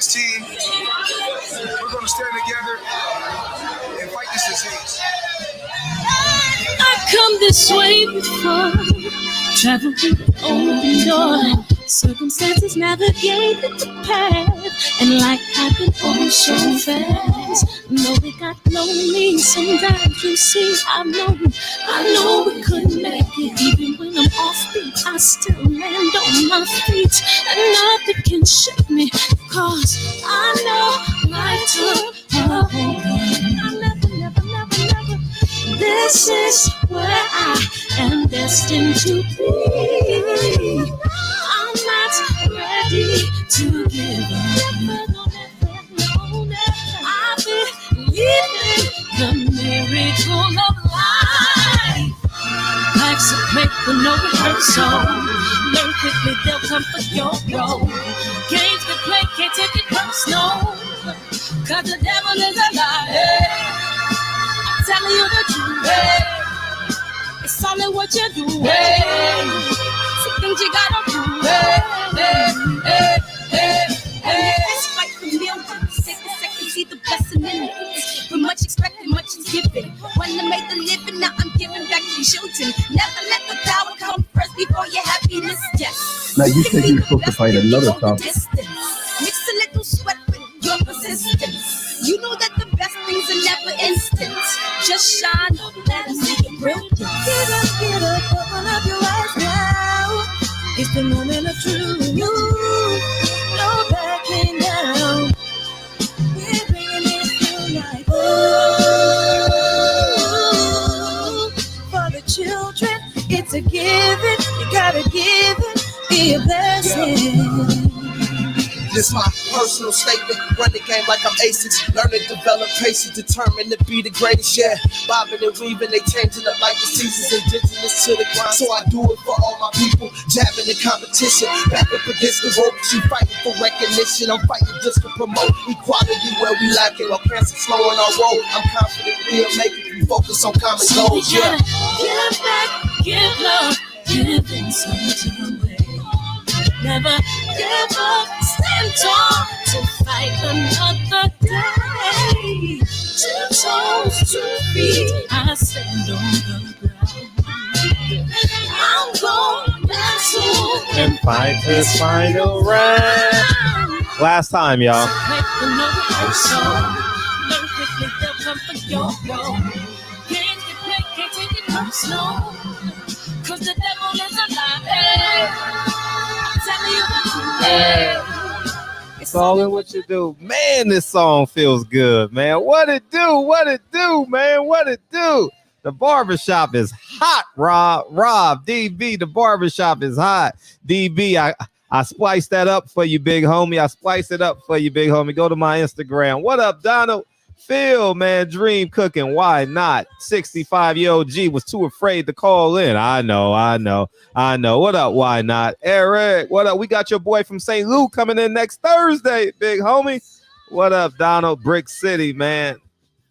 this team, we're going to stand together and fight this disease. I've come this way before, traveled through the open door. Circumstances navigated the path, and like happened all so fast. No, it got lonely. Sometimes you see, I know we couldn't make it. Even when I'm offbeat, I still land on my feet, and nothing can shake me. Cause I know life took a hold on. I never. This is where I am destined to be. I'm not ready to give up. I believe in the miracle of life. Life's a play for no rehearsal. Learn quickly, they'll come for your role. Games we play, can't take it personal. Cause the devil is a liar. I'm telling you the truth. It's only what you do. Some things you gotta do. It's fight for millions. Take a second, see the blessing in it. But much expected, much is given. When I made the living, now I'm giving back to children. Never let the power come first before your happiness. Yes. Now you said you were supposed to fight another song. Mix a little sweat with your persistence. You know that the best things are never instant. Just shine up, let us see the brilliance. Get up, open up your eyes now. It's the moment of truth. No backing down. We're bringing it to life. Ooh, for the children, it's a given. You gotta give it, be a blessing. This my personal statement. Run the game like I'm aces. Learn and develop patience, determined to be the greatest. Yeah, bobbing and weaving, they changing up like the seasons. Indigenous to the grind, so I do it for all my people. Jabbing the competition, back up against the rope. She fighting for recognition. I'm fighting just to promote equality where we lack it. While cancer slowing our road, I'm confident we'll make it. We focus on common goals. Yeah. Give back, give love, giving something away. Never give up, stand tall to fight another day. 2 toes, 2 feet, I stand on the ground. I'm going back soon and fight this final round. Last time, y'all. Learn quickly, they'll come for your role. Can't get play, can't take it personal. Cause the devil is a liar. It's all in what you do. Man, this song feels good, man. What it do, man. What it do. The barbershop is hot, Rob, DB, the barbershop is hot. DB, I spliced that up for you, big homie. I spliced it up for you, big homie. Go to my Instagram. What up, Donald? Phil, man, dream cooking. Why not? 65-year-old G was too afraid to call in. I know. What up? Why not? Eric, what up? We got your boy from St. Luke coming in next Thursday, big homie. What up, Donald? Brick City, man.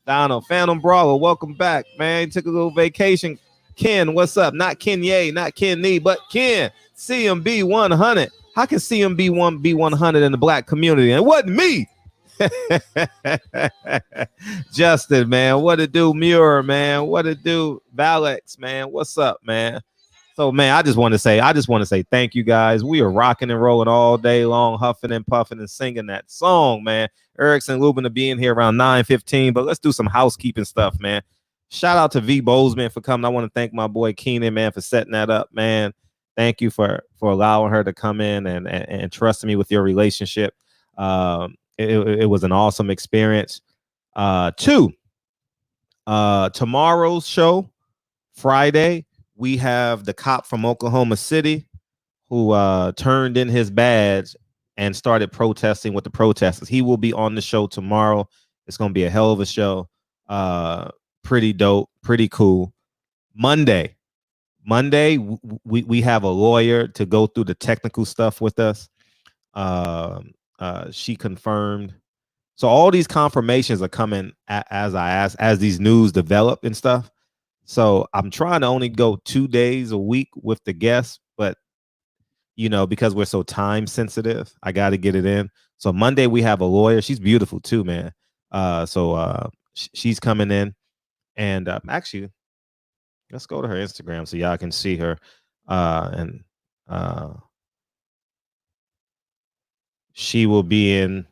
Donald, Phantom Brawler, welcome back, man. Took a little vacation. Ken, what's up? Not Kanye, not Kenny, but Ken. CMB 100. How can CMB be 100 in the black community? And it wasn't me. Justin, man, what it do? Muir, man, what it do? Valex, man, what's up, man? So, man, I just want to say thank you guys. We are rocking and rolling all day long, huffing and puffing and singing that song, man. Erickson, Lubin to be in here around 9:15, but let's do some housekeeping stuff, man. Shout out to V Bozeman for coming. I want to thank my boy Keenan, man, for setting that up, man. Thank you for allowing her to come in and trusting me with your relationship. It was an awesome experience. Tomorrow's show, Friday, we have the cop from Oklahoma City who turned in his badge and started protesting with the protesters. He will be on the show tomorrow. It's going to be a hell of a show. Pretty dope, pretty cool. Monday, we have a lawyer to go through the technical stuff with us. She confirmed. So all these confirmations are coming as these news develop and stuff. So I'm trying to only go 2 days a week with the guests, but because we're so time sensitive, I got to get it in. So Monday we have a lawyer. She's beautiful too, man. She's coming in, and actually, let's go to her Instagram so y'all can see her. And she will be in.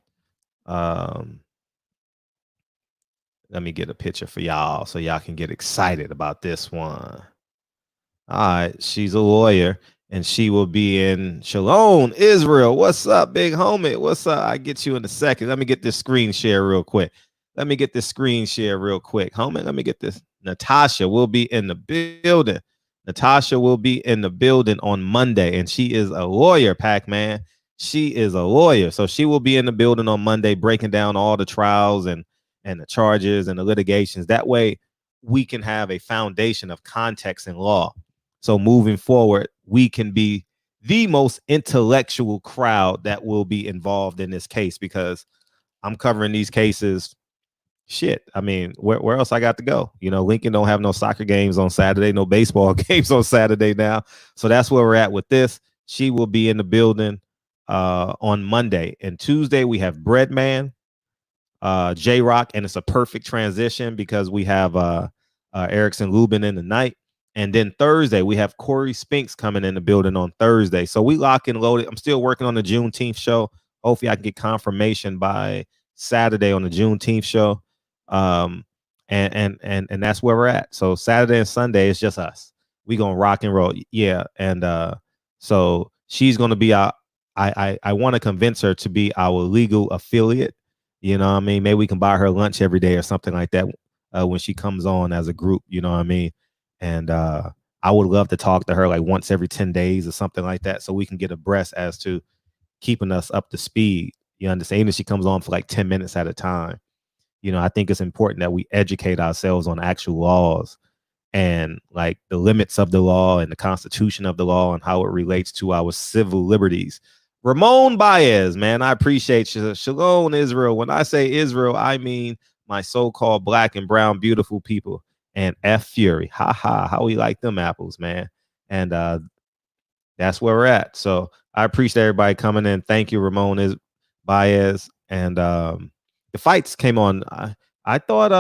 Let me get a picture for y'all so y'all can get excited about this one. All right, she's a lawyer, and she will be in Shalom, Israel. What's up, big homie? What's up? I get you in a second. Let me get this screen share real quick. Homie. Let me get this. Natasha will be in the building. Natasha will be in the building on Monday, and she is a lawyer, Pac-Man. She is a lawyer, so she will be in the building on Monday, breaking down all the trials and the charges and the litigations. That way, we can have a foundation of context in law. So moving forward, we can be the most intellectual crowd that will be involved in this case, because I'm covering these cases. Shit, I mean, where else I got to go? Lincoln don't have no soccer games on Saturday, no baseball games on Saturday now. So that's where we're at with this. She will be in the building on Monday. And Tuesday, we have Breadman, J-Rock, and it's a perfect transition because we have Erickson Lubin in the night. And then Thursday, we have Corey Spinks coming in the building on Thursday. So we lock and loaded. I'm still working on the Juneteenth show. Hopefully I can get confirmation by Saturday on the Juneteenth show. And that's where we're at. So Saturday and Sunday, it's just us. We gonna rock and roll. Yeah. And so she's gonna be I want to convince her to be our legal affiliate. You know what I mean? Maybe we can buy her lunch every day or something like that when she comes on as a group. You know what I mean? And I would love to talk to her like once every 10 days or something like that, so we can get abreast as to keeping us up to speed. You understand? Even if she comes on for like 10 minutes at a time. I think it's important that we educate ourselves on actual laws and like the limits of the law and the constitution of the law and how it relates to our civil liberties. Ramon Baez, man, I appreciate you. Shalom, Israel. When I say Israel, I mean my so-called black and brown beautiful people. And F Fury, how we like them apples, man. And that's where we're at. So I appreciate everybody coming in. Thank you, Ramon Baez. And the fights came on. I thought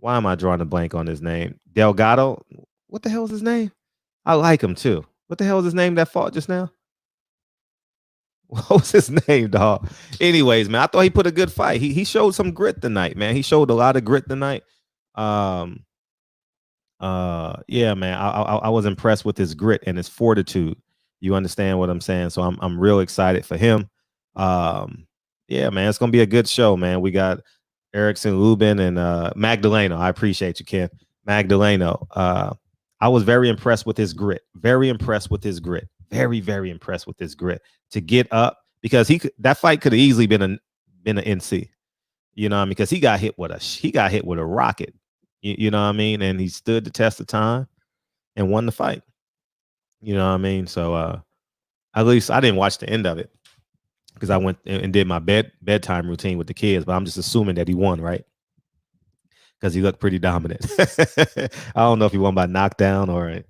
why am I drawing a blank on his name? Delgado. What the hell is his name? I like him too. What the hell is his name that fought just now? What was his name, dog? Anyways, man, I thought he put a good fight. He showed some grit tonight, man. He showed a lot of grit tonight. Yeah, man. I was impressed with his grit and his fortitude. You understand what I'm saying? So I'm real excited for him. Yeah, man, it's gonna be a good show, man. We got Erickson, Lubin, and Magdaleno. I appreciate you, Ken. Magdaleno. I was very impressed with his grit. Very impressed with his grit. Very, very impressed with his grit to get up, because that fight could have easily been an NC, you know what I mean? Because he got hit with a rocket, you know what I mean? And he stood the test of time and won the fight. You know what I mean? So at least I didn't watch the end of it because I went and did my bedtime routine with the kids, but I'm just assuming that he won, right? Because he looked pretty dominant. I don't know if he won by knockdown or a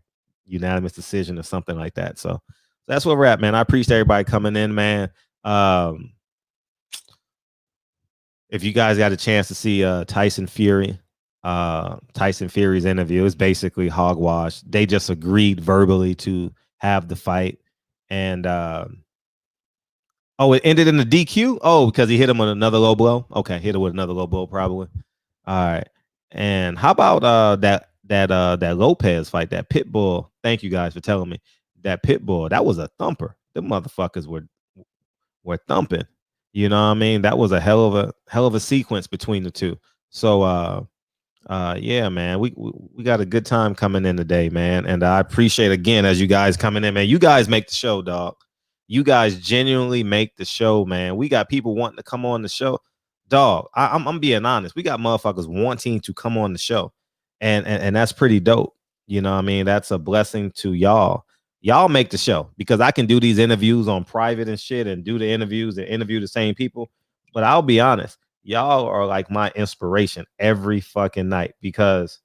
unanimous decision or something like that. So that's where we're at, man. I appreciate everybody coming in, man. If you guys got a chance to see Tyson Fury's interview, it's basically hogwash. They just agreed verbally to have the fight, and it ended in a DQ. Oh, because he hit him with another low blow. Okay, hit him with another low blow, probably. All right. And how about that Lopez fight, that Pitbull? Thank you guys for telling me that Pitbull. That was a thumper. The motherfuckers were thumping. You know what I mean? That was a hell of a sequence between the two. So yeah, man, we got a good time coming in today, man. And I appreciate again as you guys coming in, man. You guys make the show, dog. You guys genuinely make the show, man. We got people wanting to come on the show. Dog, I'm being honest. We got motherfuckers wanting to come on the show, and that's pretty dope. You know what I mean? That's a blessing to y'all. Y'all make the show, because I can do these interviews on private and shit and do the interviews and interview the same people. But I'll be honest, y'all are like my inspiration every fucking night, because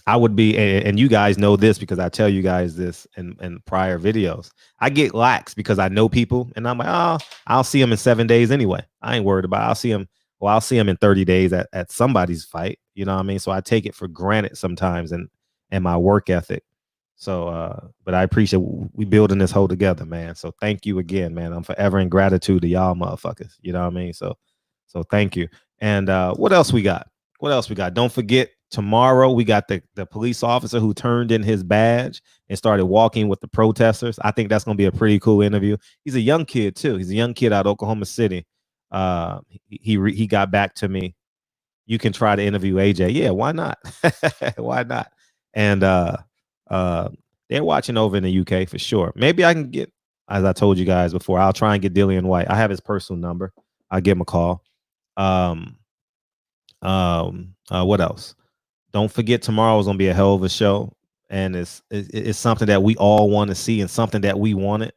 I would be, and you guys know this because I tell you guys this in prior videos. I get lax because I know people, and I'm like, oh, I'll see them in 7 days anyway. I ain't worried about it. I'll see them. Well, I'll see them in 30 days at somebody's fight. You know what I mean? So I take it for granted sometimes, and my work ethic. So, but I appreciate we building this whole together, man. So thank you again, man. I'm forever in gratitude to y'all, motherfuckers. You know what I mean? So thank you. And what else we got? What else we got? Don't forget, tomorrow we got the police officer who turned in his badge and started walking with the protesters. I think that's going to be a pretty cool interview. He's a young kid too. He's a young kid out of Oklahoma City. He got back to me. You can try to interview AJ. Yeah, why not? Why not? And they're watching over in the UK for sure. Maybe I can get, as I told you guys before, I'll try and get Dillian White. I have his personal number. I'll give him a call. What else? Don't forget, tomorrow is gonna be a hell of a show, and it's something that we all want to see and something that we wanted.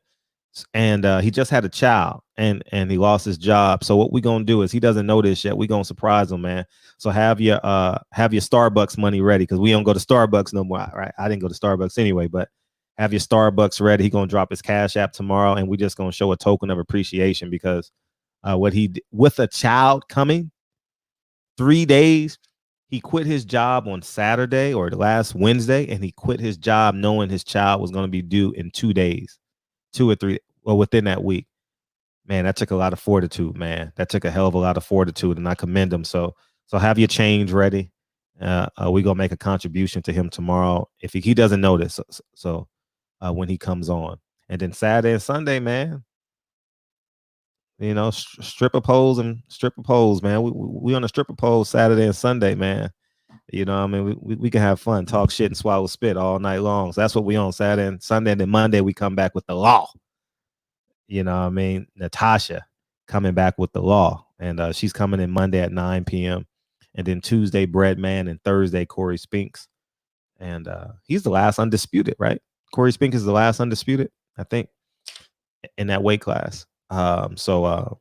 And he just had a child, and he lost his job. So what we gonna do is, he doesn't know this yet. We gonna surprise him, man. So have your Starbucks money ready, because we don't go to Starbucks no more, right? I didn't go to Starbucks anyway, but have your Starbucks ready. He gonna drop his Cash App tomorrow, and we just gonna show a token of appreciation because what he did with a child coming 3 days. He quit his job on Saturday or the last Wednesday, and he quit his job knowing his child was going to be due in 2 days, 2 or 3, well, within that week. Man, that took a lot of fortitude, man. That took a hell of a lot of fortitude, and I commend him. So have your change ready. We're gonna make a contribution to him tomorrow if he doesn't know this. So when he comes on, and then Saturday and Sunday, man. You know, stripper poles, man. We on a stripper pole Saturday and Sunday, man. You know what I mean? We can have fun, talk shit and swallow spit all night long. So that's what we on Saturday and Sunday. And then Monday we come back with the law. You know what I mean? Natasha coming back with the law. And she's coming in Monday at 9 p.m. And then Tuesday, Breadman, and Thursday, Corey Spinks. And he's the last undisputed, right? Corey Spinks is the last undisputed, I think, in that weight class. So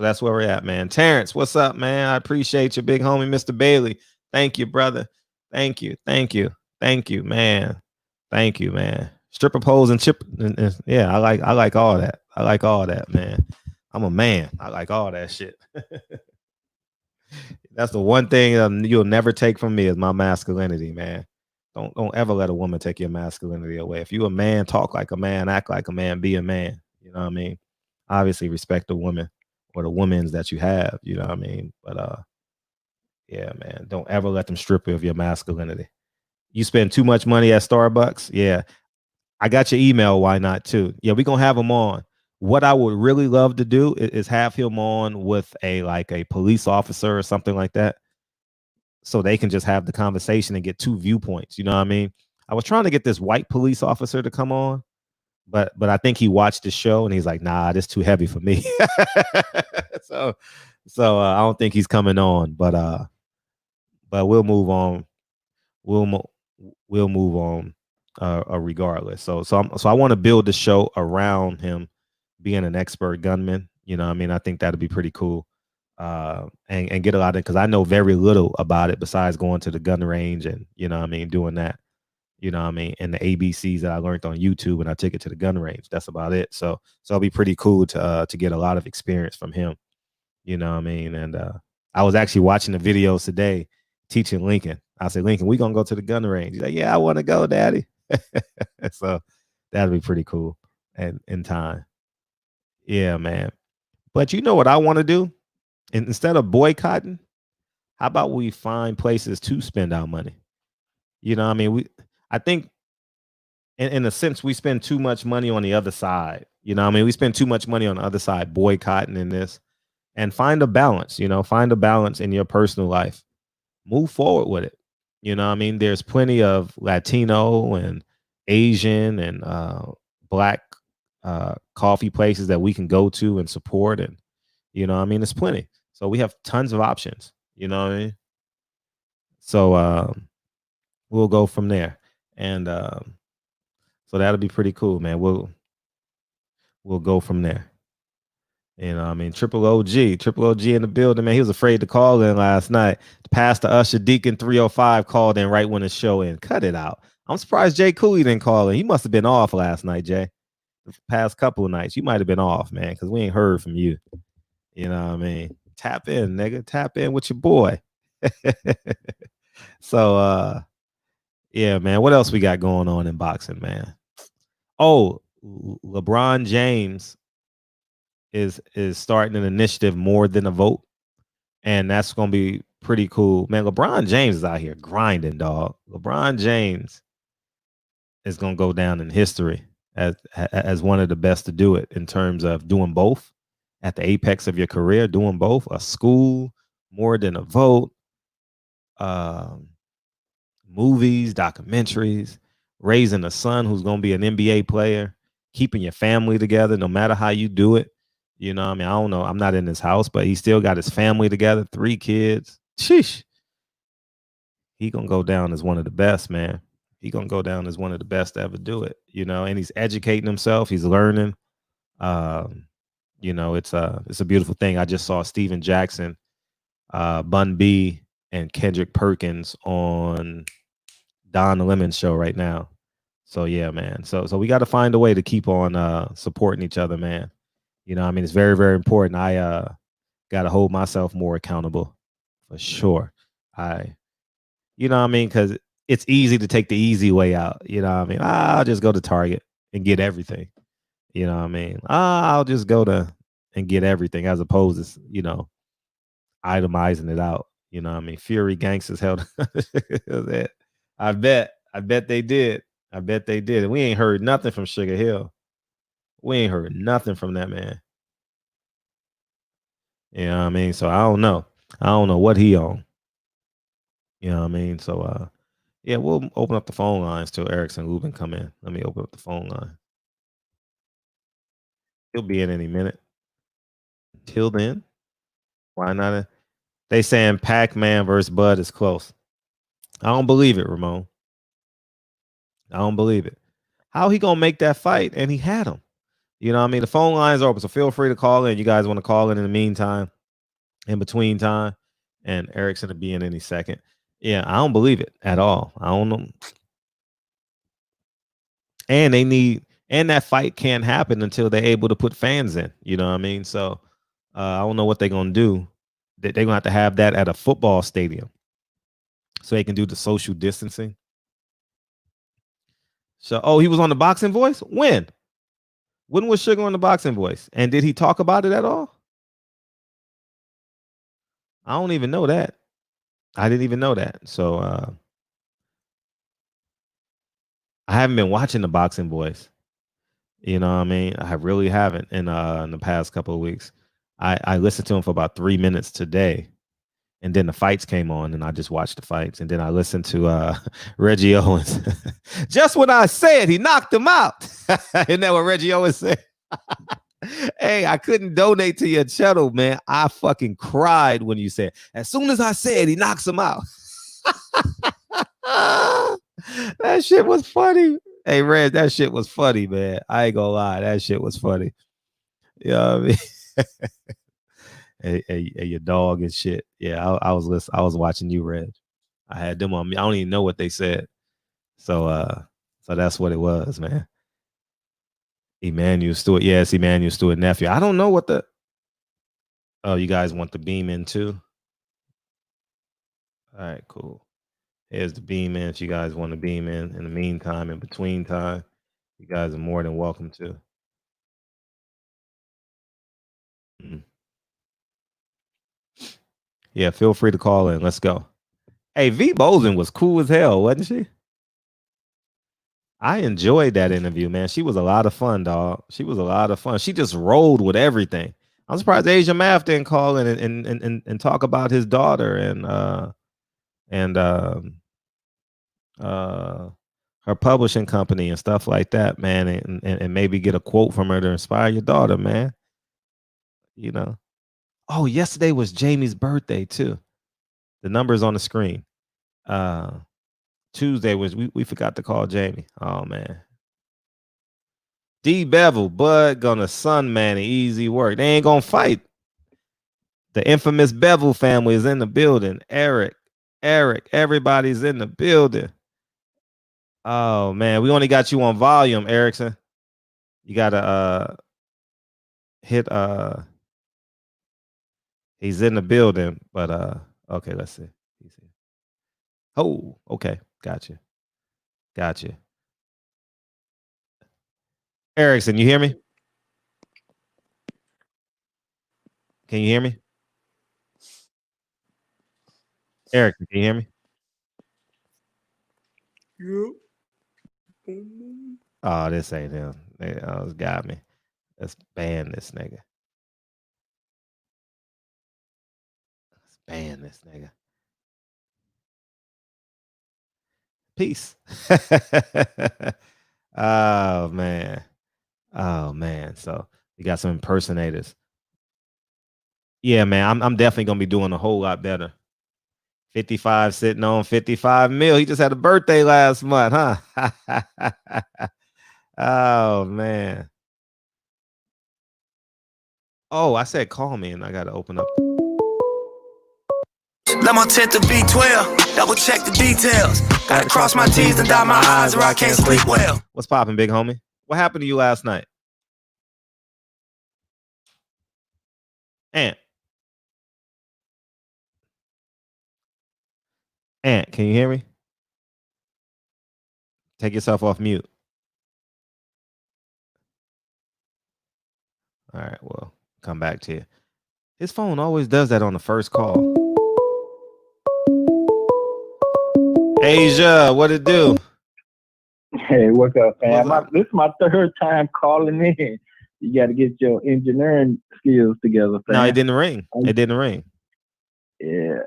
that's where we're at, man. Terrence, what's up, man? I appreciate you, big homie, Mr. Bailey. Thank you, brother. Thank you, man. Thank you, man. Stripper poles and chip, yeah, I like all that. I like all that, man. I'm a man. I like all that shit. That's the one thing you'll never take from me is my masculinity, man. Don't ever let a woman take your masculinity away. If you a man, talk like a man, act like a man, be a man. You know what I mean? Obviously respect the woman or the women's that you have, you know what I mean? But yeah, man, don't ever let them strip you of your masculinity. You spend too much money at Starbucks. Yeah. I got your email. Why not too? Yeah, we're gonna have him on. What I would really love to do is have him on with a police officer or something like that. So they can just have the conversation and get two viewpoints. You know what I mean? I was trying to get this white police officer to come on. But I think he watched the show and he's like, nah, this too heavy for me. so I don't think he's coming on. But we'll move on. We'll move on regardless. So I want to build the show around him being an expert gunman. You know what I mean? I think that'd be pretty cool. And get a lot of, because I know very little about it besides going to the gun range and, you know what I mean, doing that. You know what I mean? And the ABCs that I learned on YouTube and I took it to the gun range. That's about it. So it'll be pretty cool to get a lot of experience from him. You know what I mean? And I was actually watching the videos today teaching Lincoln. I said, Lincoln, we gonna go to the gun range. He's like, yeah, I want to go, Daddy. So that'll be pretty cool and in time. Yeah, man. But you know what I want to do? And instead of boycotting, how about we find places to spend our money? You know what I mean? I think in a sense, we spend too much money on the other side. You know what I mean? We spend too much money on the other side boycotting in this, and find a balance, find a balance in your personal life. Move forward with it. You know what I mean? There's plenty of Latino and Asian and Black coffee places that we can go to and support. And, you know what I mean? There's plenty. So we have tons of options. You know what I mean? So we'll go from there. And so that'll be pretty cool, man. We'll go from there. You know, I mean, Triple OG in the building, man. He was afraid to call in last night. Pastor Usher Deacon 305 called in right when the show ended. Cut it out. I'm surprised Jay Cooley didn't call in. He must have been off last night, Jay. The past couple of nights, you might have been off, man, because we ain't heard from you. You know what I mean? Tap in, nigga. Tap in with your boy. So, yeah, man. What else we got going on in boxing, man? Oh, LeBron James is starting an initiative More Than a Vote, and that's gonna be pretty cool, man. LeBron James is out here grinding, dog. LeBron James is gonna go down in history as one of the best to do it in terms of doing both at the apex of your career, doing both a school, More Than a Vote, movies, documentaries, raising a son who's gonna be an NBA player, keeping your family together no matter how you do it. You know, I mean, I don't know. I'm not in his house, but he still got his family together, 3 kids. Sheesh. He gonna go down as one of the best, man. He gonna go down as one of the best to ever do it. You know, and he's educating himself. He's learning. You know, it's a beautiful thing. I just saw Steven Jackson, Bun B, and Kendrick Perkins on Don Lemon's show right now. So yeah, man. So we got to find a way to keep on supporting each other, man. You know, I mean, it's very, very important. I got to hold myself more accountable for sure. You know what I mean? Because it's easy to take the easy way out. You know what I mean? I'll just go to Target and get everything. You know what I mean? I'll just go to and get everything as opposed to, you know, itemizing it out. You know what I mean? Fury Gangsters held. I bet they did. I bet they did. And we ain't heard nothing from Sugar Hill. We ain't heard nothing from that man. You know what I mean? So I don't know. I don't know what he on. You know what I mean? So yeah, we'll open up the phone lines till Erickson and Lubin come in. Let me open up the phone line. He'll be in any minute. Till then, why not? They saying Pac-Man versus Bud is close. I don't believe it, Ramon. I don't believe it. How he gonna make that fight? And he had him. You know what I mean? The phone lines are open, so feel free to call in. You guys want to call in the meantime, in between time, and Erickson will be in any second. Yeah, I don't believe it at all. I don't know. And that fight can't happen until they're able to put fans in. You know what I mean? So I don't know what they're gonna do. They're gonna have that at a football stadium, so they can do the social distancing. So, he was on the Boxing Voice? When? When was Sugar on the Boxing Voice? And did he talk about it at all? I don't even know that. I didn't even know that. So I haven't been watching the Boxing Voice. You know what I mean? I really haven't in the past couple of weeks. I listened to him for about 3 minutes today. And then the fights came on, and I just watched the fights. And then I listened to Reggie Owens. Just when I said he knocked him out. Isn't that what Reggie Owens said? Hey, I couldn't donate to your channel, man. I fucking cried when you said, as soon as I said he knocks him out. That shit was funny. Hey, Reg, that shit was funny, man. I ain't gonna lie. That shit was funny. You know what I mean? hey, your dog and shit. Yeah, I was listening. I was watching you, Reg. I had them on me. I don't even know what they said. So that's what it was, man. Emmanuel Stewart. Yes, Emmanuel Stewart nephew. I don't know what the. Oh, you guys want the beam in too? All right, cool. Here's the beam in. If you guys want to beam in the meantime, in between time, you guys are more than welcome to. Yeah, feel free to call in. Let's go. Hey, V Bolden was cool as hell, wasn't she? I enjoyed that interview, man. She was a lot of fun, dog. She was a lot of fun. She just rolled with everything. I'm surprised Asia Math didn't call in and talk about his daughter and her publishing company and stuff like that, man, and maybe get a quote from her to inspire your daughter, man. You know. Oh, yesterday was Jamie's birthday too. The number's on the screen. Tuesday was we forgot to call Jamie. Oh man. D Bevel, Bud gonna Sun Man, easy work. They ain't gonna fight. The infamous Bevel family is in the building. Eric, everybody's in the building. Oh man, we only got you on volume, Erickson. You gotta hit he's in the building, but okay, let's see. Oh, okay, gotcha. Erickson, you hear me? Can you hear me? Erickson, can you hear me? Yep. Oh, this ain't him. Oh, it's got me. Let's ban this nigga. Peace. Oh man. So we got some impersonators. Yeah, man. I'm definitely gonna be doing a whole lot better. 55 sitting on 55 mil. He just had a birthday last month, huh? Oh man. Oh, I said call me and I gotta open up. Let my tent to B12, double check the details. Gotta cross my T's and dot my I's or I can't sleep well. What's poppin', big homie? What happened to you last night? Ant, can you hear me? Take yourself off mute. All right, well, come back to you. His phone always does that on the first call. Asia, what it do? Hey, what's up, fam? What's up? This is my third time calling in. You got to get your engineering skills together, fam. No, it didn't ring. Yeah.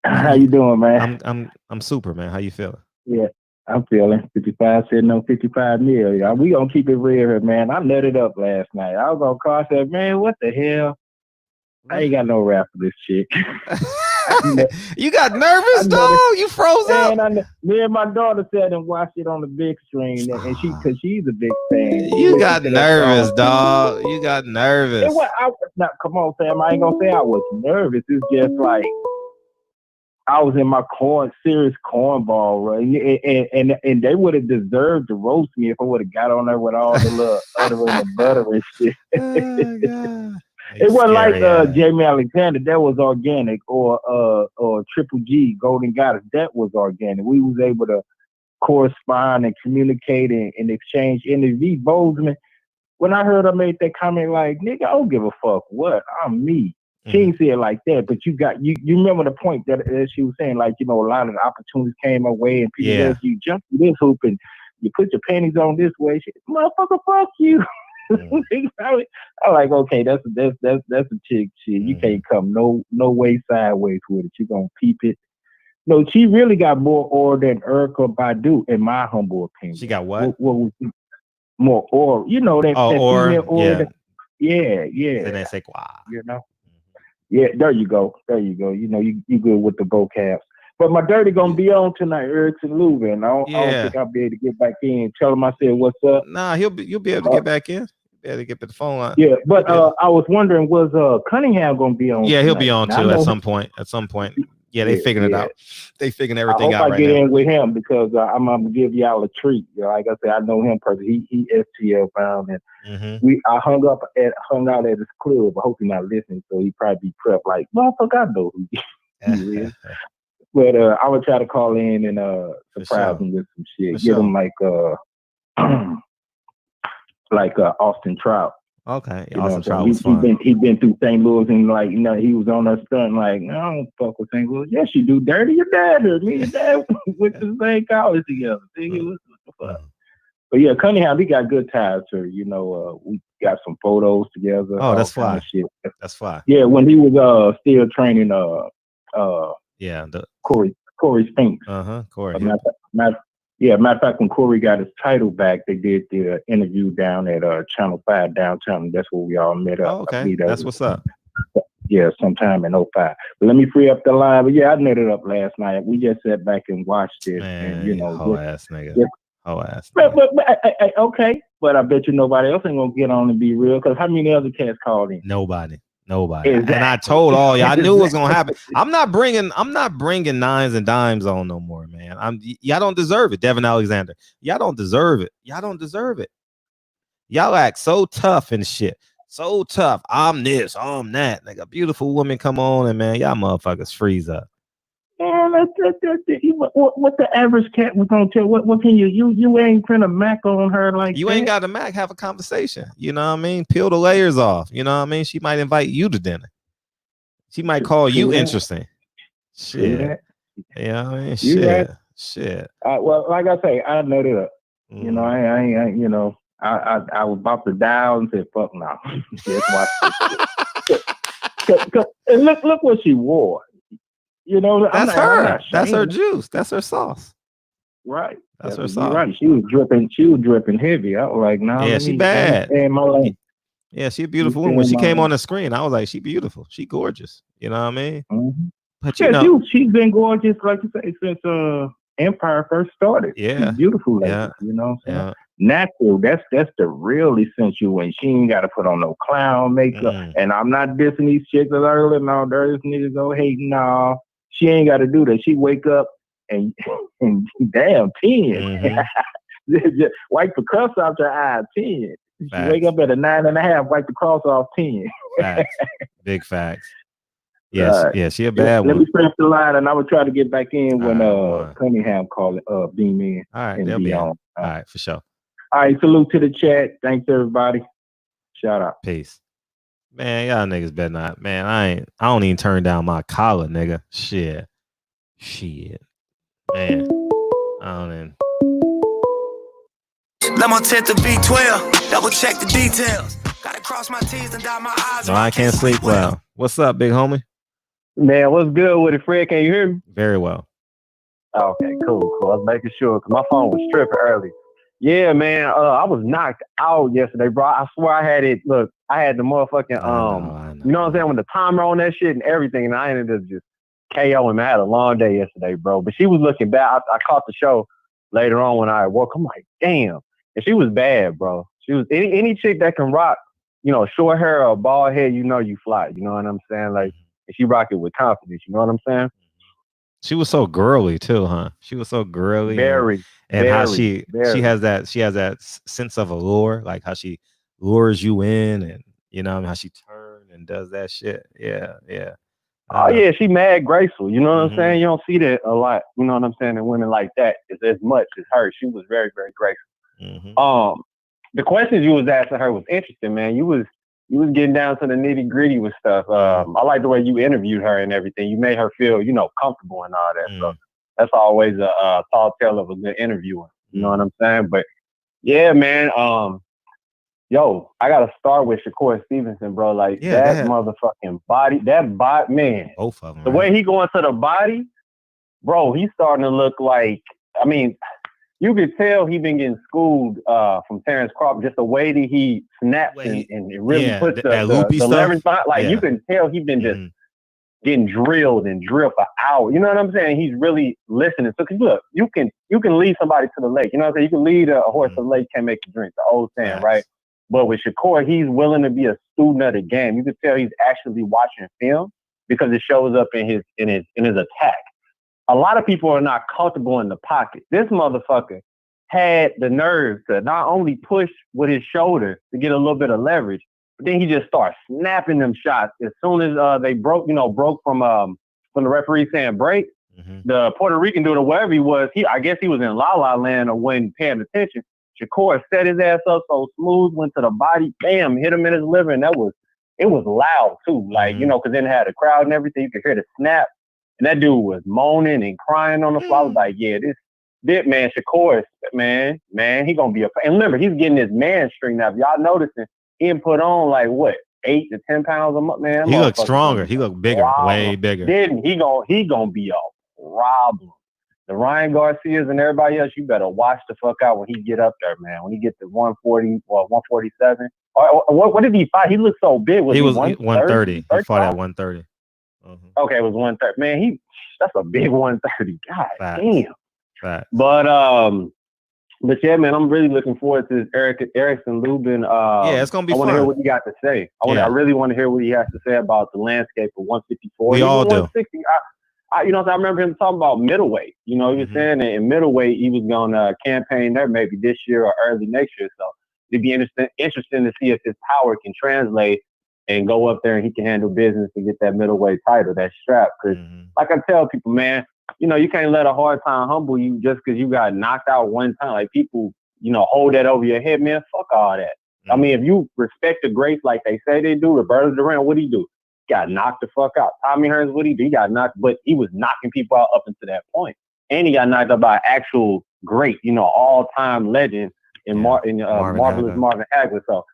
How you doing, man? I'm super, man. How you feeling? Yeah, I'm feeling 55 sitting on 55 mil. Y'all. We gonna keep it real here, man. I let it up last night. I was gonna call. I said, man, what the hell? I ain't got no rap for this shit. You got nervous, dog? You froze up? Me and my daughter sat and watched it on the big screen, and because she's a big fan. You got nervous, dog. You got nervous. Now, come on, Sam. I ain't gonna say I was nervous. It's just like I was in my serious cornball, right? And they would have deserved to roast me if I would have got on there with all the little utter and the butter and shit. Oh, God. It wasn't like Jamie Alexander, that was organic, or Triple G, Golden Goddess, that was organic. We was able to correspond and communicate and exchange interviews. Bozeman, when I heard her make that comment, like, nigga, I don't give a fuck what, I'm me. She didn't say it like that, but you remember the point that she was saying, like, you know, a lot of the opportunities came our way and people said, you jump through this hoop and you put your panties on this way. She, motherfucker, fuck you. I'm like, okay, that's a chick shit. You can't come no way sideways with it. You gonna peep it. No, she really got more order than Erykah Badu, in my humble opinion. She got what? What more aura? You know that female aura. Yeah. Then they say, wow. You know. Yeah, there you go. You know, you good with the vocab. But my dirty gonna be on tonight, Erickson Lubin. I don't think I'll be able to get back in. Tell him I said what's up. Nah, you'll be able to get back in. Be able to get the phone line. Yeah, but I was wondering, was Cunningham gonna be on? Yeah, he'll tonight? be on too at some point. Yeah, they figured it out. They figuring everything out right now. I hope I get in with him because I'm gonna give y'all a treat. You know, like I said, I know him personally. He STL bound, and I hung out at his club. I hope he's not listening, so he probably be prepped like, motherfucker, I know who he is. But I would try to call in and surprise him with some shit. Give him like Austin Trout. Okay, Austin Trout was fun. He been through St. Louis and like, you know, he was on that stunt like, no, I don't fuck with St. Louis. Yes, you do. Dirty, your dad heard me. Your dad went to the same college together. What the fuck? But yeah, Cunningham, he got good ties here. You know, we got some photos together. Oh, that's fly. That's fly. Yeah, when he was still training Corey Spinks. Corey. Matter of fact, when Corey got his title back, they did the interview down at Channel 5 downtown. That's where we all met up. Oh, okay. That's what's up. Yeah, sometime in 05. But let me free up the line. But yeah, I met it up last night. We just sat back and watched it. Man, and, you know, whole ass nigga. Oh ass. But okay. But I bet you nobody else ain't gonna get on and be real. Because how many other cats called in? Nobody. Exactly. And I told all y'all, I knew it was gonna happen. I'm not bringing nines and dimes on no more, man. Y'all don't deserve it, Devin Alexander. Y'all don't deserve it. Y'all act so tough and shit. So tough. I'm this, I'm that. Like a beautiful woman come on and man, y'all motherfuckers freeze up. Man, what the average cat was gonna tell? What can you ain't finna mac on her like you that. ain't got to Mac, have a conversation. You know what I mean? Peel the layers off. You know what I mean? She might invite you to dinner. She might call you interesting. Shit. Yeah, I mean, shit. Well, like I say, I nut it up. You know, I ain't. You know, I was about to dial and said, "Fuck no." Just watch this. And look what she wore. You know, that's her. That's her juice. That's her sauce. Right. That's her sauce. Right. She was dripping heavy. I was like, nah. Yeah, she bad. My lane. Yeah, she a beautiful woman. When she came on the screen, I was like, she beautiful. She gorgeous. You know what I mean? Mm-hmm. But you know, she's been gorgeous, like you say, since Empire first started. Yeah. She's beautiful lady. Yeah. You know what I'm saying? Yeah. Natural. That's the really sensual, and she ain't got to put on no clown makeup. And I'm not dissing these chicks early. No, there's niggas go hating. No, she ain't got to do that. She wake up and damn 10. Just wipe the cuss off her eye 10. She wake up at a 9.5, wipe the cross off 10. Facts. Big facts. Yeah, she a bad one. Let me press the line, and I will try to get back in when Cunningham call it beam in. All right, they'll be on. All right, for sure. All right, salute to the chat. Thanks everybody. Shout out. Peace. Man, y'all niggas better not. Man, I don't even turn down my collar, nigga. Shit. Man. I don't even. Lemon tint to V12, double check the details. Gotta cross my T's and dot my I's. No, I can't sleep well. What's up, big homie? Man, what's good with it, Fred? Can you hear me? Very well. Okay, cool. I was making sure because my phone was tripping early. Yeah, man. I was knocked out yesterday, bro. I swear I had it. Look, I had the motherfucking I know. You know what I'm saying, with the timer on that shit and everything, and I ended up just KOing. I had a long day yesterday, bro. But she was looking bad. I caught the show later on when I woke. I'm like, damn. And she was bad, bro. She was any chick that can rock, you know, short hair or bald head, you know you fly. You know what I'm saying? Like, and she rock it with confidence. You know what I'm saying? She was so girly too, huh? She was so girly. Very. How she has that sense of allure, like how she lures you in, and you know how she turns and does that shit. Yeah. Oh yeah, she mad graceful. You know what I'm saying? You don't see that a lot. You know what I'm saying? And women like that is as much as her. She was very, very graceful. The questions you was asking her was interesting, man. You was getting down to the nitty gritty with stuff. I like the way you interviewed her and everything. You made her feel, you know, comfortable and all that. So that's always a tall tale of a good interviewer. You know what I'm saying? But yeah, man. Yo, I gotta start with Shakur Stevenson, bro. Like that motherfucking body, man. Both of them. The way he going to the body, bro. He's starting to look like. I mean, you could tell he been getting schooled from Terrence Crawford, just the way that he snaps and really puts the leverage behind. Like you can tell he been just getting drilled for hours. You know what I'm saying? He's really listening. So cause look, you can lead somebody to the lake. You know what I'm saying? You can lead a horse to the lake, can't make you drink. The old saying, right? But with Shakur, he's willing to be a student of the game. You can tell he's actually watching film because it shows up in his attack. A lot of people are not comfortable in the pocket. This motherfucker had the nerve to not only push with his shoulder to get a little bit of leverage, but then he just started snapping them shots. As soon as they broke from the referee saying break, the Puerto Rican dude or wherever he was, I guess he was in La La Land or wasn't paying attention. Shakur set his ass up so smooth, went to the body, bam, hit him in his liver, and it was loud too. Like, you know, because then it had a crowd and everything. You could hear the snap. And that dude was moaning and crying on the floor. I was like, yeah, this man, Shakur, man, he gonna be and remember, he's getting his man string now. If y'all noticing, he didn't put on like what, 8 to 10 pounds a month, man. He looked stronger. He looked bigger, way bigger. Didn't he? Gonna be a problem. The Ryan Garcias and everybody else, you better watch the fuck out when he get up there, man. When he get to 140 or 147. Or what did he fight? He looked so big. He was 130. He fought at 130. Okay, it was 130. Man, that's a big 130. God damn. Fact. But But yeah, man, I'm really looking forward to this Erickson Lubin. Yeah, it's gonna be I want to fun. hear what he got to say. I really want to hear what he has to say about the landscape of 154. We all do. 160. I remember him talking about middleweight. He was saying that in middleweight he was going to campaign there maybe this year or early next year. So it'd be interesting to see if his power can translate and go up there and he can handle business and get that middleweight title, that strap. Because like I tell people, man, you can't let a hard time humble you just because you got knocked out one time. Like people, hold that over your head, man. Fuck all that. I mean, if you respect the greats like they say they do, Roberto Duran, what do he do? Got knocked the fuck out. Tommy Hearns, what he do? He got knocked, but he was knocking people out up until that point. And he got knocked out by an actual great, all-time legend in Marvelous Marvin Hagler. So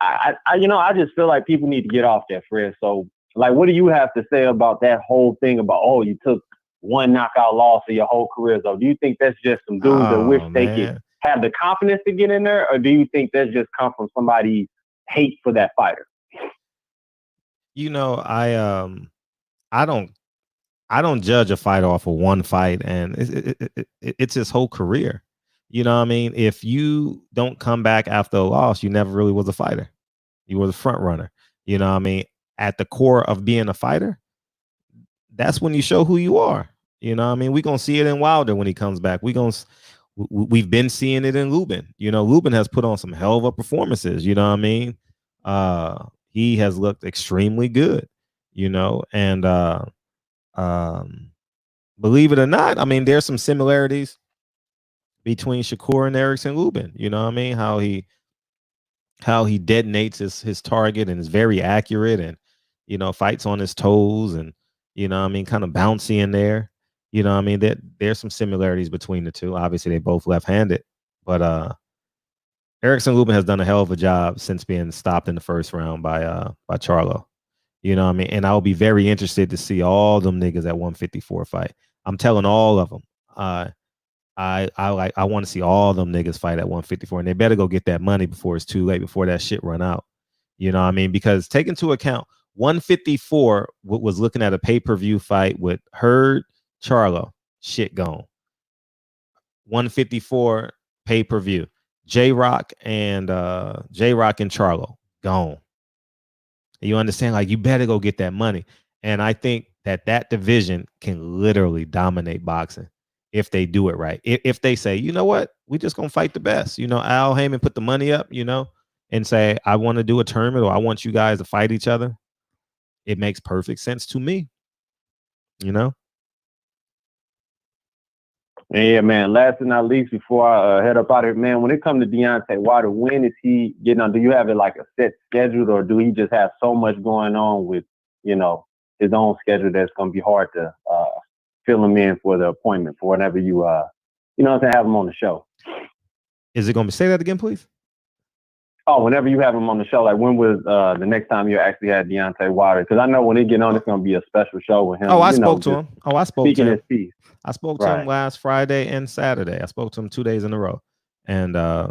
I just feel like people need to get off that, Fred. So, like, what do you have to say about that whole thing about, you took one knockout loss of your whole career? So do you think that's just some dudes that wish they could have the confidence to get in there? Or do you think that's just come from somebody's hate for that fighter? I don't judge a fighter off of one fight, and it's his whole career. You know what I mean? If you don't come back after a loss, you never really was a fighter. You were the front runner. You know what I mean? At the core of being a fighter, that's when you show who you are. You know what I mean? We're going to see it in Wilder when he comes back. We've been seeing it in Lubin. Lubin has put on some hell of a performances. You know what I mean? He has looked extremely good, and believe it or not, I mean, there's some similarities between Shakur and Erickson Lubin. You know what I mean? How he detonates his target and is very accurate and, fights on his toes and, kind of bouncy in there. You know what I mean? There's some similarities between the two. Obviously, they both left-handed, but Erickson Lubin has done a hell of a job since being stopped in the first round by Charlo. You know what I mean? And I'll be very interested to see all them niggas at 154 fight. I'm telling all of them. I want to see all them niggas fight at 154, and they better go get that money before it's too late, before that shit run out. You know what I mean? Because take into account 154 was looking at a pay-per-view fight with Hurd, Charlo, shit gone. 154 pay-per-view. J-Rock and Charlo gone. You understand? Like, you better go get that money. And I think that division can literally dominate boxing if they do it right. If they say, you know what, we just gonna fight the best. Al Heyman put the money up, and say, I want to do a tournament, or I want you guys to fight each other. It makes perfect sense to me. Yeah, man. Last but not least, before I head up out of here, man, when it comes to Deontay Wilder, when is he getting on? Do you have it like a set schedule, or do he just have so much going on with, his own schedule that's going to be hard to fill him in for the appointment for whenever you, have him on the show? Is it going to say that again, please? Oh, whenever you have him on the show, like when was the next time you actually had Deontay Wilder? Because I know when he get on, it's going to be a special show with him. I spoke to him. I spoke to him. His piece. I spoke to him last Friday and Saturday. I spoke to him 2 days in a row, and I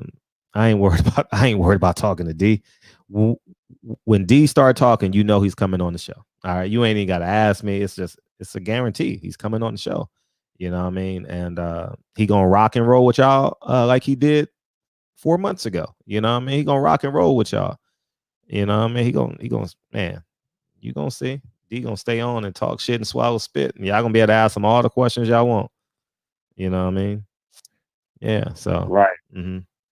ain't worried about talking to D. When D start talking, he's coming on the show. All right, you ain't even got to ask me. It's a guarantee. He's coming on the show. You know what I mean? And he gonna rock and roll with y'all like he did 4 months ago. You know what I mean? He gonna rock and roll with y'all. You know what I mean? He gonna man, you gonna see. D gonna stay on and talk shit and swallow spit, and y'all gonna be able to ask him all the questions y'all want. You know what I mean? Yeah. So right,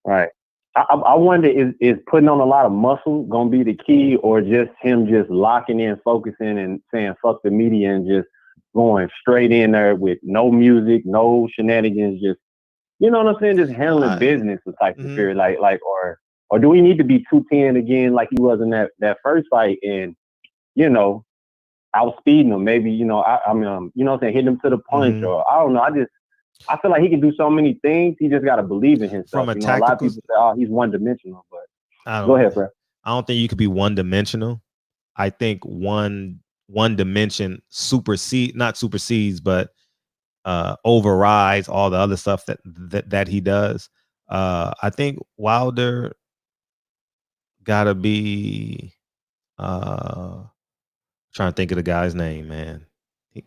right. I wonder, is putting on a lot of muscle gonna be the key, or just him just locking in, focusing, and saying fuck the media and just going straight in there with no music, no shenanigans, just, you know what I'm saying, just handling business with type of spirit, like, or do we need to be 210 again like he was in that first fight and, outspeeding him, maybe, you know what I'm saying, hitting him to the punch, or I don't know. I feel like he can do so many things. He just got to believe in himself. From a a lot of people say, "Oh, he's one-dimensional," but go ahead, bro. I don't think you could be one-dimensional. I think one dimension not supersedes, but overrides all the other stuff that he does. I think Wilder gotta be. Trying to think of the guy's name, man.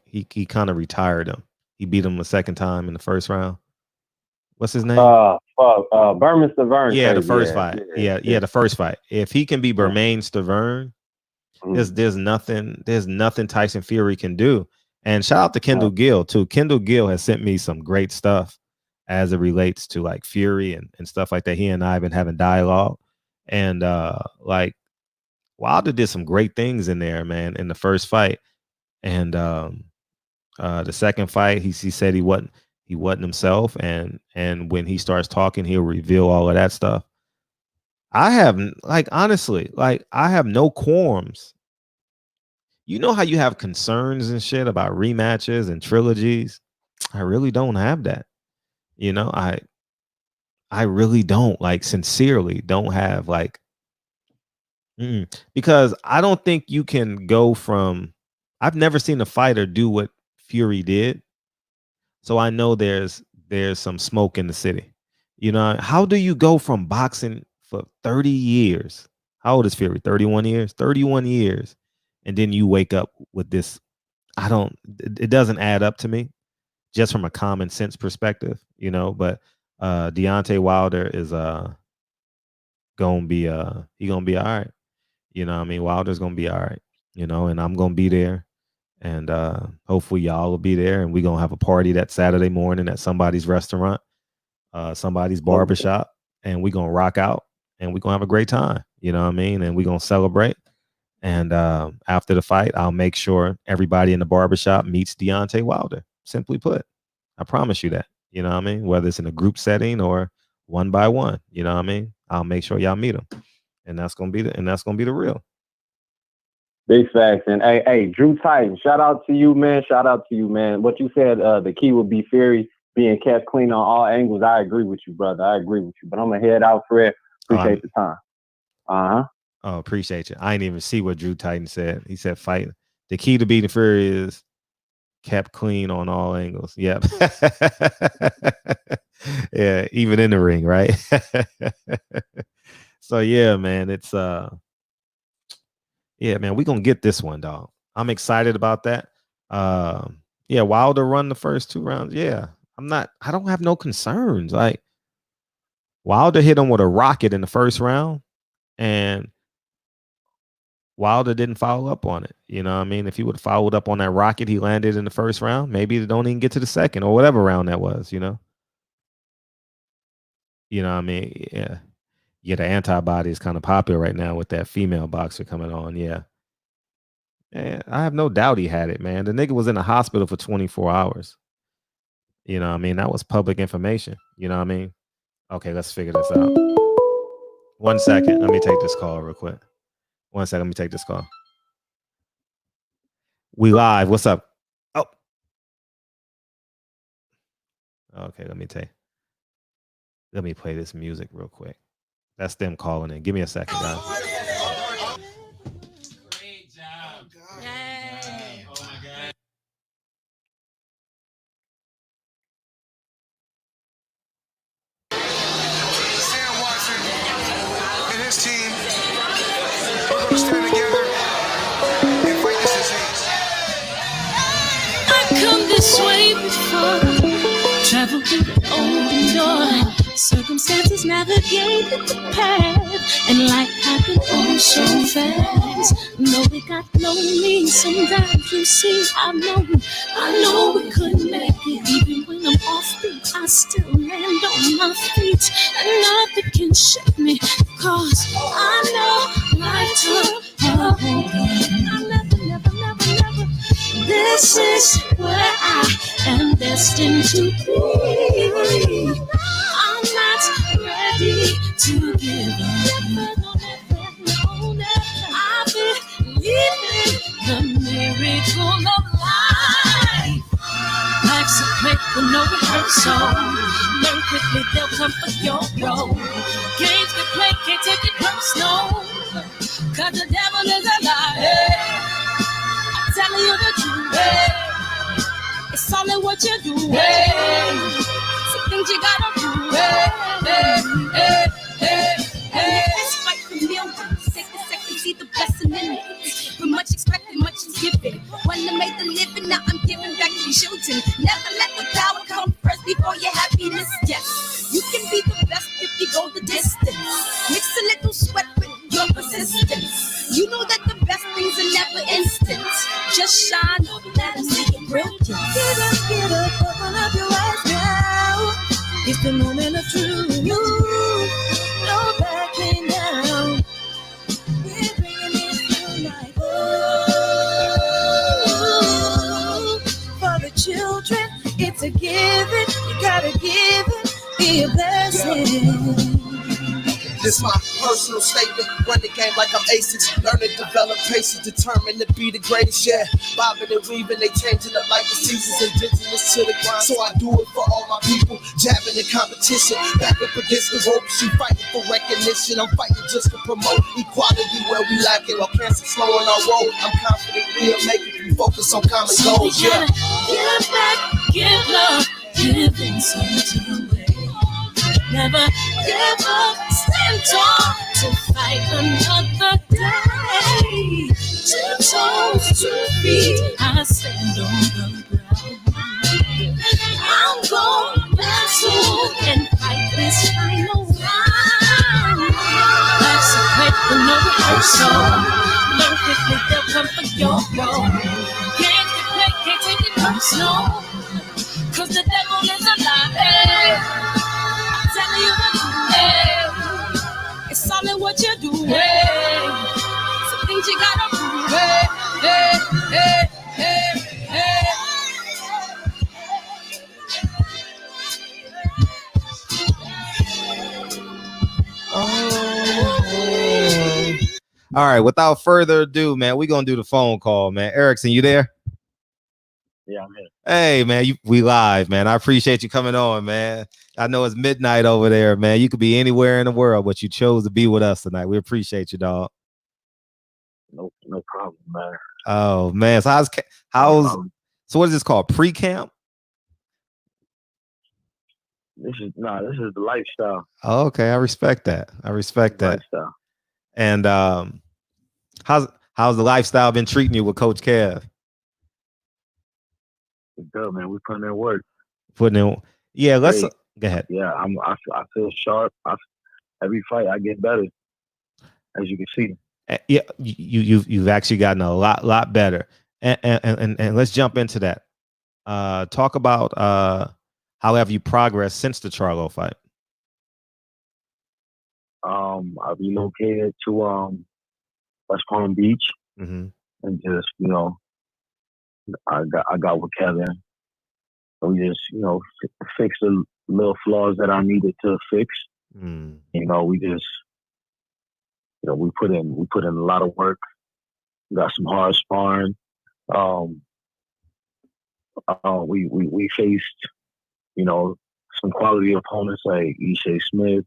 He kind of retired him. He beat him a second time in the first round. What's his name? Berman Stavern. Yeah, the first fight. Yeah, the first fight. If he can be Bermain Stavern, there's nothing Tyson Fury can do. And shout out to Kendall Gill too. Kendall Gill has sent me some great stuff as it relates to like Fury and stuff like that. He and I have been having dialogue, and like Wilder did some great things in there, man, in the first fight. And the second fight, he said he wasn't himself, and when he starts talking, he'll reveal all of that stuff. I have honestly, I have no qualms. You know how you have concerns and shit about rematches and trilogies? I really don't have that. You know, I really don't, sincerely don't have because I don't think you can go from, I've never seen a fighter do what Fury did. So I know there's some smoke in the city. You know, how do you go from boxing for 30 years? How old is Fury? 31 years? 31 years. And then you wake up with this. It doesn't add up to me just from a common sense perspective, you know, but Deontay Wilder is gonna be all right. You know what I mean? Wilder's gonna be all right, you know, and I'm gonna be there. And hopefully y'all will be there, and we're gonna have a party that Saturday morning at somebody's restaurant, somebody's barbershop, and we're gonna rock out and we're gonna have a great time, you know what I mean? And we're gonna celebrate. And after the fight, I'll make sure everybody in the barbershop meets Deontay Wilder. Simply put, I promise you that. You know what I mean? Whether it's in a group setting or one by one, you know what I mean? I'll make sure y'all meet him, and that's gonna be the real. Big facts. And hey, Drew Titan, shout out to you, man. Shout out to you, man. What you said, the key would be Fury being kept clean on all angles. I agree with you, brother. I agree with you. But I'm gonna head out, Fred. Appreciate the time. Oh, appreciate you. I didn't even see what Drew Titan said. He said fight. The key to beating Fury is kept clean on all angles. Yep. Yeah, even in the ring, right? So yeah, man, it's yeah, man, we're gonna get this one, dog. I'm excited about that. Yeah, Wilder run the first 2 rounds. Yeah. I don't have no concerns. Like, Wilder hit him with a rocket in the first round, and Wilder didn't follow up on it. You know what I mean? If he would have followed up on that rocket he landed in the first round, maybe they don't even get to the second or whatever round that was, you know? You know what I mean? Yeah. Yeah, the antibody is kind of popular right now with that female boxer coming on. Yeah. Yeah, I have no doubt he had it, man. The nigga was in the hospital for 24 hours. You know what I mean? That was public information. You know what I mean? Okay, let's figure this out. 1 second. Let me take this call real quick. 1 second. Let me take this call. We live. What's up? Oh. Okay, let me play this music real quick. That's them calling in. Give me a second, guys. Great job. Yay. Oh my God. Sam Watson and his team, we're going to stand together and fight this disease. I come this way before, traveled through the open door. Circumstances navigated the path, and life happened all so fast. No, it got lonely sometimes. You see, I know we couldn't make it. Even when I'm off beat, I still land on my feet, and nothing can shake me, cause I know life took a hold. I never. This is where I am destined to be. I'm not ready to give up. I believe in the miracle of life. Life's a play for no rehearsal. Learn quickly, they'll come for your role. Games we play, can't take it personal, cause the devil is a liar. I'm telling you the truth. It's all in what you do. Some things you gotta do. It's fight for millions. Take a second, see the blessing in it. But much expected, much is given. When I made the living, now I'm giving back to children. Never let the power come first before your happiness. Yes, you can be the best. Mix a little sweat with your persistence. You know that the best things are never instant. Just shine on that and see it brilliant. Get up, open up your eyes now. It's the moment of truth. No backing down. We're bringing it through like for the children. It's a given. You gotta give it. Be a blessing. This my personal statement. Run the game like I'm aces. Learn to develop patience, determined to be the greatest. Yeah, bobbing and weaving, they changing up like the seasons. Indigenous to the grind, so I do it for all my people. Jabbing in competition, back up against the ropes. You fighting for recognition. I'm fighting just to promote equality where we lack it. While cancer slowing our road, I'm confident we'll make it. We focus on common goals. Yeah, give back, give love, give something away. Never give up, stand tall to fight another day. 2 toes, 2 feet, I stand on the ground. I'm going back soon and fight this final round. Life's a quick and no rehearsal. Learn quickly, they'll come for your role. Can't take it personal, 'cause the devil is alive. Hey. Telling you what to do, it's all in what you do, some things you gotta prove, All right, without further ado, man, we're gonna do the phone call, man. Erickson, you there? Yeah, I'm here. Hey, man, we live, man. I appreciate you coming on, man. I know it's midnight over there, man. You could be anywhere in the world, but you chose to be with us tonight. We appreciate you, dog. No problem, man. Oh, man. So so what is this called? Pre-camp? This is the lifestyle. Oh, okay. I respect that. Lifestyle. And how's the lifestyle been treating you with Coach Kev? Good, man. We putting in work. Yeah, let's go ahead. Yeah, I feel sharp. Every fight I get better, as you can see. Yeah, you've actually gotten a lot better. And let's jump into that. Talk about how have you progressed since the Charlo fight? I relocated to West Palm Beach, and just I got with Kevin. So we just fix the little flaws that I needed to fix. We just we put in a lot of work. We got some hard sparring. We faced some quality opponents like Ishe Smith,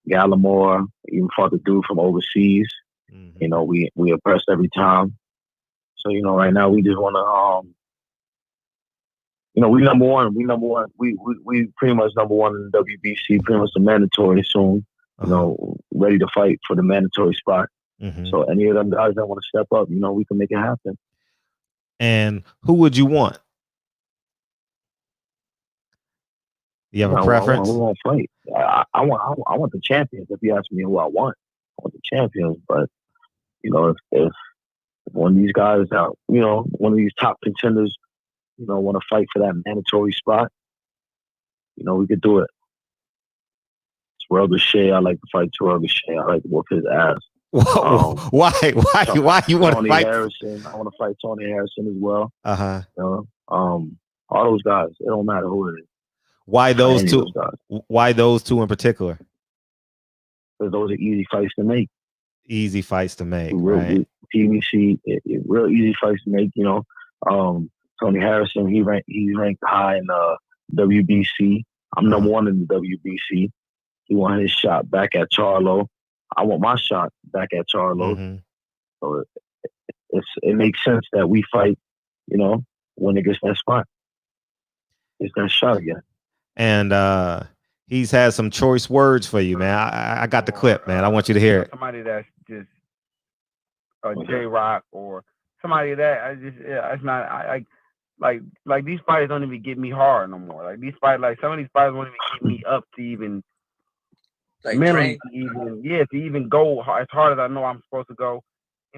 Gallimore, even fought the dude from overseas. We impressed every time. So right now we just want to we number one. We pretty much number one in the WBC. Pretty much the mandatory soon. Ready to fight for the mandatory spot. So any of them guys that want to step up, we can make it happen. And who would you want? You have a preference? We won't fight. I want the champions. If you ask me who I want the champions. But if one of these guys out, one of these top contenders, want to fight for that mandatory spot, we could do it. Terrell Gausha, I like to fight Terrell Gausha. I like to whoop his ass. Why you want to fight? Harrison. I want to fight Tony Harrison as well. All those guys. It don't matter who it is. Why those two? Why those two in particular? Because those are easy fights to make. Easy fights to make, right? PBC, real easy fights to make. Tony Harrison, he's ranked high in WBC. I'm number one in the WBC. He won his shot back at Charlo. I want my shot back at Charlo. So it makes sense that we fight, when it gets that spot. It's that shot again. And he's had some choice words for you, man. I got the clip, man. I want you to hear it. Somebody that's just a J-Rock or somebody that it's not. Like these fighters don't even get me hard no more. Like these fighters, like some of these fighters won't even get me up to even Like mentally to even go as hard as I know I'm supposed to go.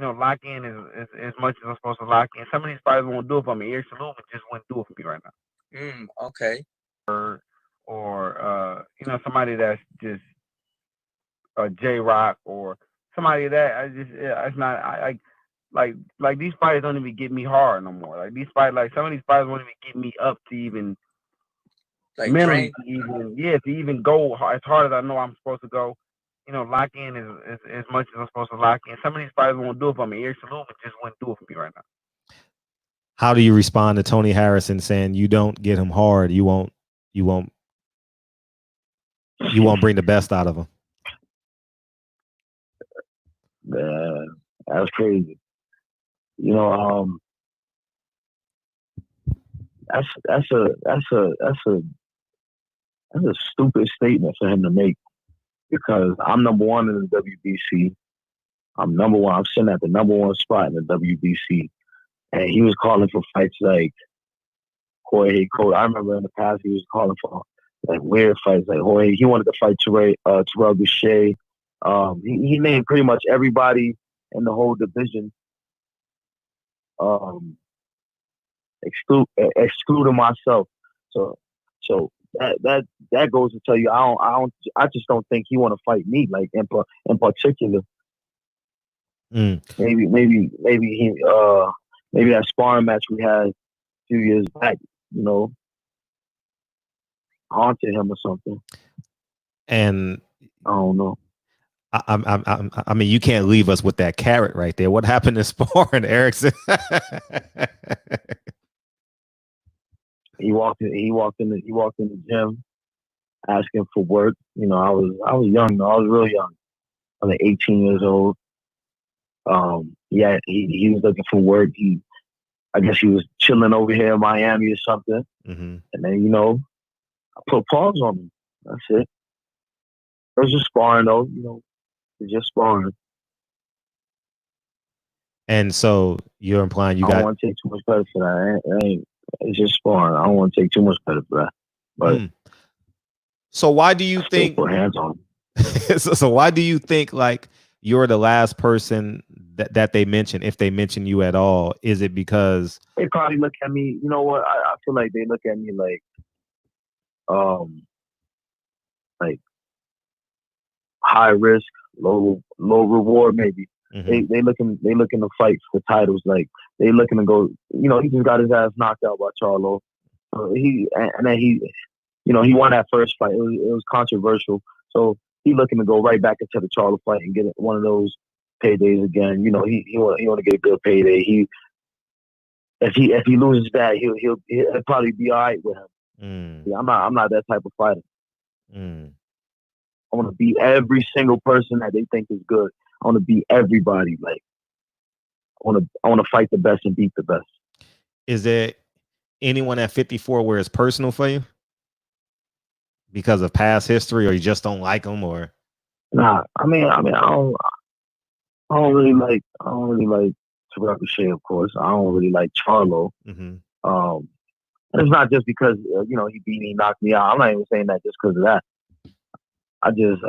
Lock in as much as I'm supposed to lock in. Some of these fighters won't do it for me. Erickson Lubin just wouldn't do it for me right now. Okay. Or somebody that's just J-Rock or somebody that it's not. I like these fighters don't even get me hard no more. Like these fighters, like some of these fighters won't even get me up to even like mentally to even go as hard as I know I'm supposed to go. Lock in as much as I'm supposed to lock in. Some of these fighters won't do it for me. Erickson Lubin just wouldn't do it for me right now. How do you respond to Tony Harrison saying you don't get him hard, you won't bring the best out of him? Man, that's crazy. That's a stupid statement for him to make, because I'm number one in the WBC. I'm number one. I'm sitting at the number one spot in the WBC, and he was calling for fights like Jorge Cotto. I remember in the past he was calling for like weird fights like Jorge. He wanted to fight Terrell Boucher. He named pretty much everybody in the whole division, excluding myself. So that goes to tell you I just don't think he want to fight me, like in particular. Maybe that sparring match we had a few years back, haunted him or something. And I don't know. I mean, you can't leave us with that carrot right there. What happened to sparring, Erickson? He walked in the gym asking for work. I was young though. I was real young. I was like 18 years old. He was looking for work. I guess he was chilling over here in Miami or something. Mm-hmm. And then, I put pause on him. That's it. It was just sparring though, it's just sparring. And so you're implying I don't want to take too much credit for that. It's just sparring. I don't want to take too much credit for that. But so why do you think put hands on him? so why do you think like you're the last person that they mention, if they mention you at all? Is it because they probably look at me? You know what? I feel like they look at me like high risk, low reward, maybe. Mm-hmm. They looking to fight for titles. Like they looking to go. He just got his ass knocked out by Charlo. He won that first fight. It was controversial. So he looking to go right back into the Charlo fight and get one of those paydays again. He want to get a good payday. If he loses that, he'll probably be all right with him. Yeah, I'm not that type of fighter. I want to beat every single person that they think is good. I want to beat everybody. Like I want to fight the best and beat the best. Is there anyone at 54 where it's personal for you because of past history, or you just don't like them, or? Nah, I don't really like Terrell Boucher, of course. I don't really like Charlo. Mm-hmm. And it's not just because he knocked me out. I'm not even saying that just because of that. I just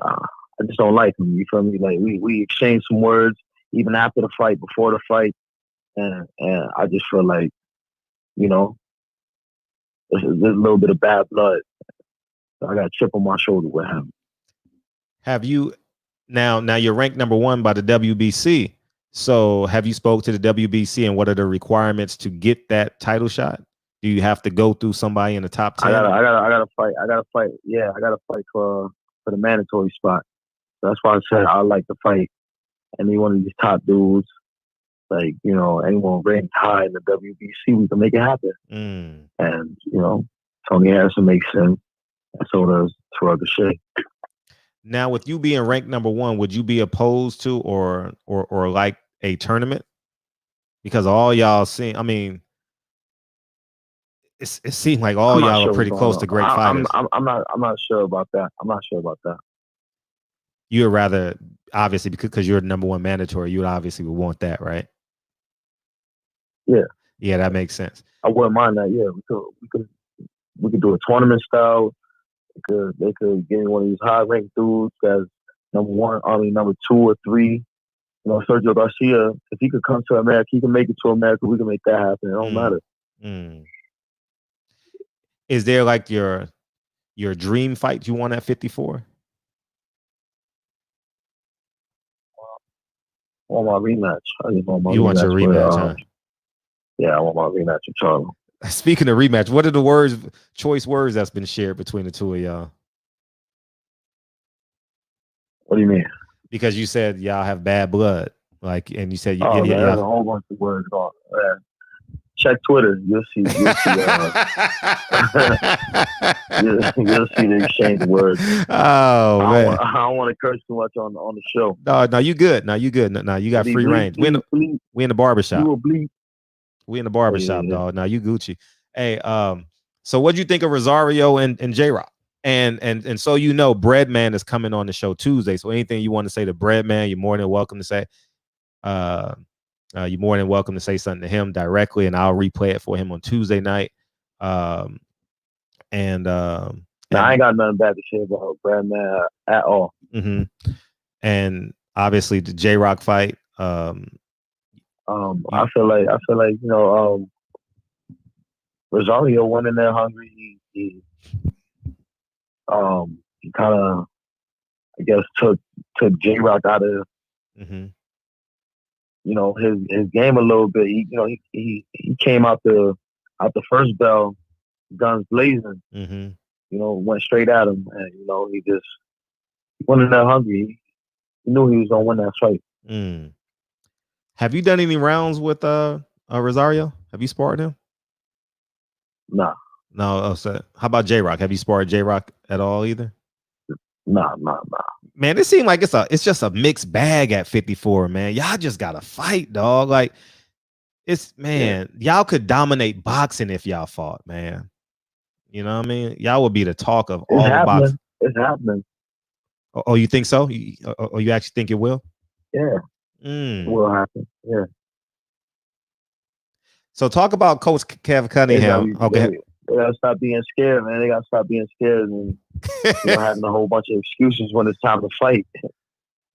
don't like him. You feel me? Like we exchanged some words even after the fight, before the fight, and I just feel like there's a little bit of bad blood. So I got a chip on my shoulder with him. Have you now you're ranked number 1 by the WBC? So have you spoke to the WBC, and what are the requirements to get that title shot? Do you have to go through somebody in the top 10? I gotta fight. Yeah, I gotta fight for the mandatory spot. So that's why I said I like to fight any one of these top dudes. Like, anyone ranked high in the WBC, we can make it happen. And, Tony Harrison makes sense. And so does Terrell Boucher. Now, with you being ranked number 1, would you be opposed to or like a tournament? Because all y'all seem, it seems like all y'all are pretty close to great fighters. I'm not sure about that. I'm not sure about that. You would rather, obviously, because you're the number 1 mandatory, you would obviously want that, right? Yeah. Yeah, that makes sense. I wouldn't mind that. Yeah, we could do a tournament style. They could get one of these high ranked dudes that's number 1, number 2 or 3. You know, Sergio Garcia, if he could come to America, he can make it to America. We can make that happen. It don't matter. Is there like your dream fight you want at 54? I want my rematch. I just want my you rematch. Want your rematch, huh? Yeah, I want my rematch with Charlo. Speaking of rematch, what are the choice words that's been shared between the two of y'all? What do you mean? Because you said y'all have bad blood, like, and you said there's a whole bunch of words on. Check Twitter, you'll see. You'll see the exchange of words. Oh man, I don't want to curse too much on the show. No, you good. No, you good. No, you got free range. We in the barbershop. We in the barbershop, dog. Now you Gucci. Hey, so what'd you think of Rosario and J-Rock? And so you know, Breadman is coming on the show Tuesday. So anything you want to say to Breadman, you're more than welcome to say. You're more than welcome to say something to him directly, and I'll replay it for him on Tuesday night. I ain't got nothing bad to say about Breadman at all. And obviously the J-Rock fight. I feel like Rosario went in there hungry. He kind of, I guess, took J-Rock out of his game a little bit. He came out the first bell, guns blazing. Went straight at him, and he just went in there hungry. He knew he was gonna win that fight. Have you done any rounds with Rosario? Have you sparred him? Nah. No. So how about J-Rock? Have you sparred J-Rock at all either? Nah. Man, it seemed like it's just a mixed bag at 54, man. Y'all just gotta fight, dog. Like y'all could dominate boxing if y'all fought, man. You know what I mean? Y'all would be the talk of all the boxing. It's happening. Oh, you think so? You actually think it will? Yeah. It will happen. Yeah. So talk about Coach Kev Cunningham. They gotta stop being scared, man. They gotta stop being scared and having a whole bunch of excuses when it's time to fight.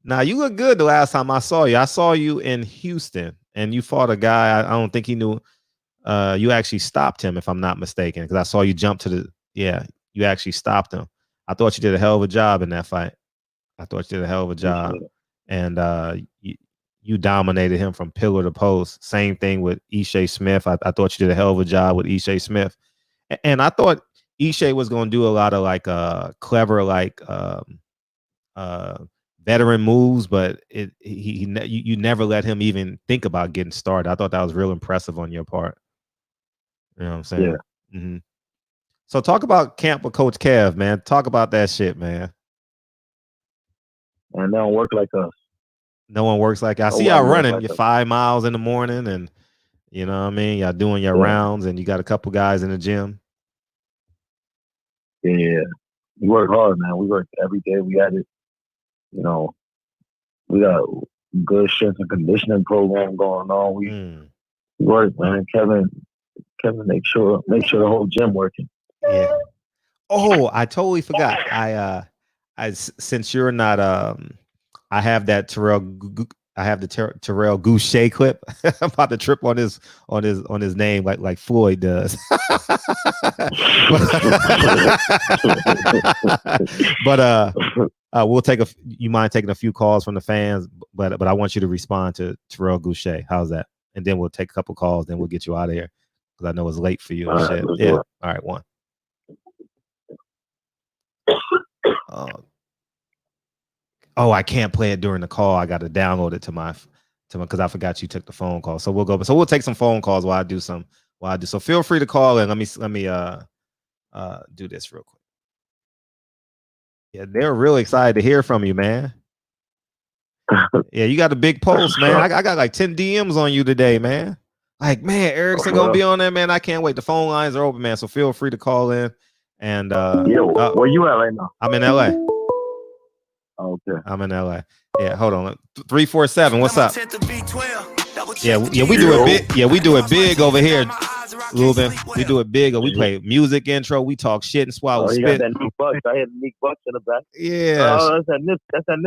Now you look good the last time I saw you. I saw you in Houston, and you fought a guy. I don't think he knew. You actually stopped him, if I'm not mistaken, because I saw you jump to the. Yeah, you actually stopped him. I thought you did a hell of a job in that fight. And you dominated him from pillar to post. Same thing with Ishe Smith. I thought you did a hell of a job with Ishe Smith. And I thought Ishe was going to do a lot of like clever veteran moves, but you never let him even think about getting started. I thought that was real impressive on your part. You know what I'm saying? Yeah. So talk about camp with Coach Kev, man. Talk about that shit, man. And they don't work like us. No one works like us. I see y'all running. You're 5 miles in the morning, and you know what I mean? Y'all doing your rounds, and you got a couple guys in the gym. Yeah. We work hard, man. We work every day. We at it. We got a good strength and conditioning program going on. We work, man. Kevin make sure the whole gym working. Yeah. Oh, I totally forgot. I since you're not I have that Terrell Goucher clip. I'm about to trip on his name like Floyd does. But we'll you mind taking a few calls from the fans, but I want you to respond to Terrell Goucher. How's that? And then we'll take a couple calls, then we'll get you out of here because I know it's late for you and shit. Yeah. All right, one. Oh, I can't play it during the call. I got to download it to my because I forgot you took the phone call. So we'll take some phone calls while I do. So feel free to call in. Let me do this real quick. Yeah, they're really excited to hear from you, man. Yeah, you got a big post, man. I got like 10 DMs on you today, man. Like, man, Erickson gonna be on there, man. I can't wait. The phone lines are open, man. So feel free to call in. And where you at right now? I'm in LA. Okay. I'm in LA. Yeah, hold on. 347. What's up? Yeah, we do it big. Yeah, we do it big over here. Lubin, we do it bigger. We play music intro. We talk shit and swallow spit. Got that Nick Bucks. I had Nick Bucks in the back. Yeah. That's that nip. That's that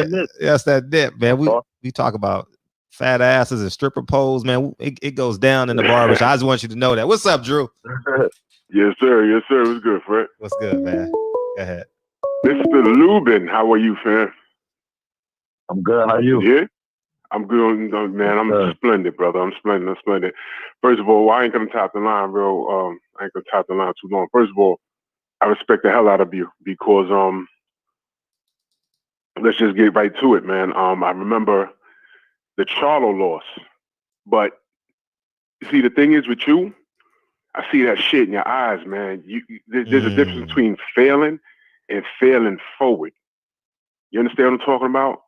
nip. That's that dip, man. We talk about fat asses and stripper poles, man. It goes down in the barbershop. I just want you to know that. What's up, Drew? Yes, sir. Yes, sir. What's good, Fred? What's good, man? Go ahead. Mr. Lubin, how are you, fam? I'm good. How are you? Yeah? I'm good, man. I'm splendid, brother. I'm splendid. First of all, I ain't gonna top the line, bro. I ain't gonna top the line too long. First of all, I respect the hell out of you because let's just get right to it, man. I remember the Charlo loss, but see, the thing is with you, I see that shit in your eyes, man. There's a difference between failing and failing forward. You understand what I'm talking about?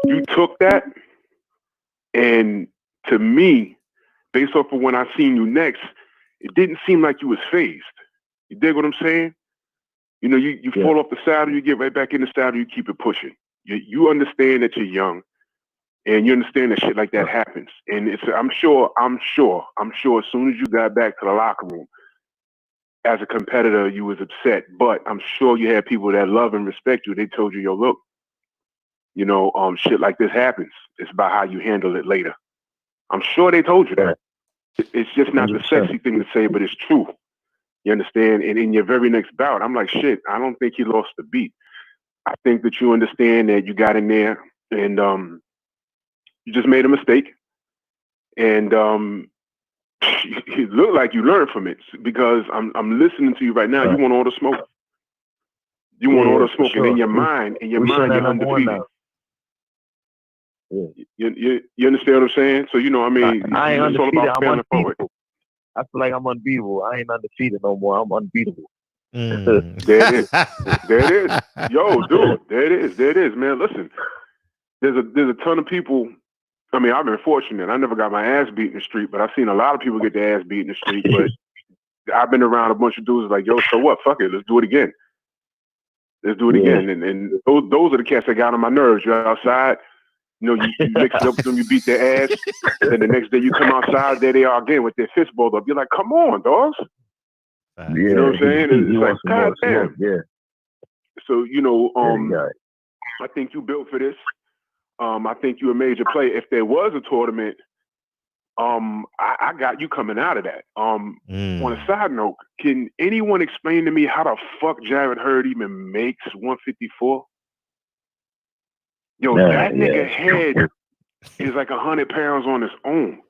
You took that, and to me, based off of when I seen you next, it didn't seem like you was phased. You dig what I'm saying? You know, you fall off the saddle, you get right back in the saddle, you keep it pushing. You understand that you're young, and you understand that shit like that happens. And I'm sure as soon as you got back to the locker room, as a competitor, you was upset, but I'm sure you had people that love and respect you. They told you, yo, look, you know, shit like this happens. It's about how you handle it later. I'm sure they told you that. It's just not the sexy thing to say, but it's true. You understand? And in your very next bout, I'm like, shit, I don't think he lost the beat. I think that you understand that you got in there and you just made a mistake. And it looked like you learned from it because I'm listening to you right now. You want all the smoke. You want all the smoke, and in your mind, you're undefeated. You understand what I'm saying? So you know, I mean, I ain't it's all undefeated. about I'm forward. I feel like I'm unbeatable. I ain't undefeated no more. I'm unbeatable. There it is. There it is. Yo, dude, there it is, man. Listen, there's a ton of people. I mean, I've been fortunate. I never got my ass beat in the street, but I've seen a lot of people get their ass beat in the street. But I've been around a bunch of dudes like, yo, so what? Fuck it. Let's do it again. Let's do it again. And those are the cats that got on my nerves. You're outside, you know, you mix it up with them, you beat their ass. And then the next day you come outside, there they are again with their fist balled up. You're like, come on, dogs. You know what I'm saying? It's like, God damn. Yeah. So, you know, I think you built for this. I think you're a major player. If there was a tournament, I got you coming out of that. On a side note, can anyone explain to me how the fuck Jarrett Hurd even makes 154? Yo, that nigga head is like 100 pounds on his own.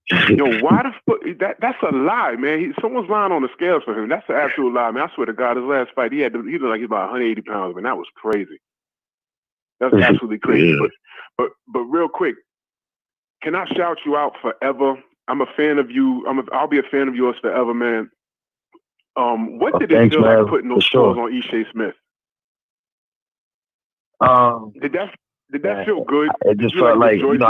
Yo, why the fuck? That's a lie, man. Someone's lying on the scales for him. That's an absolute lie, man. I swear to God, his last fight, he looked like he's about 180 pounds, man. That was crazy. That's absolutely crazy. But real quick, can I shout you out forever? I'm a fan of you. I'll be a fan of yours forever, man. What did it feel like putting those scores on Ishe Smith? Did that feel good? It just felt like, you know,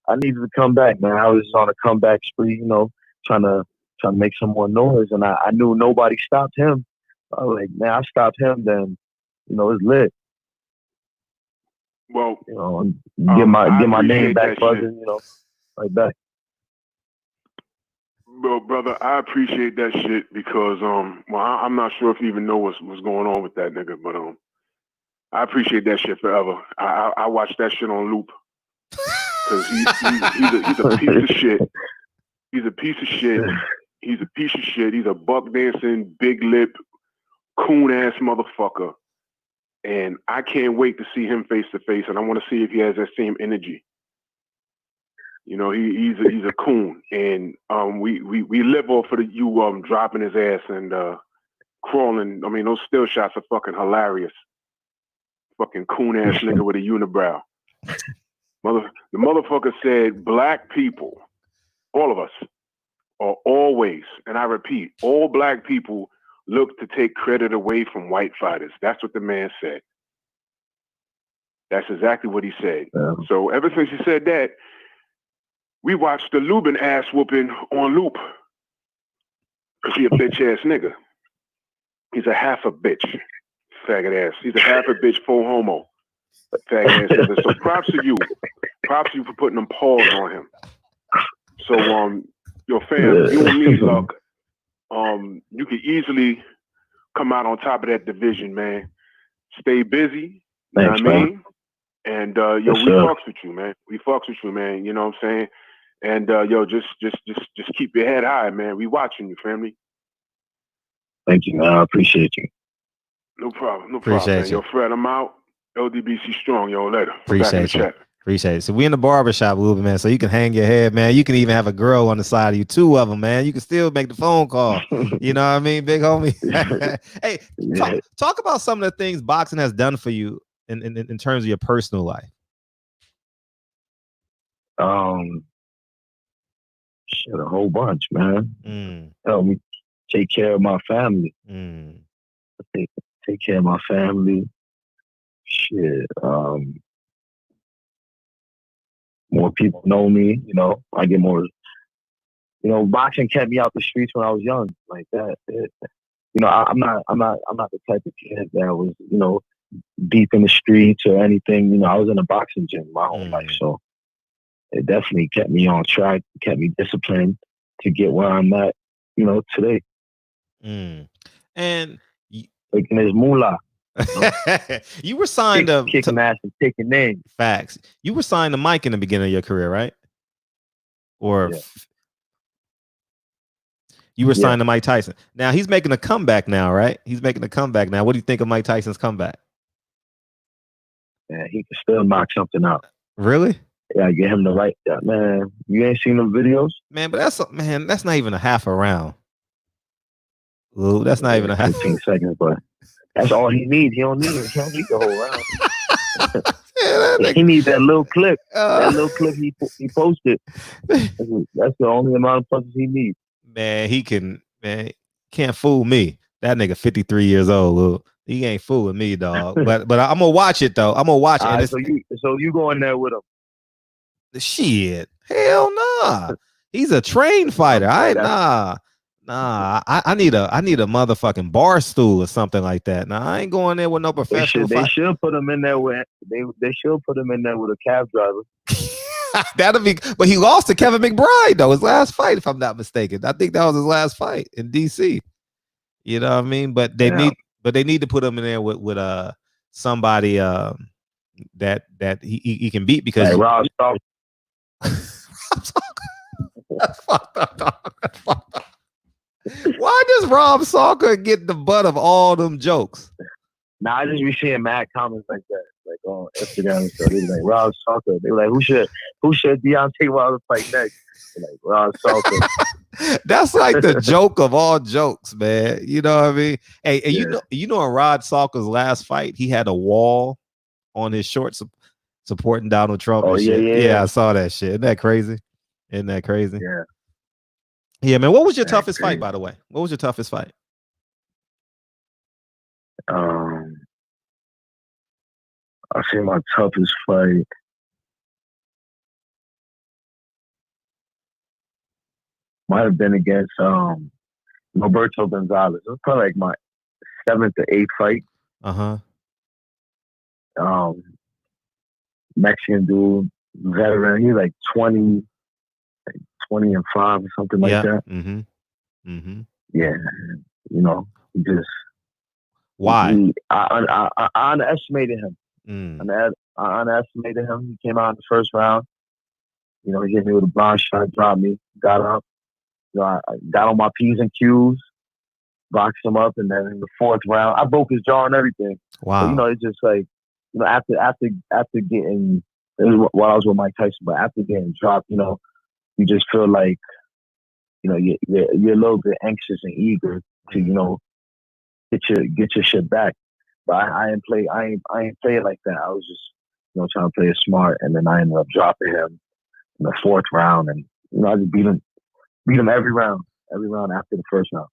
I needed to come back, man. I was on a comeback spree, you know, trying to make some more noise, and I knew nobody stopped him. I was like, man, I stopped him, then, you know, it's lit. Well, you know, get my name back buzzing, you know, like that. Well, brother, I appreciate that shit because I'm not sure if you even know what's going on with that nigga, but I appreciate that shit forever. I watch that shit on loop because he's a piece of shit. He's a piece of shit. He's a piece of shit. He's a buck dancing, big lip, coon ass motherfucker. And I can't wait to see him face to face, and I want to see if he has that same energy. You know, he's a coon, and we live off of you dropping his ass and crawling. I mean, those still shots are fucking hilarious. Fucking coon ass nigga with a unibrow. The motherfucker said, black people, all of us, are always, and I repeat, all black people look to take credit away from white fighters. That's what the man said. That's exactly what he said. Yeah. So ever since he said that, we watched the Lubin ass whooping on loop. Cause he a bitch ass nigga. He's a half a bitch, faggot ass. He's a half a bitch, full homo, faggot ass nigga. So props to you. props to you for putting them paws on him. So, yo, fam, you and me, Luck, you could easily come out on top of that division, man. Stay busy, you know what I mean? And yo, we fucks with you, man. We fucks with you, man. You know what I'm saying? And yo, just keep your head high, man. We watching you, family. Thank you, man. I appreciate you. No problem. Appreciate man. Yo, Fred, I'm out. LDBC strong, yo. Later. Appreciate you. Appreciate it. So we in the barbershop, Lubin, man. So you can hang your head, man. You can even have a girl on the side of you, 2 of them, man. You can still make the phone call. You know what I mean, big homie? Hey, talk about some of the things boxing has done for you in terms of your personal life. Shit, a whole bunch, man. Help me take care of my family. Take care of my family. Shit. More people know me, you know. I get more. You know, boxing kept me out the streets when I was young, like that. You know, I'm not the type of kid that was, you know, deep in the streets or anything. You know, I was in a boxing gym my whole life, so it definitely kept me on track, kept me disciplined to get where I'm at, you know, today. And taking his moolah. You were signed to kicking ass and taking names. Facts. You were signed to Mike in the beginning of your career, right? Or you were signed to Mike Tyson. Now he's making a comeback now, right? He's making a comeback now. What do you think of Mike Tyson's comeback? Yeah, he can still knock something out. Really? Yeah, I get him the right. Man, you ain't seen the videos? Man, but that's not even a half a round. Ooh, that's not even a half. 15 seconds, but that's all he needs. He don't need the whole round. He needs that little clip. That little clip he posted. That's the only amount of punches he needs. Man, can't fool me. That nigga 53 years old. Lil. He ain't fooling me, dog. But I'm gonna watch it though. I'm gonna watch it. Right, so you go in there with him? Shit, hell nah. He's a trained fighter. I need a motherfucking bar stool or something like that. Nah, I ain't going there with no professional. They should put him in there with a cab driver. That'll be. But he lost to Kevin McBride though. His last fight, if I'm not mistaken. I think that was his last fight in DC. You know what I mean? But they need to put him in there with somebody that he can beat because Rob Stalker. That's fucked up, dog. That's fucked up. Why does Rob Stalker get the butt of all them jokes? Nah, I just be seeing mad comments like that, like on Instagram and stuff. They be like Rob Stalker. They like who should Deontay Wilder fight next? They're like Rob Stalker. That's like the joke of all jokes, man. You know what I mean? Hey, you know in Rod Stalker's last fight, he had a wall on his shorts supporting Donald Trump. Oh, and yeah, shit. yeah. I saw that shit. Isn't that crazy? Yeah. Yeah, man. What was your toughest fight, by the way? What was your toughest fight? I say my toughest fight. Might have been against Roberto Gonzalez. It was probably like my 7th or 8th fight. Mexican dude, veteran. He's like 20 and 5 or something like that. Yeah, you know, he just. Why? I underestimated him. I underestimated him. He came out in the first round. You know, he hit me with a blind shot, dropped me, got up. You know, I got on my P's and Q's, boxed him up, and then in the 4th round, I broke his jaw and everything. Wow. So, you know, it's just like, you know, after getting, while I was with Mike Tyson, but after getting dropped, you know, you just feel like, you know, you're a little bit anxious and eager to, you know, get your shit back. But I ain't play it like that. I was just, you know, trying to play it smart, and then I ended up dropping him in the 4th round, and you know, I just beat him every round after the first round.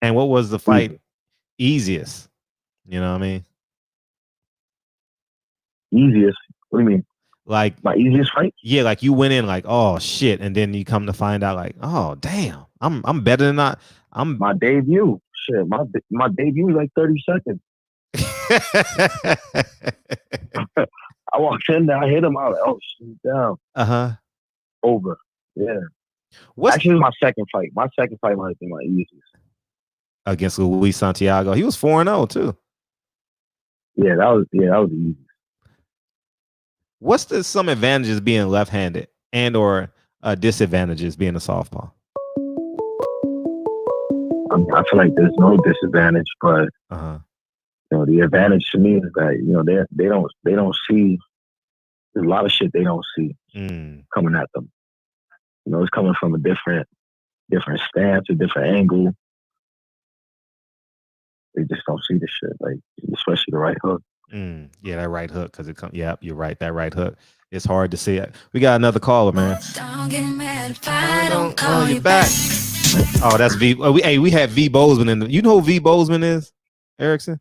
And what was the fight easiest? You know what I mean? Easiest? What do you mean? Like my easiest fight? Yeah, like you went in like, oh shit, and then you come to find out like, oh damn, I'm better than that. My debut. Shit, my debut was like 30 seconds. I walked in there, I hit him. I was like, oh, shit, down. Over. Yeah. Actually, it was my second fight. My second fight might have been my easiest. Against Luis Santiago. He was 4-0 too. Yeah, that was easy. What's some advantages being left-handed and or disadvantages being a southpaw? I feel like there's no disadvantage, but the advantage to me is that they don't see. There's a lot of shit they don't see coming at them. It's coming from a different stance, a different angle. They just don't see the shit, like especially the right hook. Yeah, that right hook, because it comes. Yeah, you're right. That right hook, it's hard to see it. We got another caller, man. Don't get mad if I don't call you back. Oh, that's V. We had V Bozeman in the. You know who V Bozeman is, Erickson?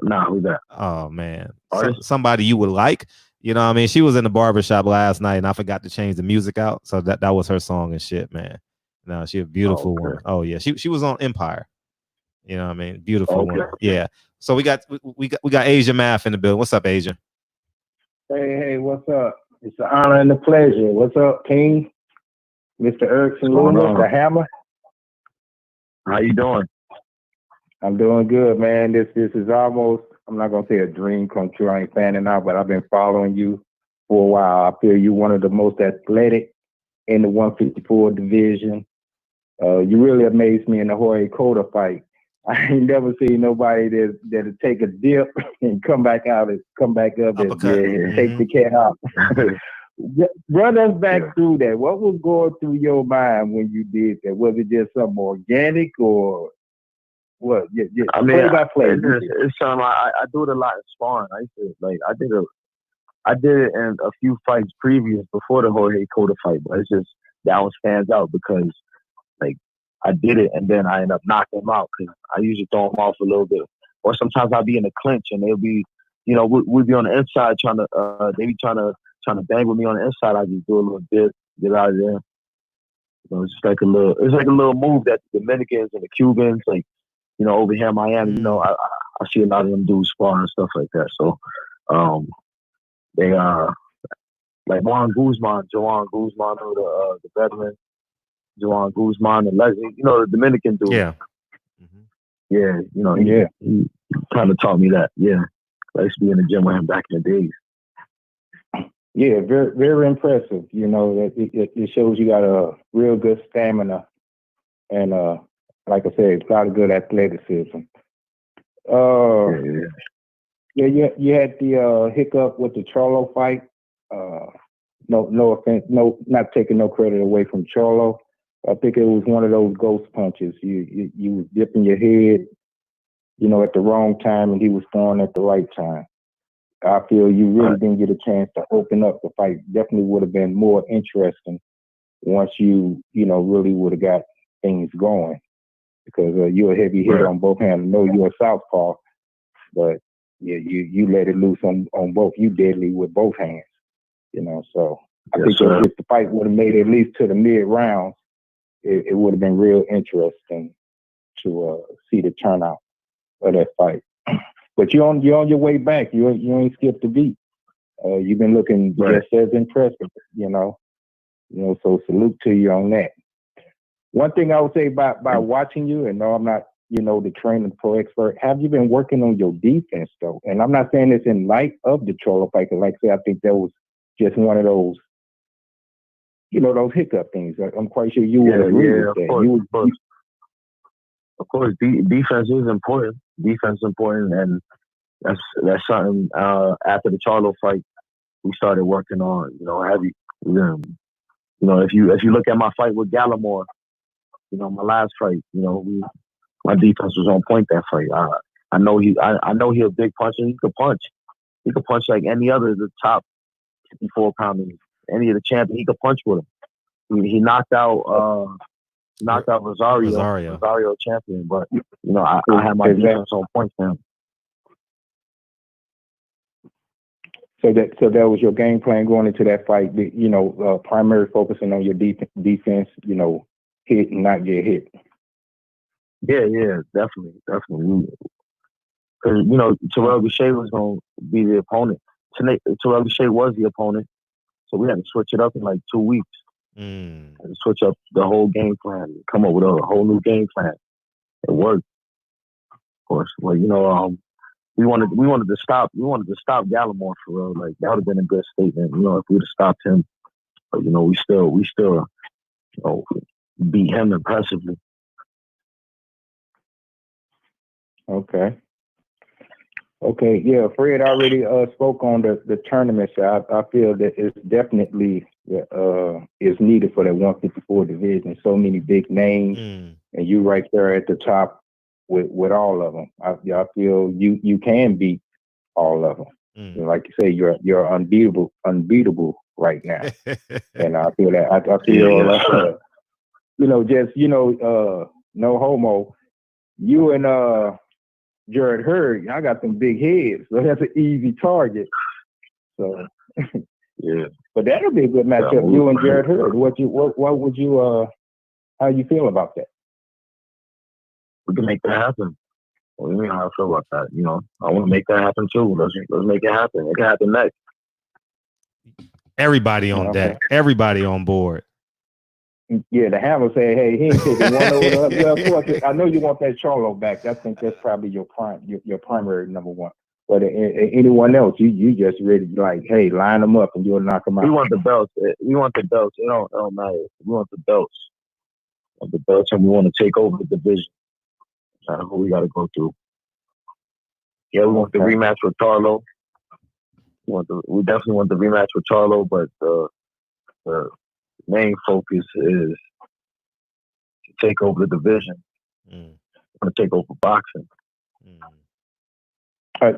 Nah, who's that? Oh man, somebody you would like. You know what I mean? She was in the barbershop last night, and I forgot to change the music out, so that was her song and shit, man. No, she a beautiful woman. Oh yeah, she was on Empire. You know what I mean? Beautiful woman. Yeah. So we got Asia Math in the building. What's up, Asia? Hey, what's up? It's an honor and a pleasure. What's up, King? Mr. Erickson, the Hammer. How you doing? I'm doing good, man. This is almost, I'm not gonna say a dream come true. I ain't fanning out, but I've been following you for a while. I feel you're one of the most athletic in the 154 division. You really amazed me in the Jorge Cota fight. I ain't never seen nobody that'll take a dip and come back up and take the cat out. Run us back through that. What was going through your mind when you did that? Was it just something organic or what? I mean, play by play. It's something I do it a lot in sparring. I did it in a few fights previous before the Jorge Cota fight, but it's just that one stands out because I did it and then I end up knocking him out because I usually throw him off a little bit. Or sometimes I'll be in a clinch and they'll be, we'll be on the inside they be trying to bang with me on the inside. I just do a little bit, get out of there. It's just like a little move that the Dominicans and the Cubans, over here in Miami, I see a lot of them do sparring and stuff like that. So, they like Joan Guzman, the veteran. Joan Guzman and Leslie, the Dominican dude. Yeah. Yeah, he kind of taught me that. Yeah. I used to be in the gym with him back in the days. Yeah, very, very impressive. It shows you got a real good stamina and, like I said, a lot of good athleticism. You had the hiccup with the Charlo fight. No offense, not taking no credit away from Charlo. I think it was one of those ghost punches. You was dipping your head, at the wrong time, and he was throwing at the right time. I feel you really didn't get a chance to open up the fight. Definitely would have been more interesting once you, really would have got things going. Because you're a heavy hitter on both hands. I know you're a southpaw, but yeah, you let it loose on both. You deadly with both hands, So I think if the fight would have made it at least to the mid rounds, it would have been real interesting to see the turnout of that fight. But you're on your way back. You ain't skipped a beat. You've been looking just as impressive, So salute to you on that. One thing I would say by watching you, and no, I'm not, the trainer, the pro expert. Have you been working on your defense though? And I'm not saying this in light of the Charlo fight, because like I said, I think that was just one of those. Those hiccup things. I'm quite sure you would agree with that. Of course, defense is important. Defense is important, and that's something. After the Charlo fight, we started working on. Heavy. If you look at my fight with Gallimore, my last fight, my defense was on point that fight. I know he's a big puncher. He could punch. He could punch like any other of the top 54 pounders. Any of the champions, he could punch with him. He knocked out Rosario champion, but I had my defense on point for him. So that was your game plan going into that fight. Primary focusing on your defense. Hit and not get hit. Yeah, definitely. Because Terrell Boucher was going to be the opponent, Terrell Shea was the opponent, so we had to switch it up in like 2 weeks. And switch up the whole game plan, come up with a whole new game plan. It worked, of course. Well, you know, we wanted to stop Gallimore for real. Like that would have been a good statement, you know, if we'd have stopped him. But you know, we still, you know, beat him impressively. Okay. Yeah, Fred already spoke on the tournament. So I feel that it's definitely is needed for that 154 division. So many big names, and you right there at the top with all of them. I feel you can beat all of them. You know, like you say, you're unbeatable right now, and I feel that I feel no homo. You and Jared Hurd, I got some big heads, so that's an easy target. So yeah, but that'll be a good matchup. You and Jared Hurd. What would you how you feel about that? We can make that happen. What do you mean how I feel about that? You know, I want to make that happen too. Let's make it happen. It can happen next. Everybody on deck. Everybody on board. Yeah, the Hammer said, "Hey, he ain't taking one over the other." Yeah, of course. I know you want that Charlo back. I think that's probably your primary number one. But anyone else, you just ready to like, hey, line them up and you'll knock them out. We want the belts. We want the belts. It don't matter. We want the belts. We want the belts, and we want to take over the division. That's what we got to go through. Yeah, we want the rematch with Charlo. We definitely want the rematch with Charlo, but the main focus is to take over the division. We're going to take over boxing.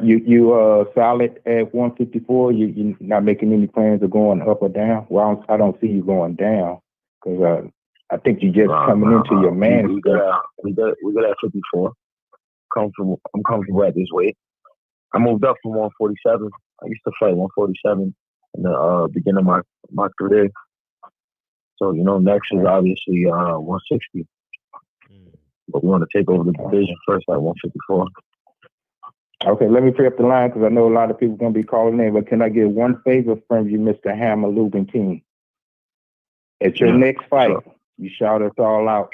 You solid at 154? You not making any plans of going up or down? Well, I don't see you going down because I think you just coming into your man. We got at 54. I'm comfortable at this weight. I moved up from 147. I used to fight 147 in the beginning of my career. So, you know, next is obviously 160. But we want to take over the division first at 154. Okay, let me free up the line because I know a lot of people going to be calling in. But can I get one favor from you, Mr. Hammer Lubin team? At your next fight, you shout us all out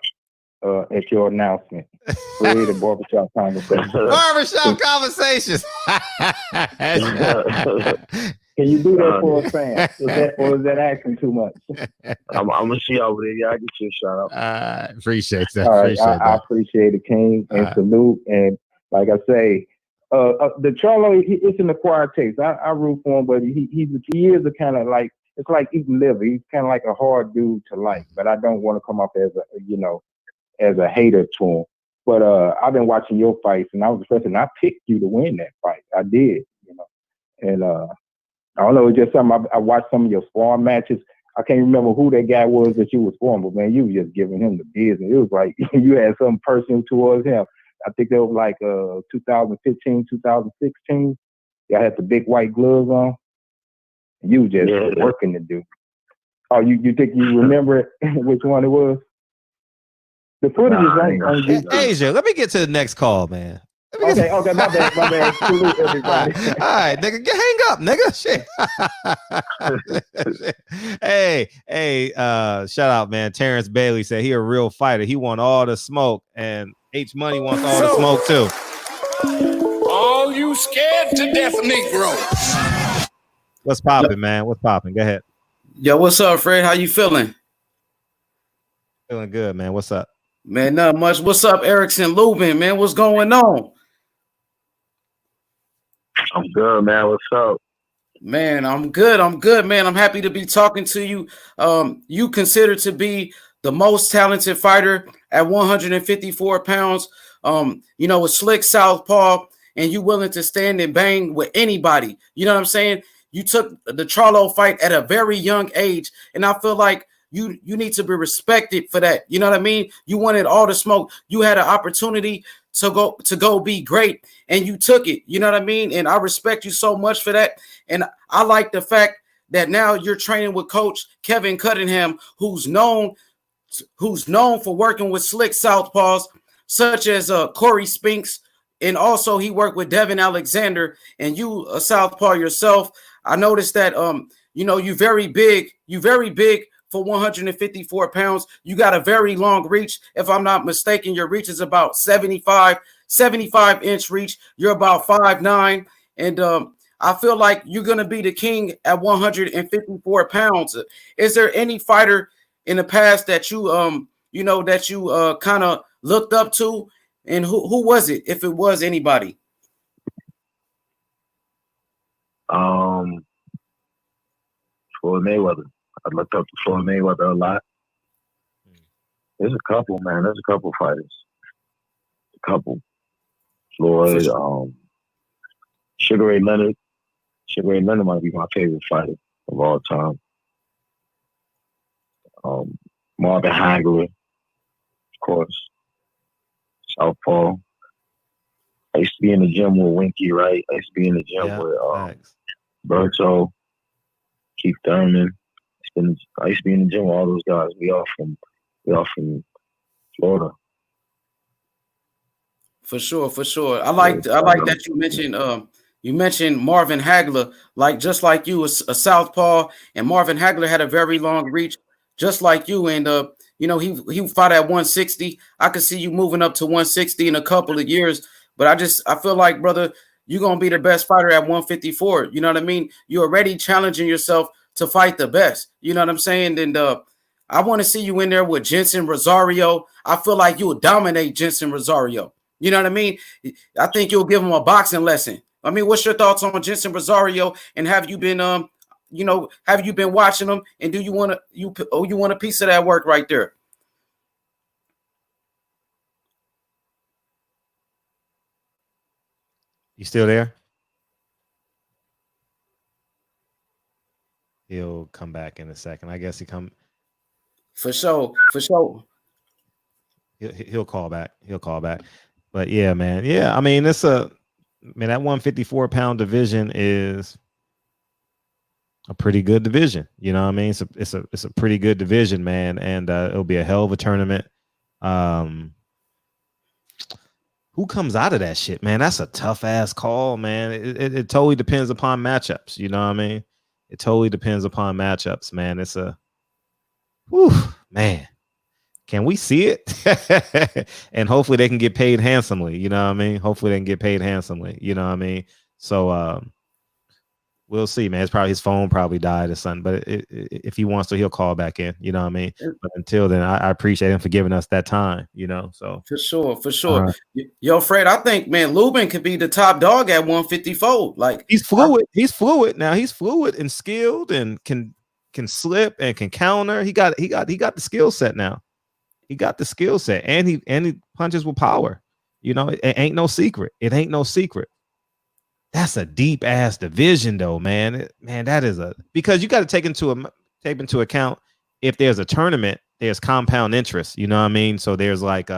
at your announcement. Fred and Barbershop Conversations. Barbershop Conversations. Can you do that for a fan? Or is that asking too much? I'm going to see you over there. Yeah, I get you a shout out. Appreciate that. All right, I appreciate it, King, and salute. And like I say, the Charlo, it's an acquired taste. I root for him, but he is a kind of like, it's like eating liver. He's kind of like a hard dude to like, but I don't want to come off as a hater to him. But I've been watching your fights, and I was the first, and I picked you to win that fight. I did, and I don't know, it's just something. I watched some of your sparring matches. I can't remember who that guy was that you was sparring, but man, you was just giving him the business. It was like you had something personal towards him. I think that was like 2015, 2016. Y'all had the big white gloves on. You just working to do. Oh, you think you remember it? Which one it was? The footage is on YouTube. Asia, let me get to the next call, man. Okay, my bad. Salute everybody. All right, nigga, hang up, nigga. Shit. Hey, shout out, man. Terrence Bailey said he a real fighter. He want all the smoke, and H Money wants all the smoke too. All you scared to death Negroes. What's popping, man? What's popping? Go ahead. Yo, what's up, Fred? How you feeling? Feeling good, man. What's up? Man, not much. What's up, Erickson, Lubin, man? What's going on? I'm good, man. What's up? Man, I'm good, man. I'm happy to be talking to you. You considered to be the most talented fighter at 154 pounds. A slick southpaw, and you willing to stand and bang with anybody. You know what I'm saying? You took the Charlo fight at a very young age, and I feel like you need to be respected for that. You know what I mean? You wanted all the smoke. You had an opportunity to go be great, and you took it. You know what I mean? And I respect you so much for that. And I like the fact that now you're training with Coach Kevin Cunningham, who's known for working with slick southpaws such as Corey Spinks, and also he worked with Devin Alexander. And you, a southpaw yourself, I noticed that you very big for 154 pounds. You got a very long reach. If I'm not mistaken, your reach is about 75 inch reach. You're about 5'9", and I feel like you're gonna be the king at 154 pounds. Is there any fighter in the past that you kind of looked up to, and who was it, if it was anybody? Floyd Mayweather. I looked up to Floyd Mayweather a lot. There's a couple, man. There's a couple fighters. A couple. Floyd, Sugar Ray Leonard. Sugar Ray Leonard might be my favorite fighter of all time. Marvin Hagler, of course. Southpaw. I used to be in the gym with Winky, right? I used to be in the gym with Berto, Keith Thurman. I used to be in the gym with all those guys. We all from Florida. For sure. I like that you mentioned Marvin Hagler, just like you, a southpaw, and Marvin Hagler had a very long reach, just like you. And he fought at 160. I could see you moving up to 160 in a couple of years, but I feel like, brother, you're gonna be the best fighter at 154. You know what I mean? You're already challenging yourself to fight the best. You know what I'm saying? And I want to see you in there with Jensen Rosario. I feel like you'll dominate Jensen Rosario. You know what I mean? I think you'll give him a boxing lesson. I mean, what's your thoughts on Jensen Rosario? And have you been watching him? And do you want a piece of that work right there? You still there? He'll come back in a second. I guess he come. For sure. He'll call back. But yeah, man. Yeah, I mean, that 154-pound division is a pretty good division. You know what I mean? It's a pretty good division, man. And it'll be a hell of a tournament. Who comes out of that shit, man? That's a tough ass call, man. It totally depends upon matchups. You know what I mean? It totally depends upon matchups, man. It's man. Can we see it? And hopefully they can get paid handsomely. You know what I mean? Hopefully they can get paid handsomely. You know what I mean? So we'll see, man. It's probably his phone probably died or something. But if he wants to, he'll call back in. You know what I mean? But until then, I appreciate him for giving us that time. You know, so for sure. Yo, Fred, I think, man, Lubin could be the top dog at 154. Like he's fluid. He's fluid now. He's fluid and skilled and can slip and can counter. He got the skill set now. He got the skill set, and he punches with power. You know, it ain't no secret. That's a deep ass division, though, man. That is because you got to take into account if there's a tournament, there's compound interest. You know what I mean? So there's like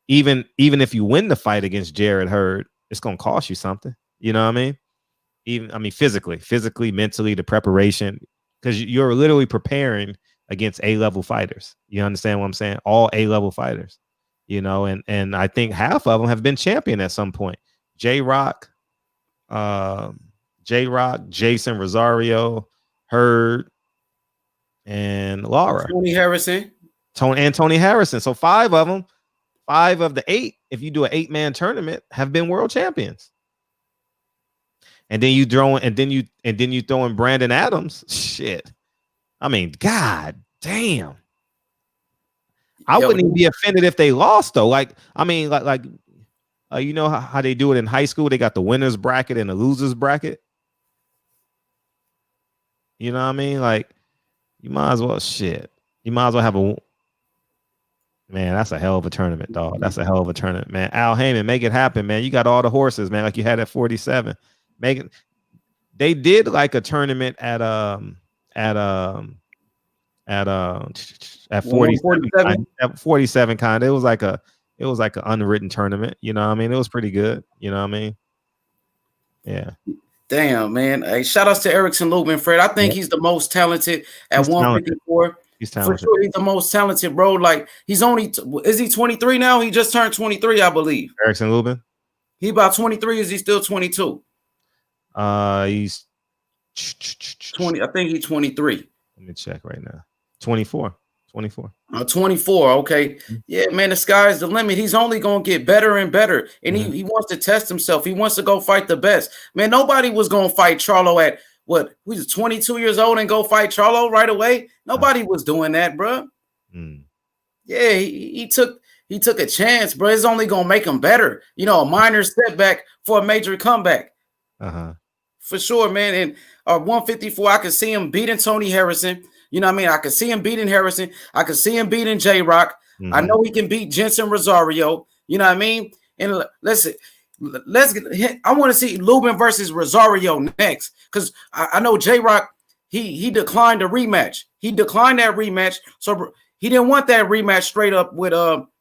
even if you win the fight against Jared Hurd, it's gonna cost you something. You know what I mean? Physically, mentally, the preparation, because you're literally preparing against A-level fighters. You understand what I'm saying? All A-level fighters, you know, and I think half of them have been champion at some point. J-Rock, Jason Rosario, Hurd, and Lara. Tony Harrison. So 5 of them, 5 of the 8, if you do an 8-man tournament, have been world champions. And then you throw in Brandon Adams. Shit. I mean, God damn. I wouldn't even be offended if they lost, though. Like, I mean, like you know how they do it in high school? They got the winner's bracket and the loser's bracket. You know what I mean? Like, you might as well have a man. That's a hell of a tournament, dog. That's a hell of a tournament, man. Al Heyman, make it happen, man. You got all the horses, man, like you had at 47. They did like a tournament at 47. At 47 kind of. It was like an unwritten tournament. You know what I mean? It was pretty good. You know what I mean? Yeah. Damn, man. Hey, shout outs to Erickson Lubin, Fred. I think he's the most talented at 154. He's talented. For sure, he's the most talented, bro. Like, is he 23 now? He just turned 23, I believe. Erickson Lubin? He about 23. Is he still 22? He's 20. I think he's 23. Let me check right now. 24. 24. Okay. Yeah, man, the sky's the limit. He's only gonna get better and better. And he wants to test himself. He wants to go fight the best. Man, nobody was gonna fight Charlo at what? He was 22 years old and go fight Charlo right away. Nobody was doing that, bro. Yeah, he took a chance, bro. It's only gonna make him better. You know, a minor setback for a major comeback. For sure, man. And 154, I could see him beating Tony Harrison. You know what I mean? I could see him beating Harrison. I could see him beating J-Rock. I know he can beat Jensen Rosario. You know what I mean? And let's get. I want to see Lubin versus Rosario next because I know J-Rock. He declined a rematch. He declined that rematch, so he didn't want that rematch straight up with Julian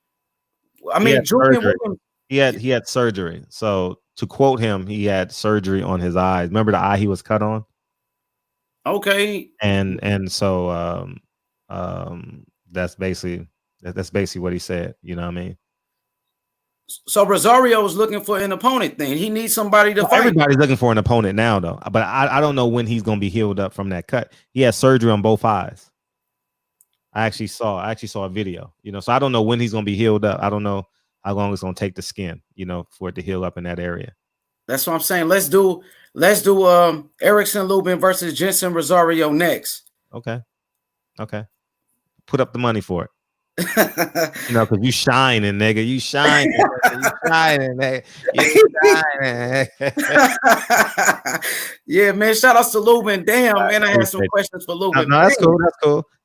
Williams. He had surgery. So to quote him, he had surgery on his eyes. Remember the eye he was cut on? Okay. And so that's basically what he said. You know what I mean? So Rosario was looking for an opponent. Then he needs somebody to fight. Everybody's looking for an opponent now, though. But I don't know when he's gonna be healed up from that cut. He had surgery on both eyes. I actually saw a video. You know, so I don't know when he's gonna be healed up. I don't know how long it's gonna take the skin, you know, for it to heal up in that area. That's what I'm saying. Let's do Erickson Lubin versus Jensen Rosario next. Okay. Put up the money for it. You know, because you shining, nigga. You shining, nigga. You shining. Yeah, man. Shout out to Lubin. Damn, man. I had some questions for Lubin. No, that's cool.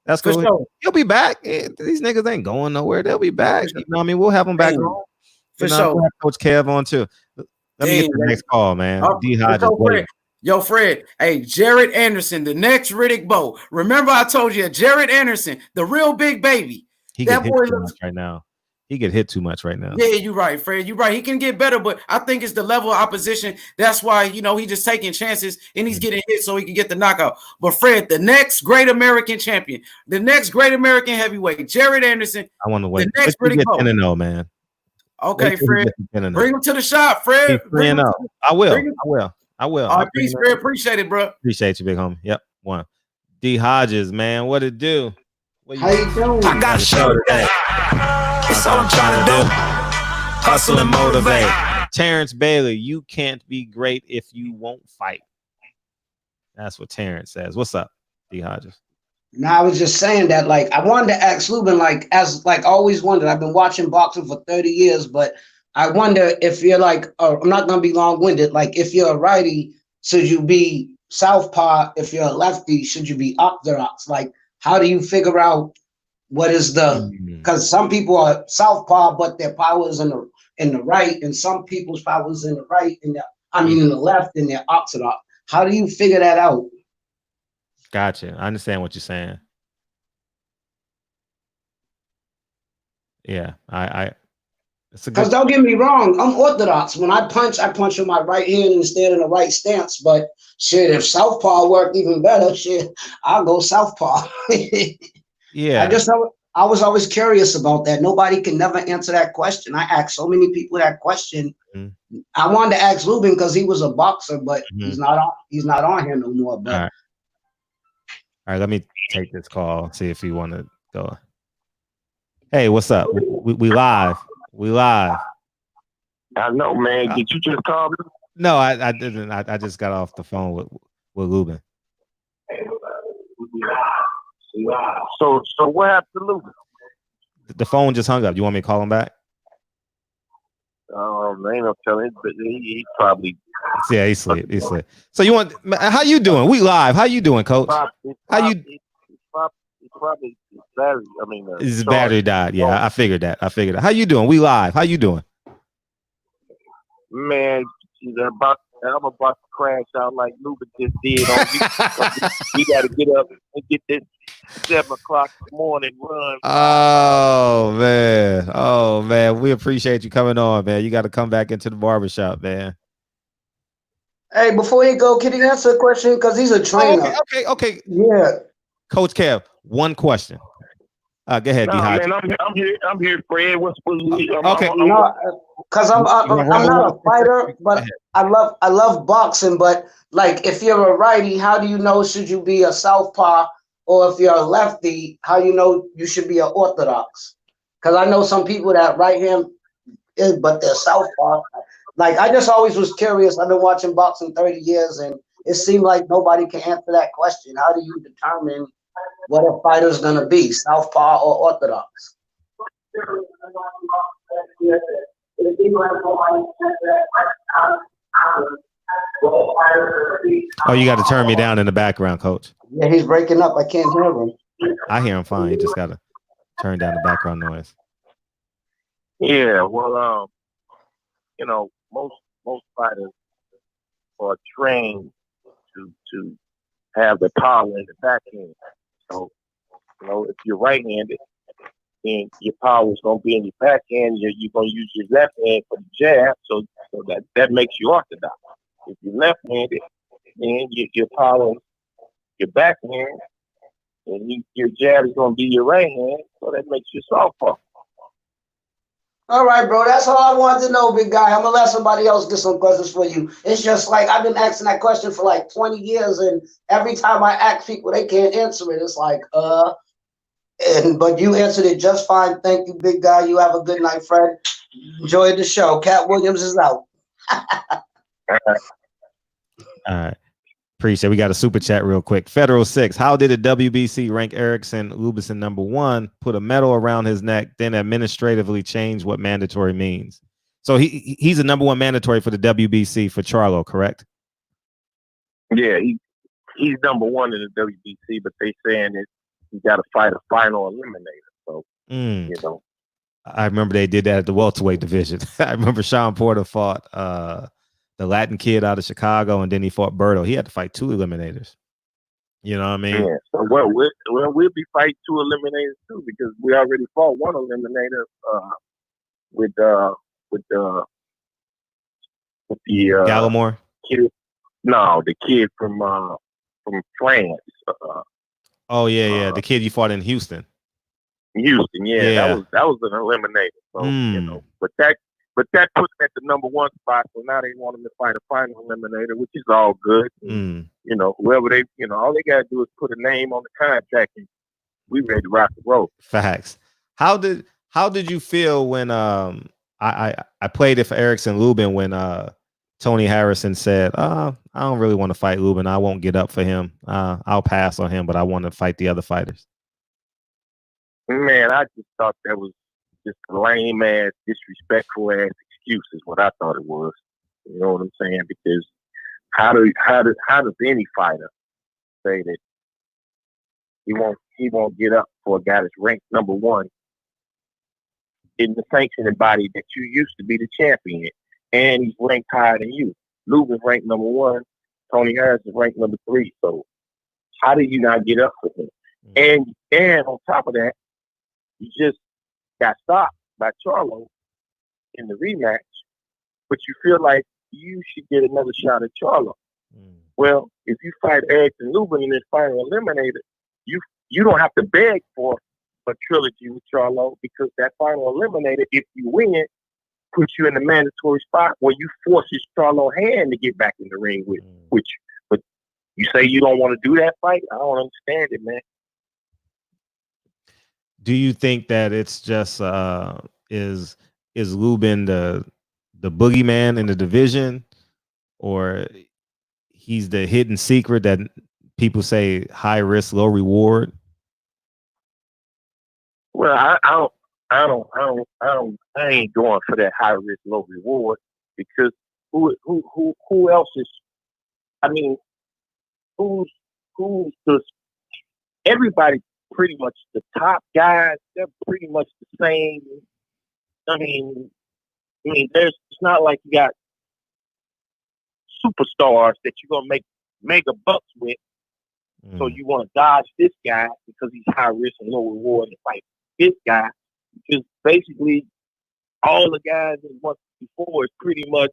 That's cool. Sure. He'll be back. These niggas ain't going nowhere. They'll be back. You know what I mean? We'll have them back on. For sure. We'll have Coach Kev on too. Let me get the next call, man. Yo, Fred. Hey, Jared Anderson, the next Riddick Bowe. Remember I told you, Jared Anderson, the real big baby. He get hit too much right now. He get hit too much right now. Yeah, you're right, Fred. You're right. He can get better, but I think it's the level of opposition. That's why, you know, he's just taking chances and he's getting hit so he can get the knockout. But Fred, the next great American champion, the next great American heavyweight, Jared Anderson. I want to win. The next Riddick Bowe. 10-0, man. Okay, Fred. Bring him to the shop, Fred. I will. All right, peace, Fred. Appreciate it, bro. Appreciate you, big homie. Yep. One. D Hodges, man. What it do? How you doing? I got a show today. That's all I'm trying to do. Hustle and motivate. Terrence Bailey, you can't be great if you won't fight. That's what Terrence says. What's up, D Hodges? No, I was just saying that, like, I wanted to ask Lubin, like, as like always wondered. I've been watching boxing for 30 years, but I wonder if you're like, I'm not gonna be long-winded. Like, if you're a righty, should you be southpaw? If you're a lefty, should you be orthodox? Like, how do you figure out what is the? Because some people are southpaw, but their power is in the right, and some people's power is in the right, and in the left, and they're orthodox. How do you figure that out? Gotcha. I understand what you're saying. Yeah, because don't get me wrong, I'm orthodox. When I punch with my right hand instead of the right stance. But shit, if southpaw worked even better, shit, I'll go southpaw. Yeah. I was always curious about that. Nobody can never answer that question. I asked so many people that question. I wanted to ask Lubin because he was a boxer, but he's not on here no more. But all right, let me take this call, see if you want to go. Hey, what's up? We live. We live. I know, man. Did you just call me? No, I didn't. I just got off the phone with Lubin. So what happened to Lubin? The phone just hung up. You want me to call him back? Ain't no telling, but he probably. Yeah, he's asleep. So you want? How you doing? We live. How you doing, Coach? How you? Probably battery. His battery died. Yeah, I figured that. How you doing? We live. How you doing? Man, I'm about to crash out like Lubin just did on you. We got to get up and get this 7 o'clock in the morning run. Oh man. We appreciate you coming on, man. You got to come back into the barbershop, man. Hey, before you go, can you answer a question? Because he's a trainer. Okay. Yeah. Coach Kev, one question. Go ahead, No, D-Hodge. man, I'm here, Fred. What's okay. No, because I'm not a fighter, but I love boxing. But like, if you're a righty, how do you know should you be a southpaw, or if you're a lefty, how you know you should be an orthodox? Because I know some people that right hand is, but they're southpaw. Like, I just always was curious. I've been watching boxing 30 years, and it seemed like nobody can answer that question. How do you determine what a fighter's gonna be, southpaw or orthodox? Oh, you got to turn me down in the background, Coach. Yeah, he's breaking up. I can't hear him. I hear him fine. You just got to turn down the background noise. Yeah, well, most fighters are trained to have the power in the back end. So, if you're right-handed, then your power is going to be in your back end. You're going to use your left hand for the jab, so that makes you orthodox. If you're left-handed, then your power is your back hand, and your jab is going to be your right hand, so that makes you southpaw. All right, bro. That's all I wanted to know, big guy. I'm gonna let somebody else get some questions for you. It's just like I've been asking that question for like 20 years, and every time I ask people, they can't answer it. It's like, but you answered it just fine. Thank you, big guy. You have a good night, Fred. Enjoy the show. Cat Williams is out. All right. Appreciate it. We got a super chat real quick. Federal 6. How did the WBC rank Erickson Lubin number 1, put a medal around his neck, then administratively change what mandatory means? So he's a number 1 mandatory for the WBC for Charlo, correct? Yeah, he's number 1 in the WBC, but they saying that he got to fight a final eliminator. So, I remember they did that at the welterweight division. I remember Sean Porter fought the Latin kid out of Chicago, and then he fought Berto. He had to fight 2 eliminators. You know what I mean? Yeah. So we'll be fighting 2 eliminators too, because we already fought 1 eliminator with the Gallimore kid. No, the kid from France. The kid you fought in Houston. Houston, yeah. That was an eliminator. So but that puts him at the number 1 spot. So now they want him to fight a final eliminator, which is all good. Whoever they, all they gotta do is put a name on the contract, and we ready to rock the road. Facts. How did you feel when I played it for Erickson Lubin when Tony Harrison said, I don't really want to fight Lubin. I won't get up for him. I'll pass on him, but I want to fight the other fighters. Man, I just thought that was just lame ass, disrespectful ass excuse is what I thought it was. You know what I'm saying? Because how does any fighter say that he won't get up for a guy that's ranked number 1 in the sanctioning body that you used to be the champion, and he's ranked higher than you. Lubin's ranked number 1, Tony Harris is ranked number 3. So how do you not get up for him? And on top of that, you just got stopped by Charlo in the rematch, but you feel like you should get another shot at Charlo. Well, if you fight Erickson Lubin in this final eliminator, you don't have to beg for a trilogy with Charlo, because that final eliminator, if you win, puts you in the mandatory spot where you forces Charlo hand to get back in the ring with, but you say you don't want to do that fight? I don't understand it, man. Do you think that it's just is Lubin the boogeyman in the division, or he's the hidden secret that people say high risk, low reward? Well, I ain't going for that high risk, low reward, because who else is? I mean, who's the? Everybody pretty much the top guys. They're pretty much the same. I mean, it's not like you got superstars that you're gonna make mega bucks with. So you want to dodge this guy because he's high risk and low reward, and fight this guy, because basically all the guys that went before is pretty much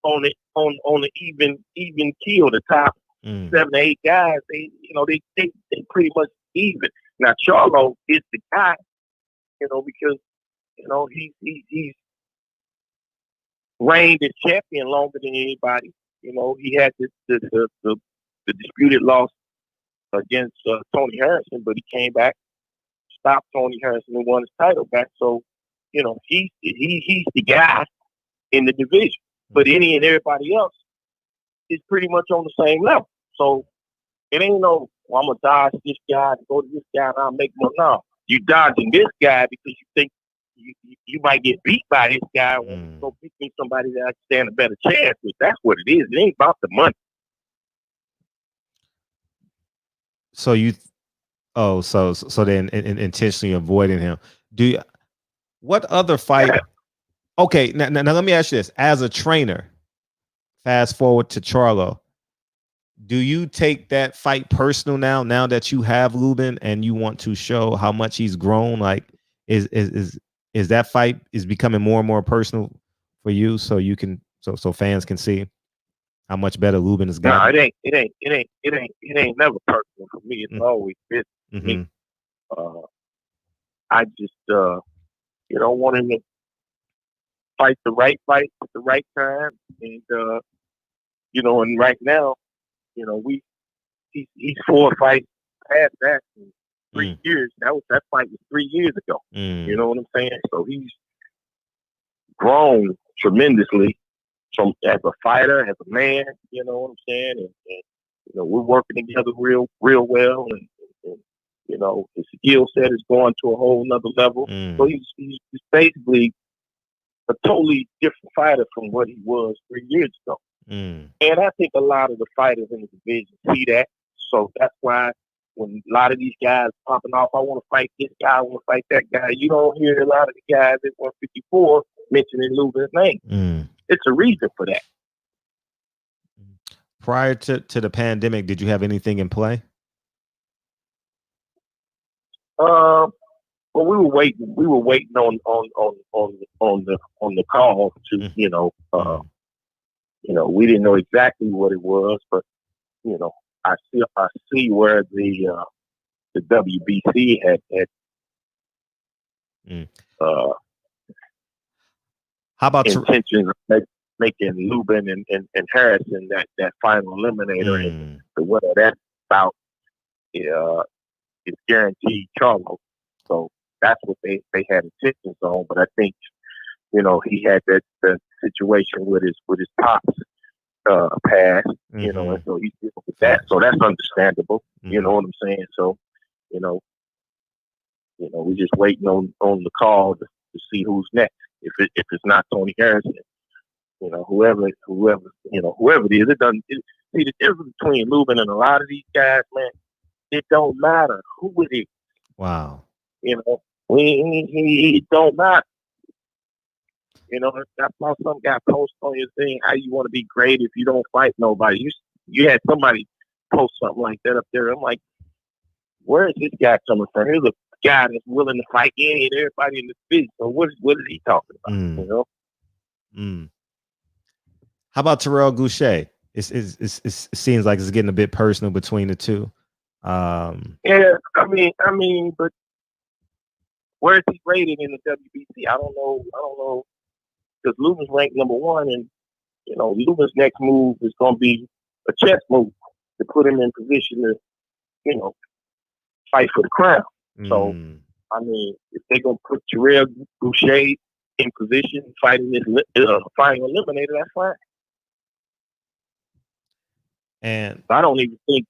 on the even keel. The top 7 or 8 guys, they pretty much even. Now Charlo is the guy, because he's reigned as champion longer than anybody. He had the disputed loss against Tony Harrison, but he came back, stopped Tony Harrison, and won his title back. So, he's the guy in the division. But any and everybody else is pretty much on the same level. So it ain't no, well, I'm gonna dodge this guy to go to this guy and I'll make more. No, you dodging this guy because you think you might get beat by this guy. Go pick me somebody that I stand a better chance with. That's what it is. It ain't about the money. So so then intentionally avoiding him. What other fight? Okay, now let me ask you this: as a trainer, fast forward to Charlo, do you take that fight personal now that you have Lubin and you want to show how much he's grown? Like, is that fight is becoming more and more personal for you, so you can so fans can see how much better Lubin has gotten? No, it ain't never personal for me. It's always business for me. I just want him to fight the right fight at the right time, and and right now, he's 4 fights past that in 3 years. That fight was 3 years ago. You know what I'm saying? So he's grown tremendously as a fighter, as a man. You know what I'm saying? And we're working together real well, and his skill set is going to a whole nother level. So he's basically a totally different fighter from what he was 3 years ago. And I think a lot of the fighters in the division see that. So that's why when a lot of these guys popping off, I want to fight this guy, I want to fight that guy, you don't hear a lot of the guys at 154 mentioning Lubin's name. It's a reason for that. Prior to the pandemic, did you have anything in play? Well, we were waiting. We were waiting on the call to we didn't know exactly what it was, but I see where the WBC had how about intentions of making Lubin and Harrison that final eliminator, and whether that's about is guaranteed Charlo. So that's what they had intentions on. But I think he had that situation with his pops past, and so he's dealing with that. So that's understandable. You know what I'm saying? So we're just waiting on the call to see who's next. If it's not Tony Harrison, whoever it is, it doesn't. See, the difference between Lubin and a lot of these guys, man, it don't matter who it is. Wow. It don't matter. I saw some guy post on your thing how you want to be great if you don't fight nobody. You had somebody post something like that up there. I'm like, where is this guy coming from? Here's a guy that's willing to fight any and everybody in the division. So what is he talking about? How about Terrell Goucher? It seems like it's getting a bit personal between the two. Yeah, I mean, but where is he rated in the WBC? I don't know, because Lubin's ranked number 1, and Lubin's next move is going to be a chess move to put him in position to, fight for the crown. So, I mean, if they're going to put Terrell Goucher in position fighting this final eliminator, that's fine. And I don't even think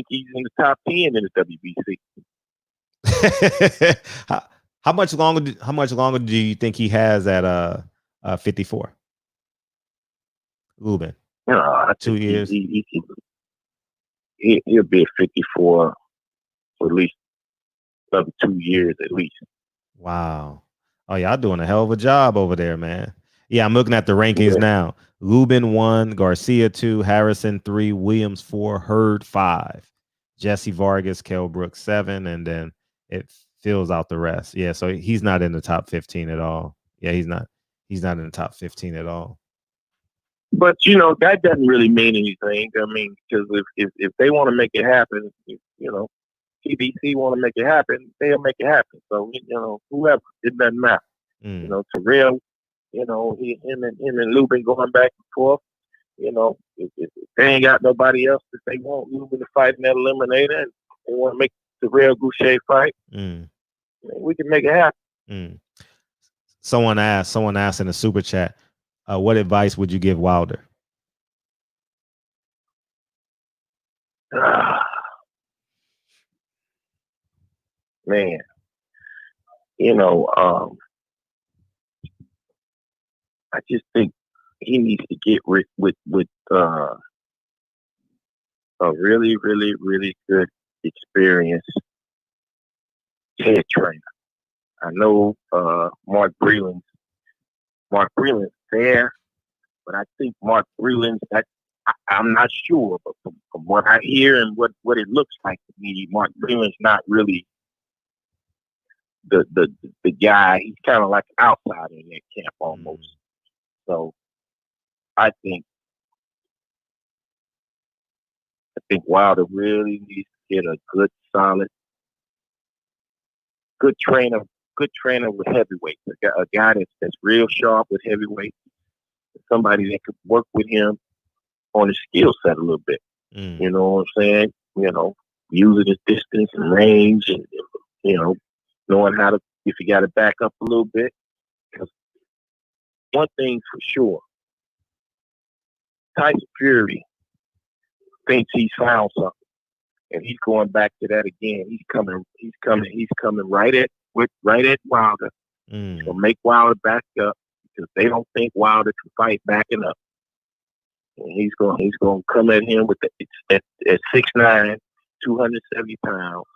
he's in the top 10 in the WBC. How much longer do you think he has at 54? Lubin. 2 years. He'll be at 54 for at least another 2 years at least. Wow. Oh, y'all doing a hell of a job over there, man. Yeah, I'm looking at the rankings now. Lubin 1, Garcia 2, Harrison 3, Williams 4, Hurd 5, Jesse Vargas, Kell Brooks 7, and then it fills out the rest. Yeah, so he's not in the top 15 at all. Yeah, he's not in the top 15 at all. But that doesn't really mean anything. I mean, because if they want to make it happen, TBC want to make it happen, they'll make it happen. So whoever, it doesn't matter. Terrell, him and Lubin going back and forth. If they ain't got nobody else that they want Lubin to fight in that eliminator, and they want to make the real Goucher fight, we can make it happen. Someone asked in the super chat, what advice would you give Wilder? Man, I just think he needs to get with a really, really, really good experienced head trainer. I know Mark Breland's there, but I think Mark Breland's I'm not sure, but from what I hear and what it looks like to me, Mark Breland's not really the guy. He's kind of like an outsider in that camp almost. So I think Wilder really needs to get a good, solid, good trainer with heavyweights. A guy that's real sharp with heavyweights. Somebody that could work with him on his skill set a little bit. You know what I'm saying? Using his distance and range, and knowing how to, if you got to back up a little bit. Because one thing's for sure, Tyson Fury thinks he's found something, and he's going back to that again. He's coming right at Wilder. He's gonna make Wilder back up because they don't think Wilder can fight backing up. And he's gonna come at him with at 6'9", 270 pounds.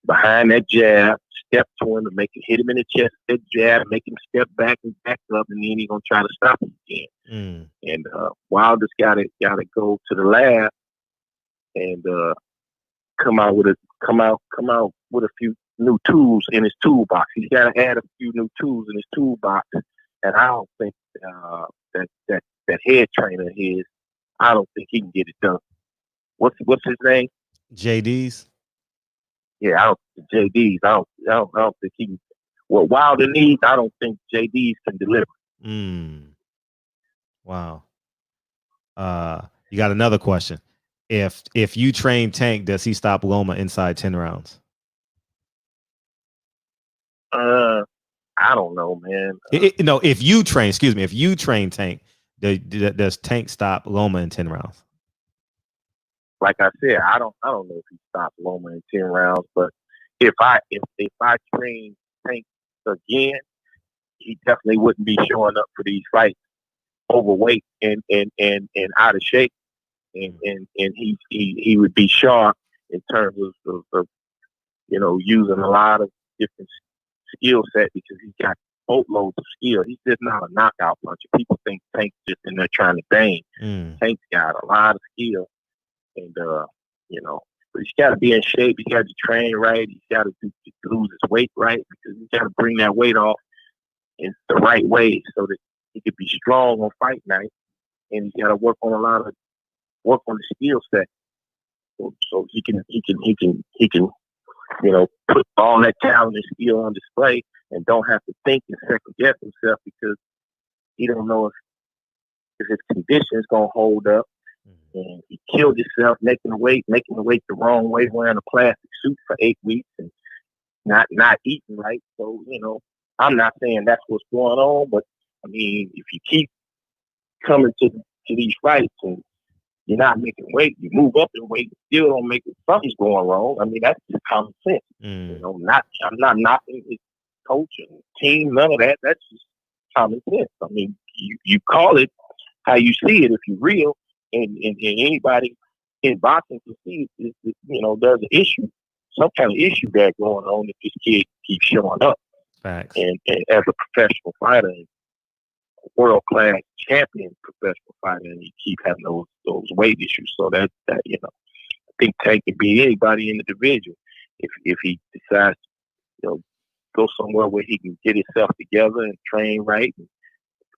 Behind that jab, step to him and hit him in the chest. That jab, make him step back and back up, and then he's gonna try to stop him again. And Wilder's gotta go to the lab and come out with a few new tools in his toolbox. He's got to add a few new tools in his toolbox, and I don't think that head trainer of his, I don't think he can get it done. What's his name? JD's. Yeah, JD's. I don't think he can. What Wilder needs, I don't think JD's can deliver. Wow. You got another question. If you train Tank, does he stop Loma inside 10 rounds? I don't know, man. If you train Tank, does Tank stop Loma in 10 rounds? Like I said, I don't know if he stops Loma in 10 rounds, but if I train Tank again, he definitely wouldn't be showing up for these fights overweight and out of shape. And he would be sharp in terms of using a lot of different skill set, because he's got boatloads of skill. He's just not a knockout puncher. People think Tank's just in there trying to bang. Tank's got a lot of skill, and but he's got to be in shape. He's got to train right. He's got to lose his weight right, because he's got to bring that weight off in the right way so that he could be strong on fight night. And he's got to work on the skill set, so he can put all that talent and skill on display, and don't have to think and second guess himself because he don't know if his condition is gonna hold up. And he killed himself making the weight the wrong way, wearing a plastic suit for 8 weeks and not eating right. So I'm not saying that's what's going on, but I mean, if you keep coming to these fights and you're not making weight, you move up in weight, still don't make it, something's going wrong. I mean, that's just common sense. I'm not knocking his coach and team, none of that. That's just common sense. I mean, you call it how you see it if you're real, and anybody in boxing can see it, there's an issue, some kind of issue there going on if this kid keeps showing up. Facts. And as a professional fighter, world-class champion professional fighter, and he keep having those weight issues. So that I think Tank can beat anybody in the division if he decides to go somewhere where he can get himself together and train right and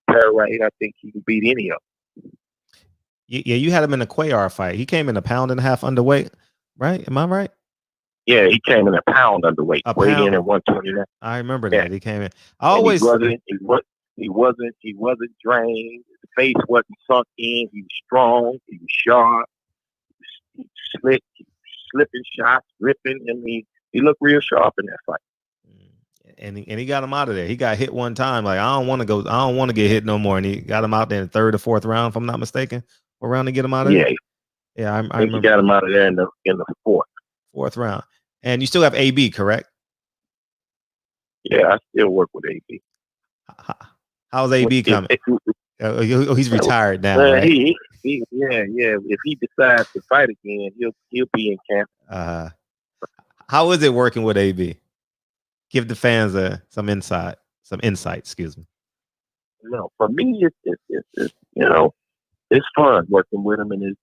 prepare right. I think he can beat any of them. Yeah, you had him in a Cuellar fight. He came in 1.5 pounds underweight. right? Am I right? Yeah, he came in a pound underweight, weighed in at 129. I remember Yeah. that he came in. He wasn't drained. His face wasn't sunk in. He was strong. He was sharp. He was slick. He was slipping shots, ripping. I mean, he looked real sharp in that fight. And he got him out of there. He got hit one time. Like, I don't want to get hit no more. And he got him out there in the third or fourth round, if I'm not mistaken. What round to get him out of there? Yeah, I think remember. he got him out of there in the fourth round. And you still have AB, correct? Yeah, I still work with AB. How's AB coming? He's retired now, right? If he decides to fight again, he'll be in camp. How is it working with AB? Give the fans some insight. Excuse me. No, for me, it's it's fun working with him, and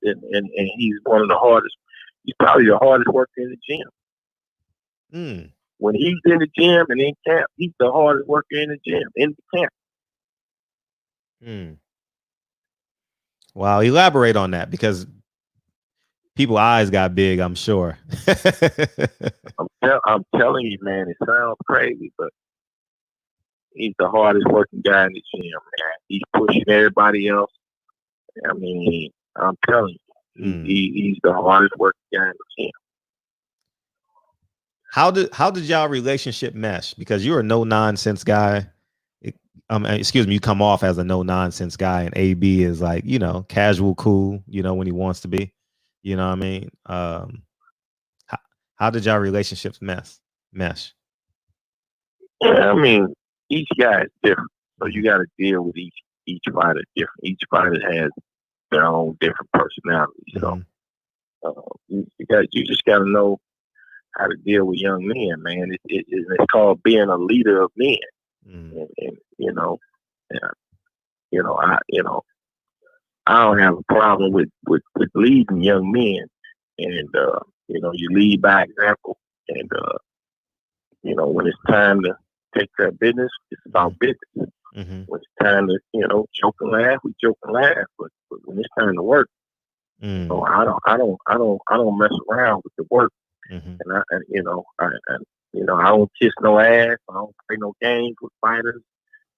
he's one of the hardest. He's probably the hardest worker in the gym. When he's in the gym and in camp, he's the hardest worker in the gym, in the camp. Wow, elaborate on that, because people's eyes got big, I'm sure. I'm telling you, man, it sounds crazy, but he's the hardest working guy in the gym, man. He's pushing everybody else. I mean, I'm telling you, he's the hardest working guy in the gym. How did y'all relationship mesh? Because you're a no nonsense guy. You come off as a no nonsense guy, and AB is like, casual, cool, when he wants to be. You know what I mean? How did y'all relationships mesh? Yeah, I mean, each guy is different, so you got to deal with each fighter different. Each fighter has their own different personality. So you just got to know how to deal with young men, man. It's called being a leader of men. I don't have a problem with leading young men, and you lead by example, and when it's time to take care of business, it's about business. When it's time to joke and laugh, we joke and laugh, but when it's time to work, so I don't mess around with the work, and I don't kiss no ass. I don't play no games with fighters.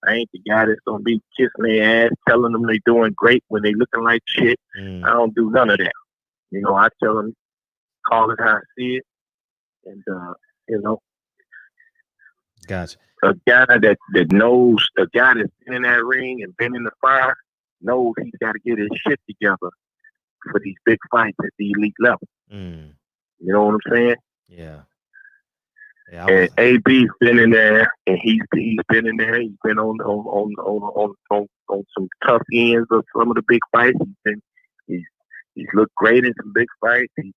I ain't the guy that's gonna be kissing their ass, telling them they doing great when they looking like shit. I don't do none of that. I tell them, call it how I see it, and Gotcha. A guy that knows, a guy that's been in that ring and been in the fire, knows he's got to get his shit together for these big fights at the elite level. You know what I'm saying? Yeah. And AB's been in there, and he's been in there. He's been on some tough ends of some of the big fights. He's looked great in some big fights. He's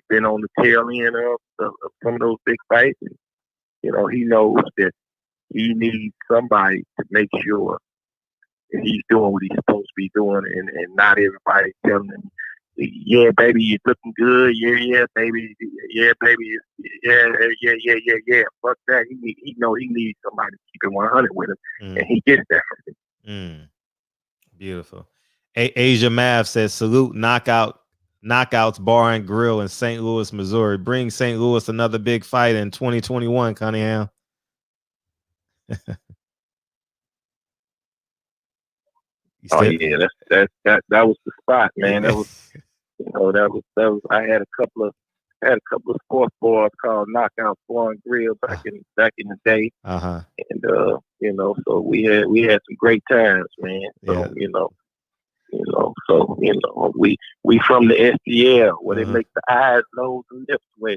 been on the tail end of some of those big fights. And, he knows that he needs somebody to make sure that he's doing what he's supposed to be doing, and not everybody telling him, yeah, baby, you're looking good. Yeah, baby. Yeah, baby. Yeah. Fuck that. He know he needs somebody to keep it 100 with him, and he gets that from him. Beautiful. Asia Mav says, salute Knockouts Bar and Grill in St. Louis, Missouri. Bring St. Louis another big fight in 2021, Cunningham. Yeah, that was the spot, man. That was I had a couple of sports bars called Knockouts Bar and Grill back in the day. And so we had some great times, man. So we from the STL where they make the eyes, nose, and lips well.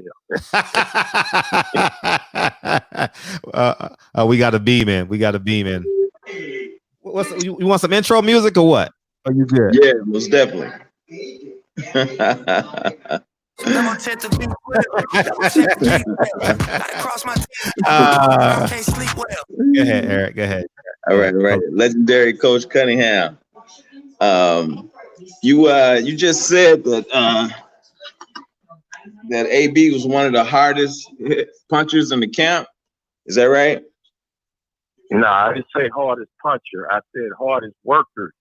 We got a beam in. You want some intro music or what? Are you good? Yeah, most definitely. Go ahead, Eric. Go ahead. All right. Legendary Coach Cunningham. You just said that AB was one of the hardest punchers in the camp. Is that right? No, I didn't say hardest puncher. I said hardest worker.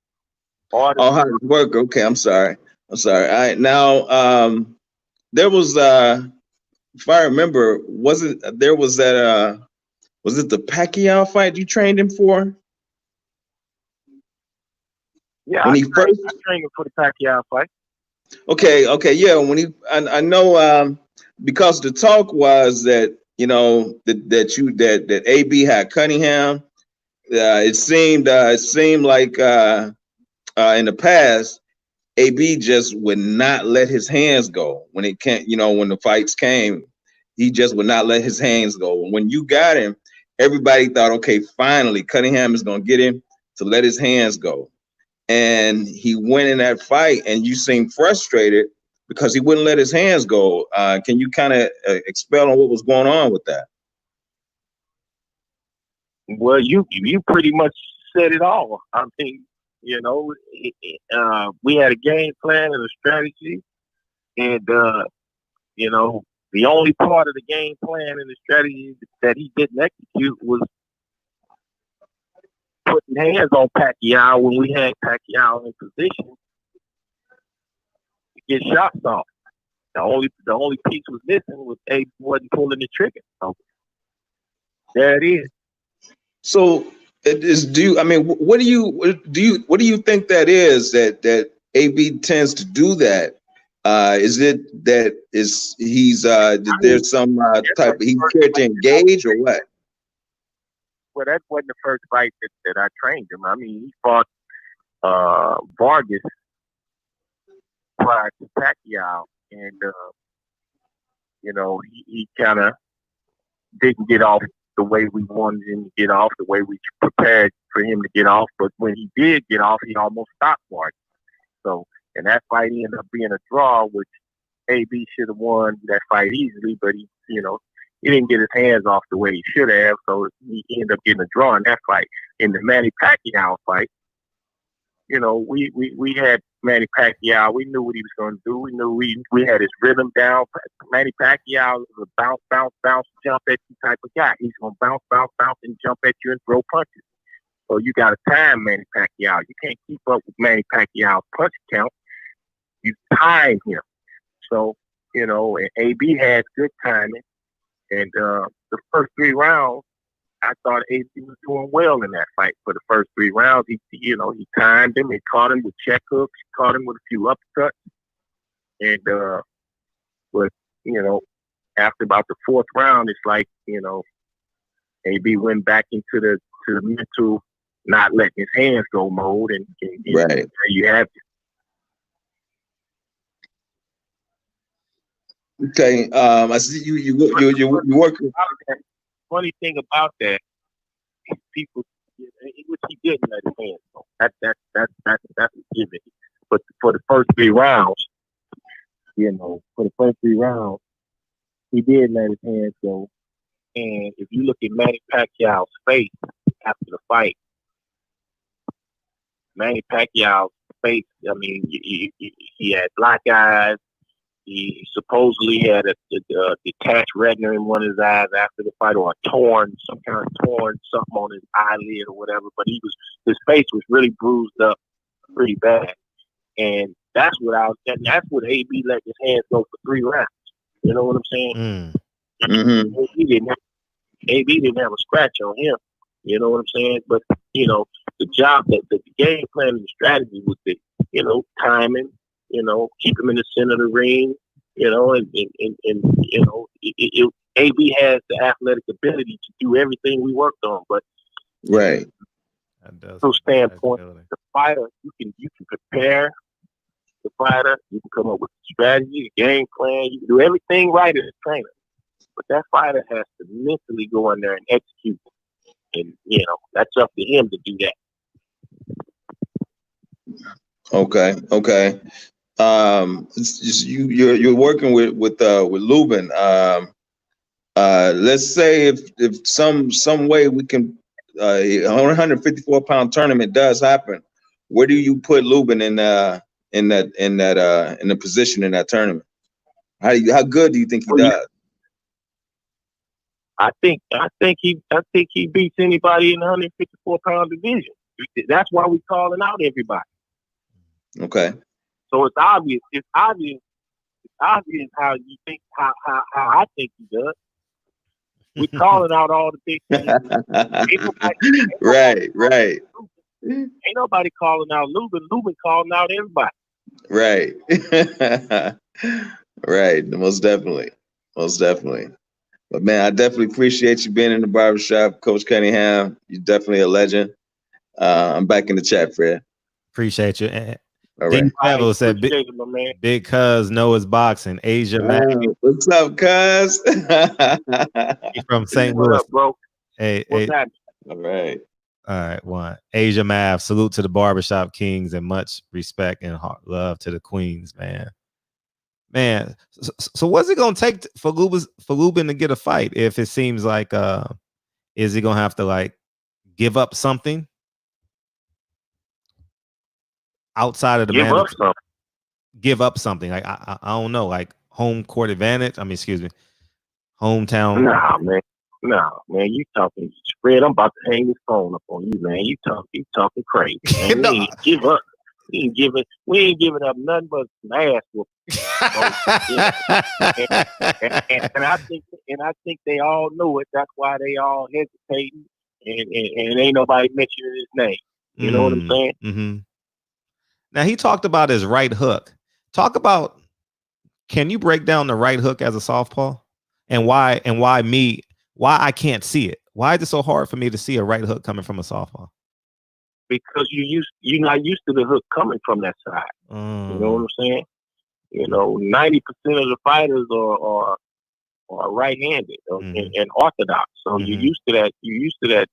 Hardest worker. Okay, I'm sorry. All right, now there was if I remember, was it the Pacquiao fight you trained him for? Yeah, When I he first trained him for the Pacquiao fight. Okay, yeah. When I know because the talk was that that AB had Cunningham. It seemed like in the past AB just would not let his hands go when it can't. When the fights came, he just would not let his hands go. When you got him, everybody thought, okay, finally Cunningham is gonna get him to let his hands go. And he went in that fight, and you seemed frustrated because he wouldn't let his hands go. Can you kind of expel on what was going on with that? Well, you pretty much said it all. I mean, we had a game plan and a strategy, and the only part of the game plan and the strategy that he didn't execute was putting hands on Pacquiao when we had Pacquiao in position to get shots off. The only piece was missing was Abe wasn't pulling the trigger. So there it is. So it is. What do you think that is that AB tends to do that? Is it that there's some type he's scared to engage or what? Well, that wasn't the first fight that I trained him. I mean, he fought Vargas prior to Pacquiao, and he kind of didn't get off the way we wanted him to get off, the way we prepared for him to get off. But when he did get off, he almost stopped Vargas. So, and that fight ended up being a draw, which AB should have won that fight easily, but he didn't get his hands off the way he should have, so he ended up getting a draw in that fight. In the Manny Pacquiao fight, we had Manny Pacquiao. We knew what he was going to do. We knew we had his rhythm down. Manny Pacquiao was a bounce, jump at you type of guy. He's going to bounce, and jump at you and throw punches. So you got to time Manny Pacquiao. You can't keep up with Manny Pacquiao's punch count. You time him. So, and AB had good timing. And the first 3 rounds, I thought AB was doing well in that fight. For the first 3 rounds, he timed him. He caught him with check hooks. He caught him with a few uppercuts. And after about the 4th round, it's like AB went back into the mental not letting his hands go mode, and right. There you have it. Okay, I see you working. Funny thing about that, people, which he didn't let his hands go. That's a given. But for the first 3 rounds, he did let his hands go. And if you look at Manny Pacquiao's face after the fight, Manny Pacquiao's face, I mean, he had black eyes. He supposedly had a detached retina in one of his eyes after the fight, or some kind of torn something on his eyelid or whatever. But his face was really bruised up pretty bad. And that's what AB let his hands go for 3 rounds. You know what I'm saying? Mm-hmm. AB didn't have a scratch on him. You know what I'm saying? But, the job, the game plan and the strategy was the, timing, keep him in the center of the ring, AB has the athletic ability to do everything we worked on. But right. From standpoint, the fighter, you can prepare the fighter, you can come up with a strategy, a game plan, you can do everything right as a trainer. But that fighter has to mentally go in there and execute. And, that's up to him to do that. Okay. You're working with Lubin. Let's say if some way we can, a 154-pound tournament does happen, where do you put Lubin in the position in that tournament? How good do you think he does? I think he beats anybody in the 154-pound division. That's why we're calling out everybody. Okay. So it's obvious obvious how you think how I think he does. We calling out all the big things. Right. Ain't nobody calling out Lubin. Lubin calling out everybody. Right. Right. Most definitely. But man, I definitely appreciate you being in the barbershop, Coach Cunningham. You're definitely a legend. I'm back in the chat, Fred. Appreciate you. All Dean right. Bevel said, big cuz Noah's boxing. Asia Mac. What's up, cuz? He's from St. What Louis. up, bro? Hey, What's happening? All right. All right, one. Asia Mav, salute to the barbershop kings and much respect and love to the queens, man. Man, so what's it gonna take for Lubin to get a fight? If it seems like, is he gonna have to like give up something outside of the give up something? Like I don't know, like home court advantage. I mean, excuse me, hometown. Nah, man, you talking spread. I'm about to hang this phone up on you, man. You talking crazy, man. No. We ain't give up. We ain't giving up nothing but some ass whooping. and I think they all knew it. That's why they all hesitating and ain't nobody mentioning his name. You know what I'm saying? Mm-hmm. Now he talked about his right hook. Can you break down the right hook as a southpaw and why I can't see it? Why is it so hard for me to see a right hook coming from a southpaw? Because you're not used to the hook coming from that side. You know what I'm saying? 90% of the fighters are right-handed and orthodox. So you're used to that. You're used to that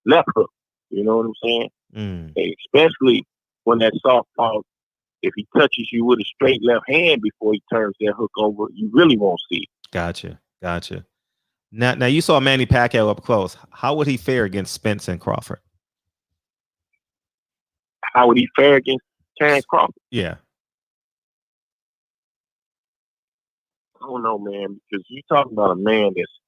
left hook. You know what I'm saying? And especially when that southpaw, if he touches you with a straight left hand before he turns that hook over, you really won't see it. Gotcha. Now you saw Manny Pacquiao up close. How would he fare against Spence and Crawford? How would he fare against Terrence Crawford? Yeah. I don't know, man, because you're talking about a man that's,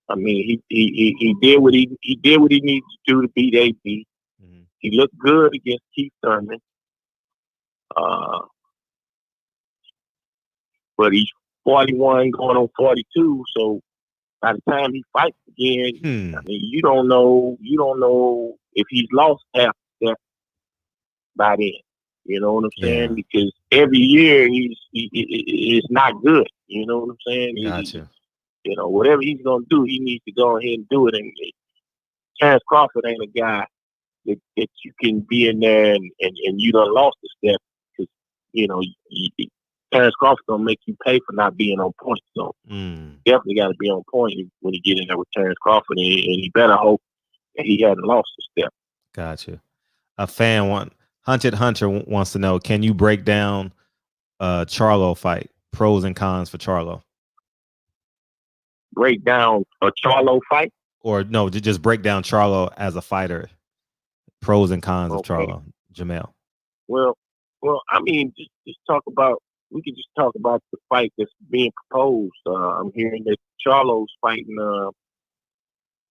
I mean, he did what he needed to do to beat AB. Mm-hmm. He looked good against Keith Thurman. But he's 41 going on 42, so by the time he fights again, I mean, you don't know if he's lost half that by then. You know what I'm saying? Because every year he's not good. You know what I'm saying? Gotcha. Whatever he's gonna do, he needs to go ahead and do it. And Terrence Crawford ain't a guy that you can be in there and you done lost a step because Terrence Crawford gonna make you pay for not being on point. So definitely got to be on point when you get in there with Terrence Crawford, and he better hope that he hadn't lost a step. Gotcha. A fan Hunter wants to know: can you break down Charlo fight? Pros and cons for Charlo. Break down a Charlo fight, or no? Just break down Charlo as a fighter. Pros and cons of Charlo. Jamel. Well, I mean, just talk about. We could just talk about the fight that's being proposed. I'm hearing that Charlo's fighting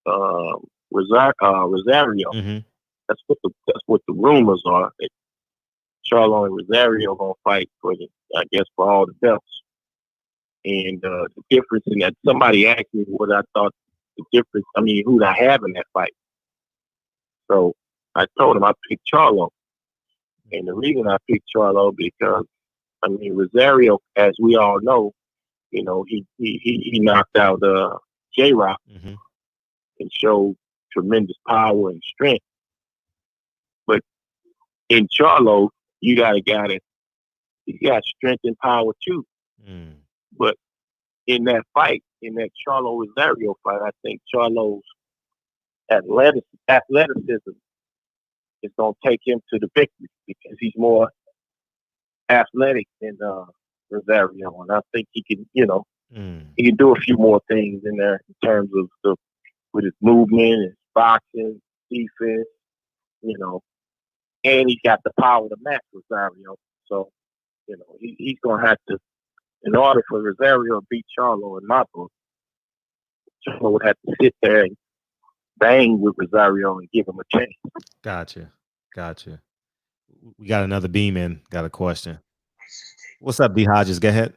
Rosario. Mm-hmm. That's what the rumors are. That Charlo and Rosario gonna fight for all the belts. And the difference in that, somebody asked me what I thought the difference. I mean, who'd I have in that fight? So I told him I picked Charlo, and the reason I picked Charlo because. I mean, Rosario, as we all know, he knocked out J-Rock and showed tremendous power and strength. But in Charlo, you got a guy that he got strength and power too. But in that fight, in that Charlo Rosario fight, I think Charlo's athleticism is going to take him to the victory because he's more athletic than Rosario, and I think he can, he can do a few more things in there in terms of with his movement, his boxing, defense, and he's got the power to match Rosario. So, he's gonna have to, in order for Rosario to beat Charlo in my book, Charlo would have to sit there and bang with Rosario and give him a chance. Gotcha. We got another beam in. Got a question. What's up, D Hodges? Go ahead.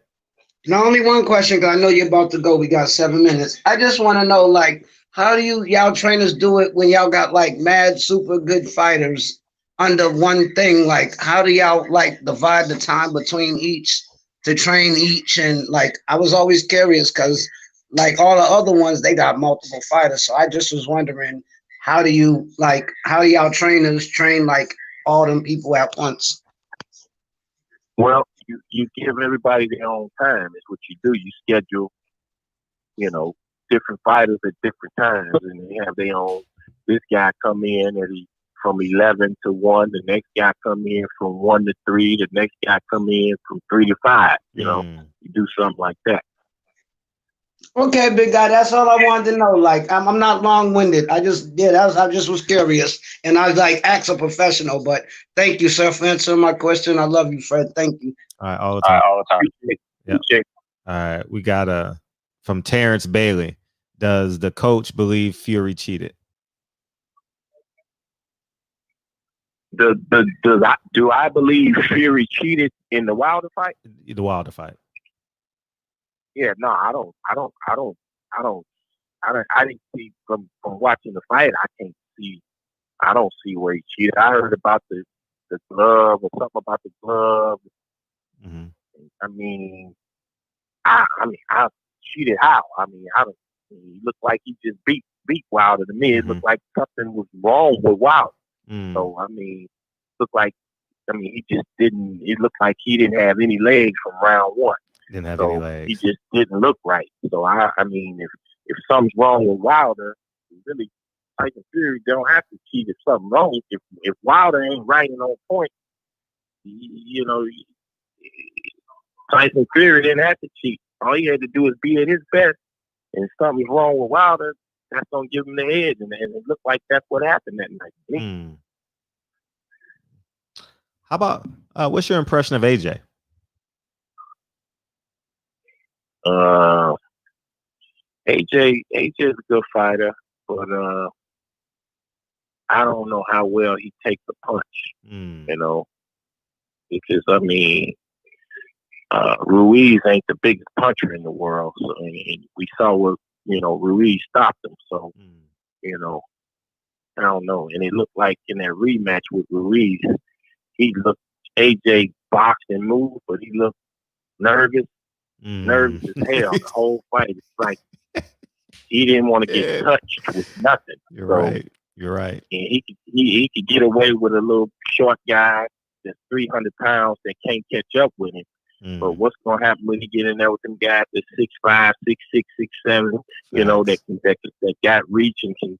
Now, only one question, because I know you're about to go. We got 7 minutes. I just want to know, like, how do y'all trainers do it when y'all got like mad, super good fighters under one thing? Like, how do y'all like divide the time between each to train each? And like, I was always curious because like all the other ones, they got multiple fighters. So I just was wondering, how do y'all trainers train like all them people at once? Well, you give everybody their own time. Is what you do. You schedule, different fighters at different times, and they have their own. This guy come in from 11 to 1. The next guy come in from 1 to 3. The next guy come in from 3 to 5. You do something like that. Okay, big guy. That's all I wanted to know. Like, I'm not long winded. I just I just was curious, and I was like, ask a professional. But thank you, sir, for answering my question. I love you, Fred. Thank you. All right, all the time. All the time. Yep. All right, we got from Terrence Bailey. Does the coach believe Fury cheated? Do I believe Fury cheated in the Wilder fight? The Wilder fight. Yeah, no, I didn't see from watching the fight. I don't see where he cheated. I heard about the glove or something about the glove. Mm-hmm. I mean, I cheated how? I mean, I don't. He looked like he just beat Wilder to me. It looked like something was wrong with Wilder. So I mean, he just didn't. It looked like he didn't have any legs from round 1. Didn't have any legs. He just didn't look right. So I mean, if something's wrong with Wilder, really, Tyson Fury don't have to cheat if something's wrong. If Wilder ain't right and on point, Tyson Fury didn't have to cheat. All he had to do is be at his best. And if something's wrong with Wilder, that's gonna give him the edge. And it looked like that's what happened that night. How about what's your impression of AJ? AJ is a good fighter, but I don't know how well he takes the punch. Because I mean, Ruiz ain't the biggest puncher in the world, so and we saw what Ruiz stopped him. So I don't know, and it looked like in that rematch with Ruiz, AJ boxed and moved, but he looked nervous as hell the whole fight. It's like he didn't want to get touched with nothing. You're right. And he could get away with a little short guy that's 300 pounds that can't catch up with him. But what's gonna happen when he get in there with them guys that's 6'5", 6'6", 6'7", that got reach and can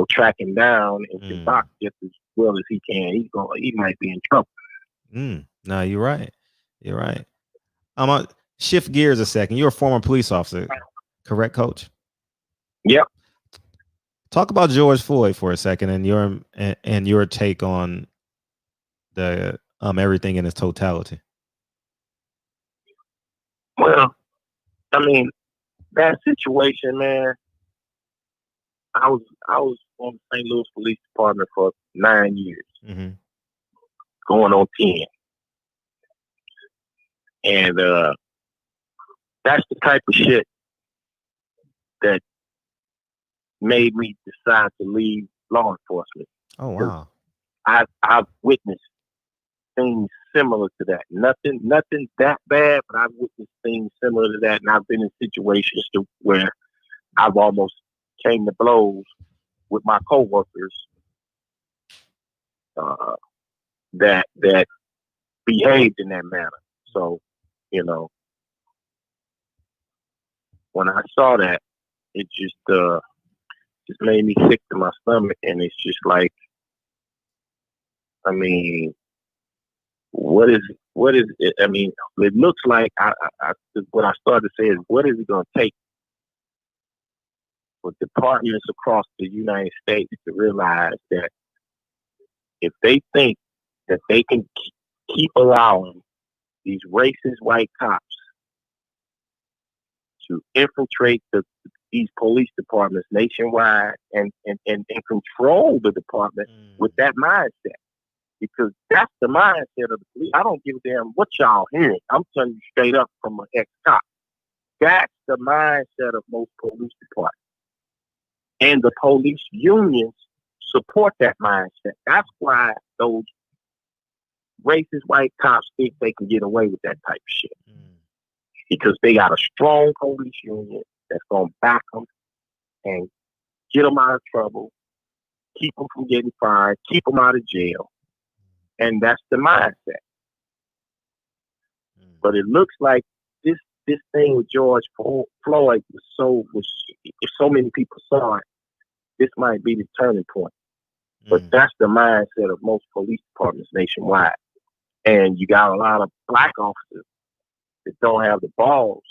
track him down and can box just as well as he can. He might be in trouble. No, you're right. You're right. I'm gonna shift gears a second. You're a former police officer, correct, Coach? Yep. Talk about George Floyd for a second and your take on the everything in its totality. Well, I mean, that situation, man. I was on the St. Louis Police Department for 9 years, going on 10, and that's the type of shit that made me decide to leave law enforcement. Oh wow! I've witnessed things similar to that. Nothing that bad, but I've witnessed things similar to that, and I've been in situations where I've almost came to blows with my coworkers that behaved in that manner. So, when I saw that, it just made me sick to my stomach, and it's just like, I mean, what is it? I mean, it looks like what I started to say is, what is it going to take for departments across the United States to realize that if they think that they can keep allowing these racist white cops to infiltrate these police departments nationwide and control the department with that mindset, because that's the mindset of the police. I don't give a damn what y'all hearing. I'm telling you straight up from an ex-cop. That's the mindset of most police departments. And the police unions support that mindset. That's why those racist white cops think they can get away with that type of shit. Because they got a strong police union that's going to back them and get them out of trouble, keep them from getting fired, keep them out of jail. And that's the mindset. But it looks like this thing with George Floyd if so many people saw it, this might be the turning point. But that's the mindset of most police departments nationwide. And you got a lot of black officers that don't have the balls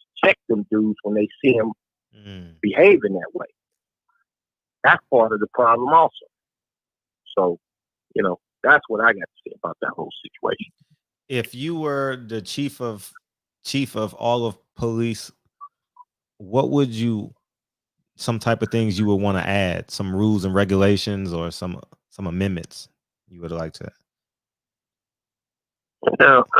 to check them dudes when they see them behaving that way. That's part of the problem also. So, that's what I got to say about that whole situation. If you were the chief of all of police, what would some type of things you would want to add, some rules and regulations or some amendments you would like to?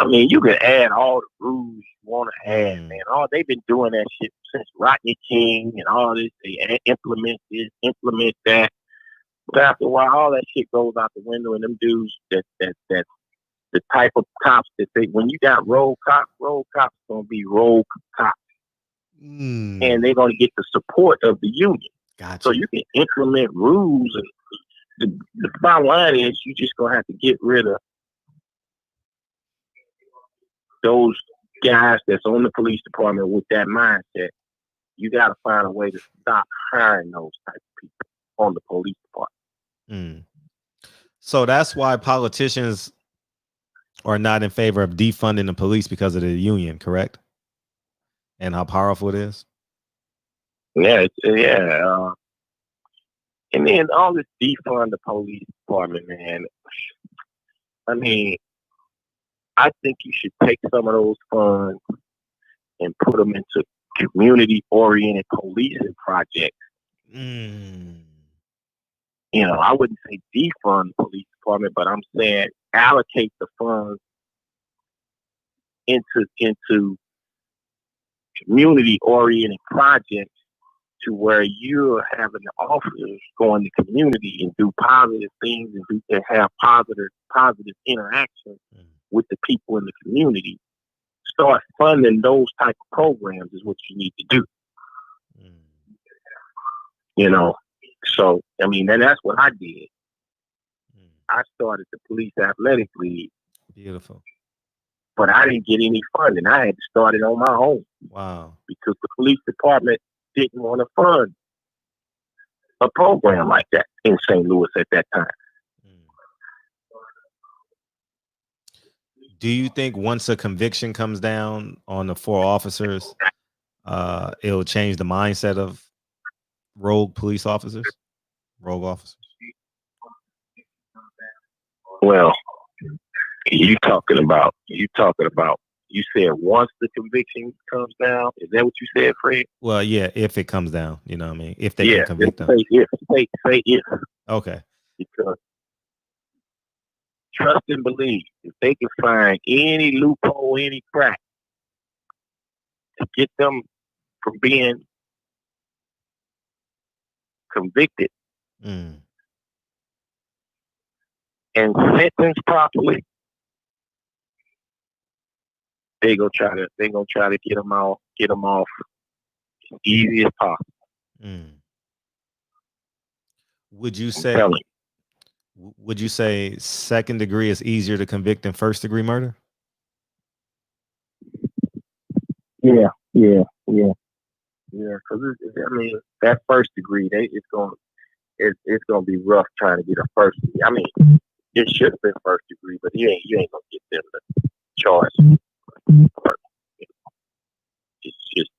You can add all the rules you want to add, man. They've been doing that shit since Rodney King and all this. They implement this, implement that. But after a while, all that shit goes out the window, and them dudes that's the type of cops that when you got rogue cops gonna be rogue cops. And they're gonna get the support of the union. Gotcha. So you can implement rules, and the bottom line is you just gonna have to get rid of those guys that's on the police department with that mindset. You got to find a way to stop hiring those type of people on the police department. So that's why politicians are not in favor of defunding the police, because of the union, correct? And how powerful it is. Yeah. And then all this defund the police department, man. I think you should take some of those funds and put them into community-oriented policing projects. I wouldn't say defund the police department, but I'm saying allocate the funds into community-oriented projects to where you're having the officers go in the community and do positive things and have positive interactions with the people in the community. Start funding those type of programs is what you need to do. So and that's what I did. I started the police athletic league. Beautiful. But I didn't get any funding. I had to start it on my own. Wow. Because the police department didn't want to fund a program like that in St. Louis at that time. Do you think once a conviction comes down on the 4 officers, it'll change the mindset of rogue officers? Well, you said once the conviction comes down, is that what you said, Fred? Well, yeah, if it comes down, you know what I mean? If they can convict them. Say if. Okay. Because trust and believe, if they can find any loophole, any crack to get them from being convicted and sentenced properly, they're gonna try to get them off as easy as possible. Would you say second degree is easier to convict than first degree murder? Yeah. Because that first degree, it's gonna be rough trying to get a first degree. It should have been first degree, but you ain't gonna get them to charge. It's just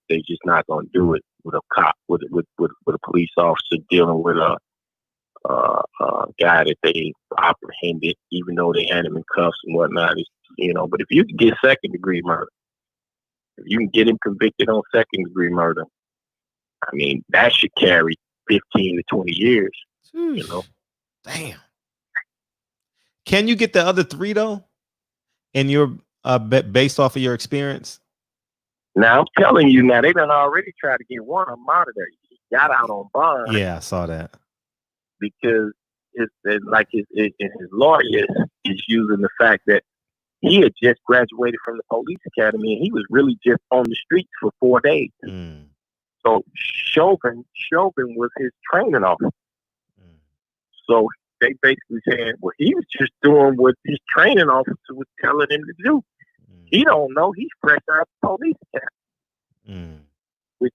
they just not gonna do it with a cop, with a police officer dealing with a guy that they apprehended, even though they had him in cuffs and whatnot. But if you can get second degree murder, if you can get him convicted on second degree murder, that should carry 15 to 20 years. Damn. Can you get the other 3 though? And you're based off of your experience? Now I'm telling you, now they done already tried to get one of them out of there. He got out on bond. Yeah, I saw that. Because his lawyer is using the fact that he had just graduated from the police academy and he was really just on the streets for 4 days. So Chauvin was his training officer. So they basically said, well, he was just doing what his training officer was telling him to do. He don't know. He's fresh out of the police academy. Which,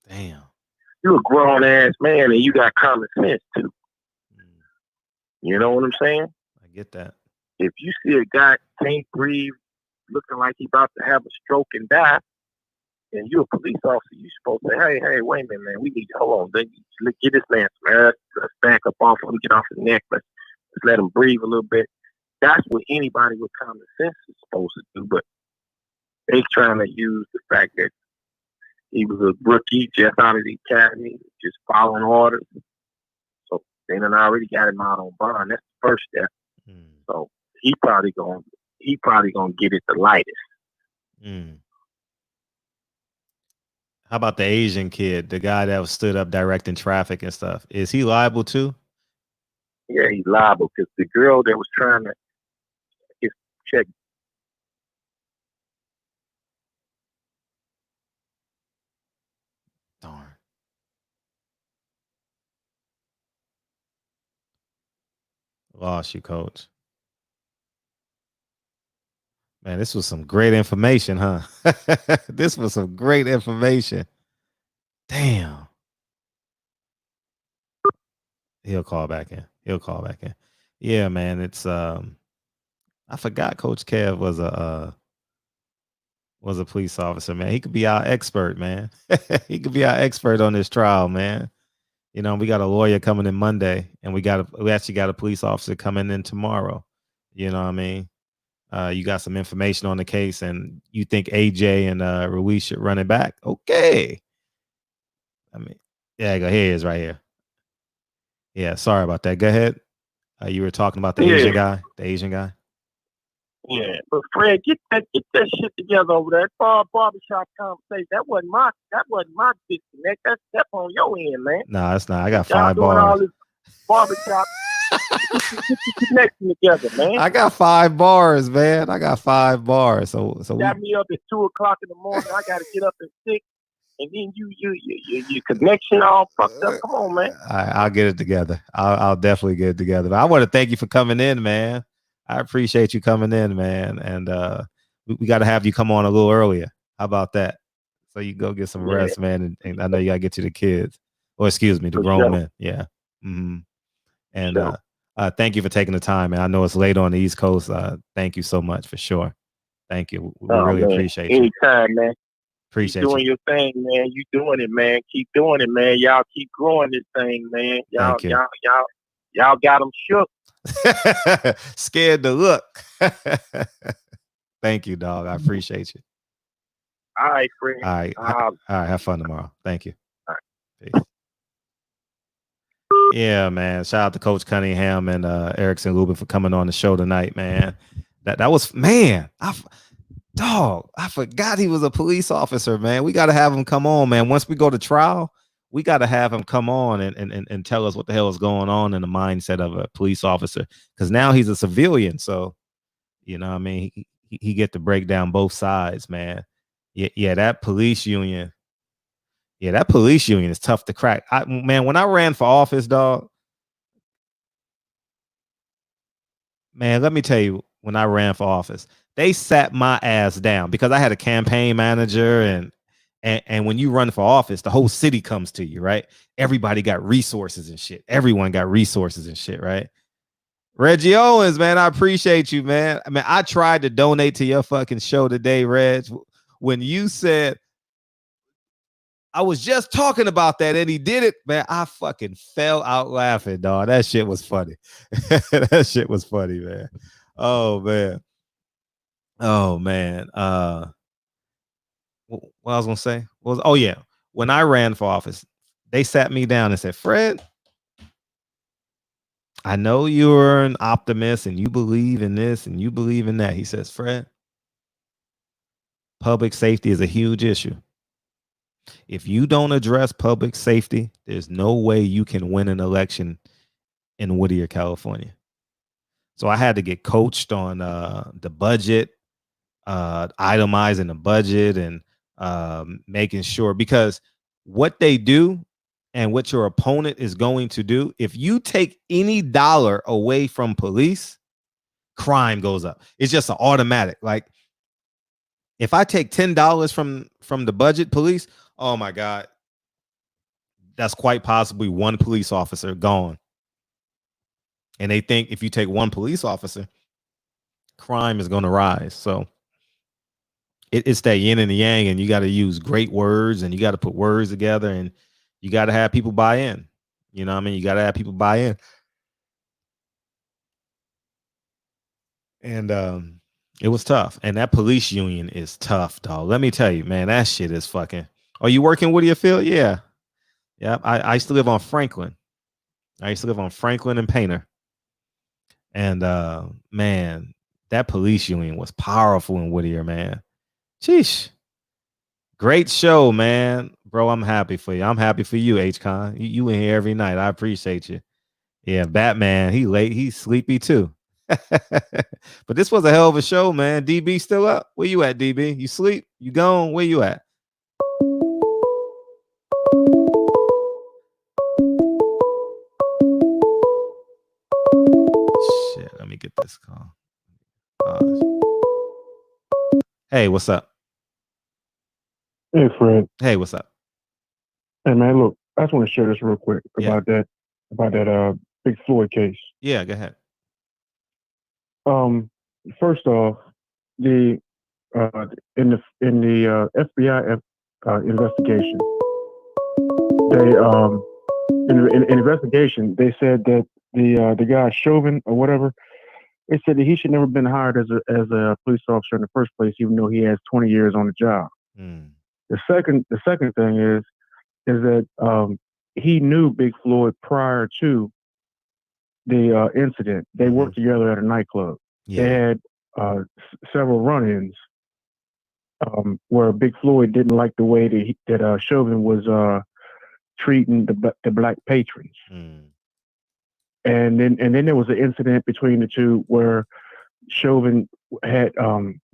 damn, you're a grown ass man and you got common sense too. You know what I'm saying? I get that. If you see a guy can't breathe, looking like he's about to have a stroke and die, and you're a police officer, you're supposed to say, hey, wait a minute, man, we need to, hold on, let's get this man some air, let's back up off him, get off his neck, let's let him breathe a little bit. That's what anybody with common sense is supposed to do, but they trying to use the fact that he was a rookie just out of the academy, just following orders. So they done already got him out on bond. That's the first step. So he probably gonna get it the lightest. How about the Asian kid, the guy that was stood up directing traffic and stuff? Is he liable too? Yeah, he's liable because the girl that was trying to check. Darn. Lost you, coach. Man, this was some great information, huh? This was some great information. Damn. He'll call back in. Yeah, man. It's I forgot Coach Kev was a police officer, man. He could be our expert, man. He could be our expert on this trial, man. You know, we got a lawyer coming in Monday, and we actually got a police officer coming in tomorrow. You know what I mean? You got some information on the case, and you think AJ and Ruiz should run it back? Okay. I mean, yeah, go here it is right here. Yeah, sorry about that. Go ahead. You were talking about the Asian guy. Yeah, but Fred, get that shit together over there. Barbershop conversation. That wasn't my disconnect. That's step on your end, man. No, it's not. I got 5 bars. All this barbershop. Get your connection together, man. I got 5 bars, man. I got 5 bars. So got me up at 2:00 in the morning. I got to get up at 6, and then your connection all fucked up. Come on, man. I'll get it together. I'll definitely get it together. But I want to thank you for coming in, man. I appreciate you coming in, man. And we got to have you come on a little earlier. How about that? So you go get some rest, man. And I know you got to get to the kids. Or excuse me, the grown men. Yeah. Mm-hmm. And thank you for taking the time, man. I know it's late on the East Coast. Thank you so much for sure. Thank you. We really appreciate you. Anytime, man. Appreciate you. Doing your thing, man. You doing it, man. Keep doing it, man. Y'all keep growing this thing, man. Y'all got them shook. Scared to look. Thank you, dog. I appreciate you. All right, friend. All right. All right. Have fun tomorrow. Thank you. All right. Peace. Yeah, man. Shout out to Coach Cunningham and Erickson Lubin for coming on the show tonight, man. That was, man. I forgot he was a police officer, man. We got to have him come on, man. Once we go to trial, we got to have him come on and tell us what the hell is going on in the mindset of a police officer. Because now he's a civilian. So, you know what I mean? He get to break down both sides, man. Yeah, that police union. Yeah, that police union is tough to crack. Man, when I ran for office, dog, man, let me tell you, when I ran for office, they sat my ass down because I had a campaign manager and when you run for office, the whole city comes to you, right? Everybody got resources and shit. Everyone got resources and shit, right? Reggie Owens, man, I appreciate you, man. I mean, I tried to donate to your fucking show today, Reg. When you said, I was just talking about that and he did it, man, I fucking fell out laughing, dog. That shit was funny. That shit was funny, man. Oh, man. Oh, man. What I was going to say was, oh, yeah. When I ran for office, they sat me down and said, Fred, I know you're an optimist and you believe in this and you believe in that. He says, Fred, public safety is a huge issue. If you don't address public safety, there's no way you can win an election in Whittier, California. So I had to get coached on the budget, itemizing the budget, and making sure, because what they do and what your opponent is going to do, if you take any dollar away from police, crime goes up. It's just an automatic. Like, if I take $10 from the budget police, oh my God, that's quite possibly one police officer gone. And they think if you take one police officer, crime is going to rise. So it's that yin and the yang, and you got to use great words, and you got to put words together, and you got to have people buy in. You know what I mean? You got to have people buy in. And it was tough. And that police union is tough, dog. Let me tell you, man, that shit is fucking. Are you working Whittier Field? Yeah. Yeah. I used to live on Franklin. And Painter. And man, that police union was powerful in Whittier, man. Sheesh. Great show, man. Bro, I'm happy for you. I'm happy for you, H-Con. You in here every night. I appreciate you. Yeah, Batman, he late. He's sleepy too. But this was a hell of a show, man. DB still up? Where you at, DB? You sleep? You gone? Where you at? Shit, let me get this call. Hey, what's up? Hey, Fred. Hey, what's up? Hey, man, look, I just want to share this real quick about that Big Floyd case. Yeah, go ahead. First off, in the FBI investigation, in investigation they said that the guy Chauvin or whatever, they said that he should never been hired as a police officer in the first place, even though he has 20 years on the job. The second thing is that he knew Big Floyd prior to the incident. They worked together at a nightclub. Yeah. They had several run-ins where Big Floyd didn't like the way that Chauvin was treating the black patrons. And then there was an incident between the two where Chauvin had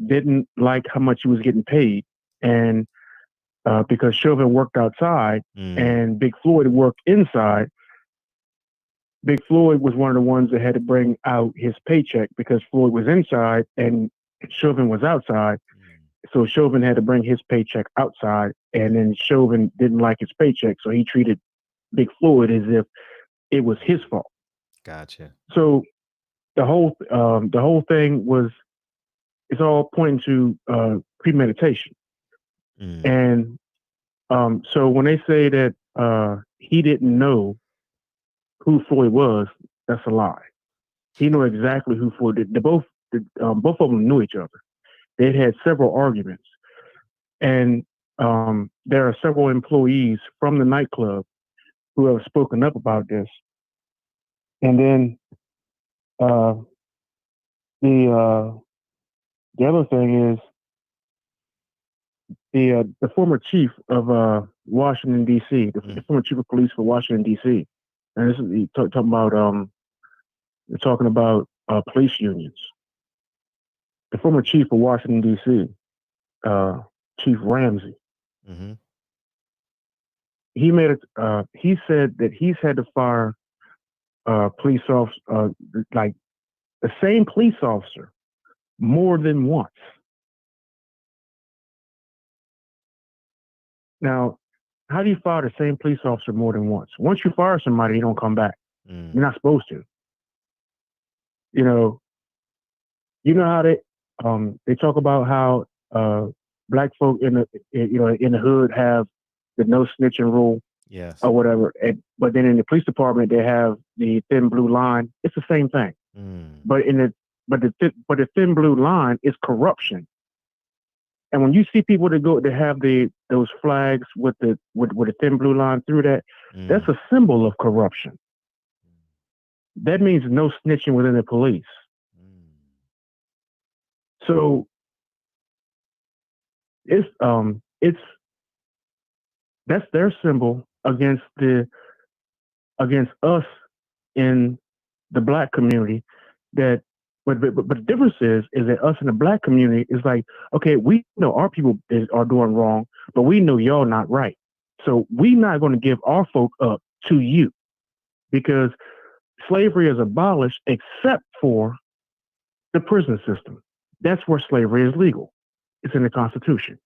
didn't like how much he was getting paid, and because Chauvin worked outside and Big Floyd worked inside. Big Floyd was one of the ones that had to bring out his paycheck because Floyd was inside and Chauvin was outside. So Chauvin had to bring his paycheck outside, and then Chauvin didn't like his paycheck, so he treated Big Floyd as if it was his fault. Gotcha. So the whole thing it's all pointing to premeditation. And so when they say that he didn't know who Floyd was, that's a lie. He knew exactly who Floyd did. Both of them knew each other. They'd had several arguments, and there are several employees from the nightclub who have spoken up about this. And then the other thing is the former chief of Washington D.C., the former chief of police for Washington D.C. And this is talking about we're talking about police unions. The former chief of Washington D.C., Chief Ramsey, he said that he's had to fire police officers, like the same police officer, more than once. Now, how do you fire the same police officer more than once? Once you fire somebody, you don't come back. You're not supposed to. You know how they talk about how black folk in the hood have the no snitching rule, yes, or whatever. But then in the police department they have the thin blue line. It's the same thing. But the thin blue line is corruption. And when you see people that have those flags with the thin blue line through that, that's a symbol of corruption. that means no snitching within the police. So it's that's their symbol against us in the black community. But the difference is that us in the black community is like, okay, we know our people are doing wrong, but we know y'all not right. So we not going to give our folk up to you, because slavery is abolished except for the prison system. That's where slavery is legal. It's in the Constitution.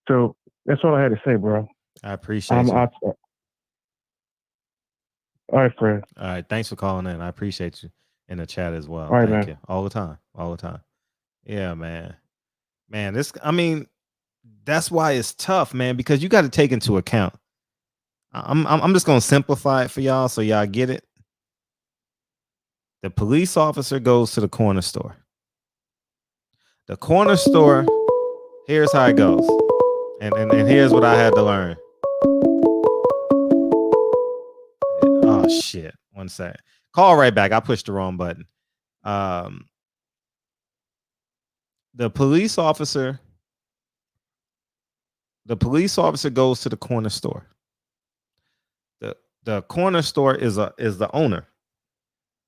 So that's all I had to say, bro. I appreciate you. All right, Fred. All right. Thanks for calling in. I appreciate you in the chat as well. All right, Thank man. you. All the time. All the time. Yeah, man. Man, that's why it's tough, man, because you got to take into account. I'm just gonna simplify it for y'all so y'all get it. The police officer goes to the corner store. The corner store, here's how it goes. And here's what I had to learn. Oh shit. 1 second. Call right back. I pushed the wrong button. The police officer goes to the corner store. The corner store is the owner.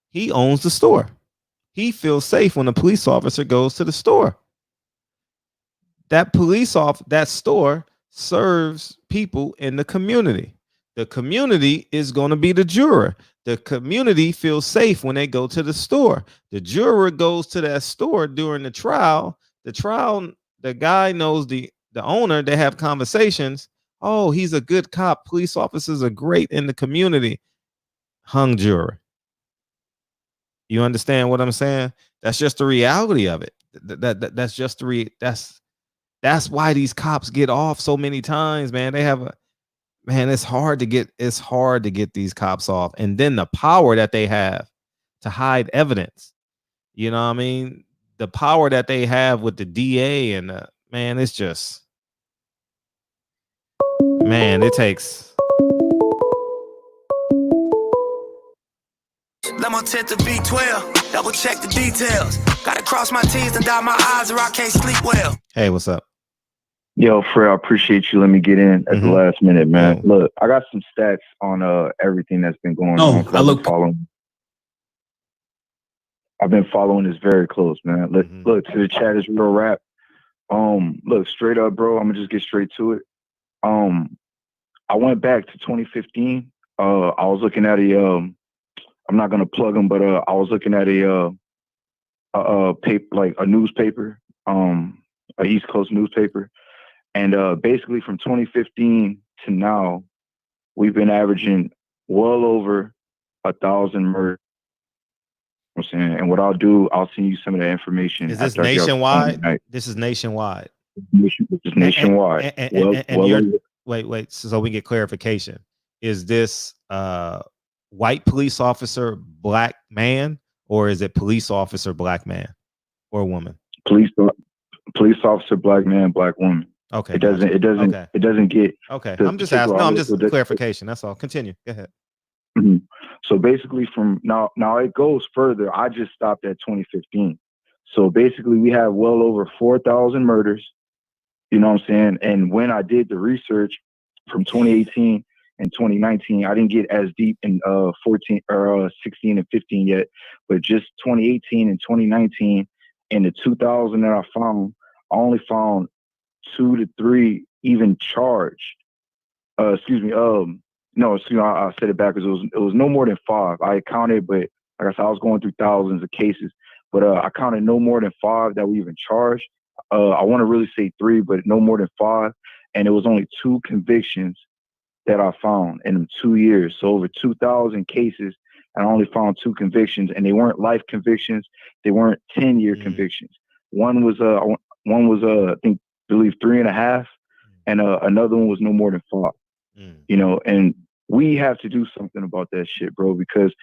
He owns the store. He feels safe when a police officer goes to the store. That store serves people in the community. The community is going to be the juror. The community feels safe when they go to the store. The juror goes to that store during the trial. The guy knows the owner. They have conversations. Oh, he's a good cop. Police officers are great in the community. Hung juror. You understand what I'm saying? That's just the reality of it. That's just that's why these cops get off so many times, man. It's hard to get these cops off. And then the power that they have to hide evidence. You know what I mean? The power that they have with the DA and it's just, it takes. Let my tent to B12, double check the details. Gotta cross my T's and dot my I's or I can't sleep well. Hey, what's up? Yo, Fred, I appreciate you. Let me get in at the last minute, man. Yeah. Look, I got some stats on everything that's been going on. I've been following this very close, man. Look, to the chat is real rap. Look, straight up, bro. I'm gonna just get straight to it. I went back to 2015. I was looking at I'm not gonna plug them, but I was looking at a paper, like a newspaper, a East Coast newspaper, and basically from 2015 to now, we've been averaging well over 1,000 murders. You know what I'm saying, and what I'll do, I'll send you some of that information. Is this nationwide? This is nationwide. It's nationwide. Wait. So we get clarification. Is this white police officer, black man, or is it police officer, black man or woman? Police officer, black man, black woman. Okay. It doesn't get. Okay. I'm just asking. No, I'm just clarification. That's all. Continue. Go ahead. Mm-hmm. So basically, from now it goes further. I just stopped at 2015. So basically, we have well over 4,000 murders. You know what I'm saying? And when I did the research from 2018 and 2019, I didn't get as deep in 14 or 16 and 15 yet, but just 2018 and 2019 and the 2,000 that I found, I only found 2 to 3 even charged. I said it backwards. It was no more than 5. I counted, but like I said, I was going through thousands of cases, but I counted no more than 5 that we even charged. I want to really say 3, but no more than 5. And it was only 2 convictions that I found in 2 years. So over 2,000 cases, and I only found 2 convictions, and they weren't life convictions. They weren't 10-year convictions. One was I believe 3.5, and another one was no more than 5. You know, and we have to do something about that shit, bro, because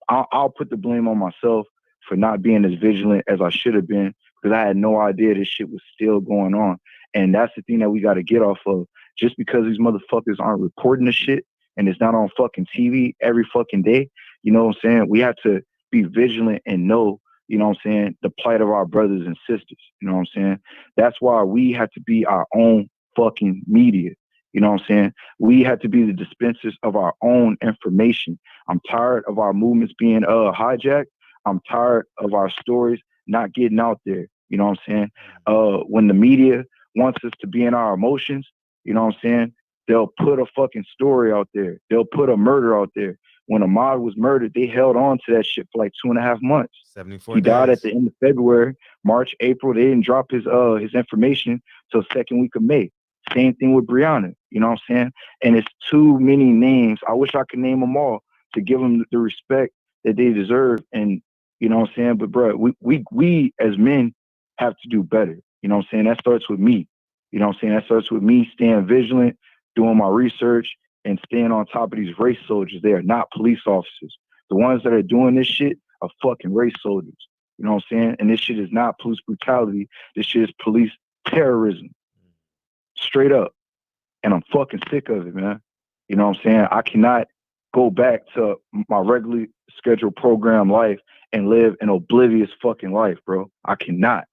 I'll put the blame on myself for not being as vigilant as I should have been, because I had no idea this shit was still going on. And that's the thing that we got to get off of. Just because these motherfuckers aren't reporting the shit and it's not on fucking TV every fucking day, you know what I'm saying? We have to be vigilant and know, you know what I'm saying, the plight of our brothers and sisters. You know what I'm saying? That's why we have to be our own fucking media. You know what I'm saying? We have to be the dispensers of our own information. I'm tired of our movements being hijacked. I'm tired of our stories not getting out there. You know what I'm saying? When the media wants us to be in our emotions, you know what I'm saying? They'll put a fucking story out there. They'll put a murder out there. When Ahmaud was murdered, they held on to that shit for like 2.5 months. 74 He died days. at the end of February, March, April. They didn't drop his information till second week of May. Same thing with Breonna. You know what I'm saying? And it's too many names. I wish I could name them all to give them the respect that they deserve. And you know what I'm saying? But bro, we as men have to do better. You know what I'm saying? That starts with me. You know what I'm saying? That starts with me staying vigilant, doing my research, and staying on top of these race soldiers. They are not police officers. The ones that are doing this shit are fucking race soldiers. You know what I'm saying? And this shit is not police brutality. This shit is police terrorism. Straight up. And I'm fucking sick of it, man. You know what I'm saying? I cannot go back to my regularly scheduled program life and live an oblivious fucking life, bro. I cannot.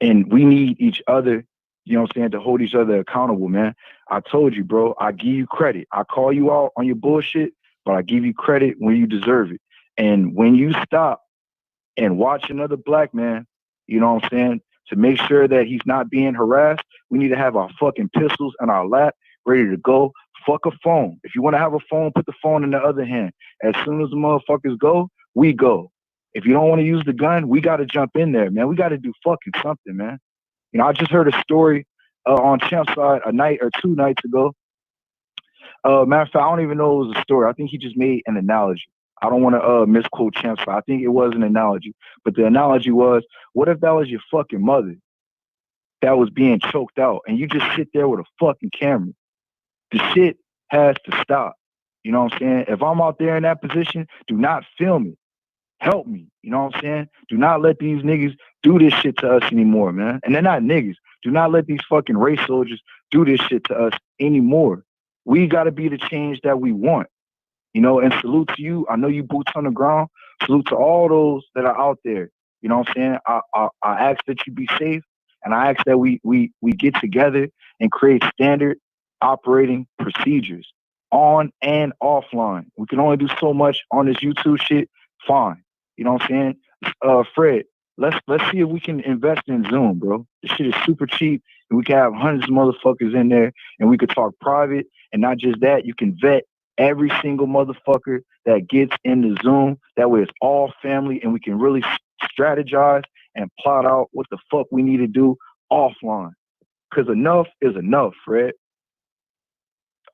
And we need each other, you know what I'm saying, to hold each other accountable, man. I told you, bro, I give you credit. I call you out on your bullshit, but I give you credit when you deserve it. And when you stop and watch another black man, you know what I'm saying, to make sure that he's not being harassed, we need to have our fucking pistols in our lap, ready to go. Fuck a phone. If you want to have a phone, put the phone in the other hand. As soon as the motherfuckers go, we go. If you don't want to use the gun, we got to jump in there, man. We got to do fucking something, man. You know, I just heard a story on Champ's side a night or 2 nights ago. Matter of fact, I don't even know it was a story. I think he just made an analogy. I don't want to misquote Champ's side. I think it was an analogy. But the analogy was, what if that was your fucking mother that was being choked out and you just sit there with a fucking camera? The shit has to stop. You know what I'm saying? If I'm out there in that position, do not film me. Help me. You know what I'm saying? Do not let these niggas do this shit to us anymore, man. And they're not niggas. Do not let these fucking race soldiers do this shit to us anymore. We got to be the change that we want. You know, and salute to you. I know you boots on the ground. Salute to all those that are out there. You know what I'm saying? I ask that you be safe, and I ask that we get together and create standard operating procedures on and offline. We can only do so much on this YouTube shit. Fine. You know what I'm saying? Fred, let's see if we can invest in Zoom, bro. This shit is super cheap, and we can have hundreds of motherfuckers in there, and we could talk private. And not just that, you can vet every single motherfucker that gets in the Zoom. That way it's all family, and we can really strategize and plot out what the fuck we need to do offline. Because enough is enough, Fred.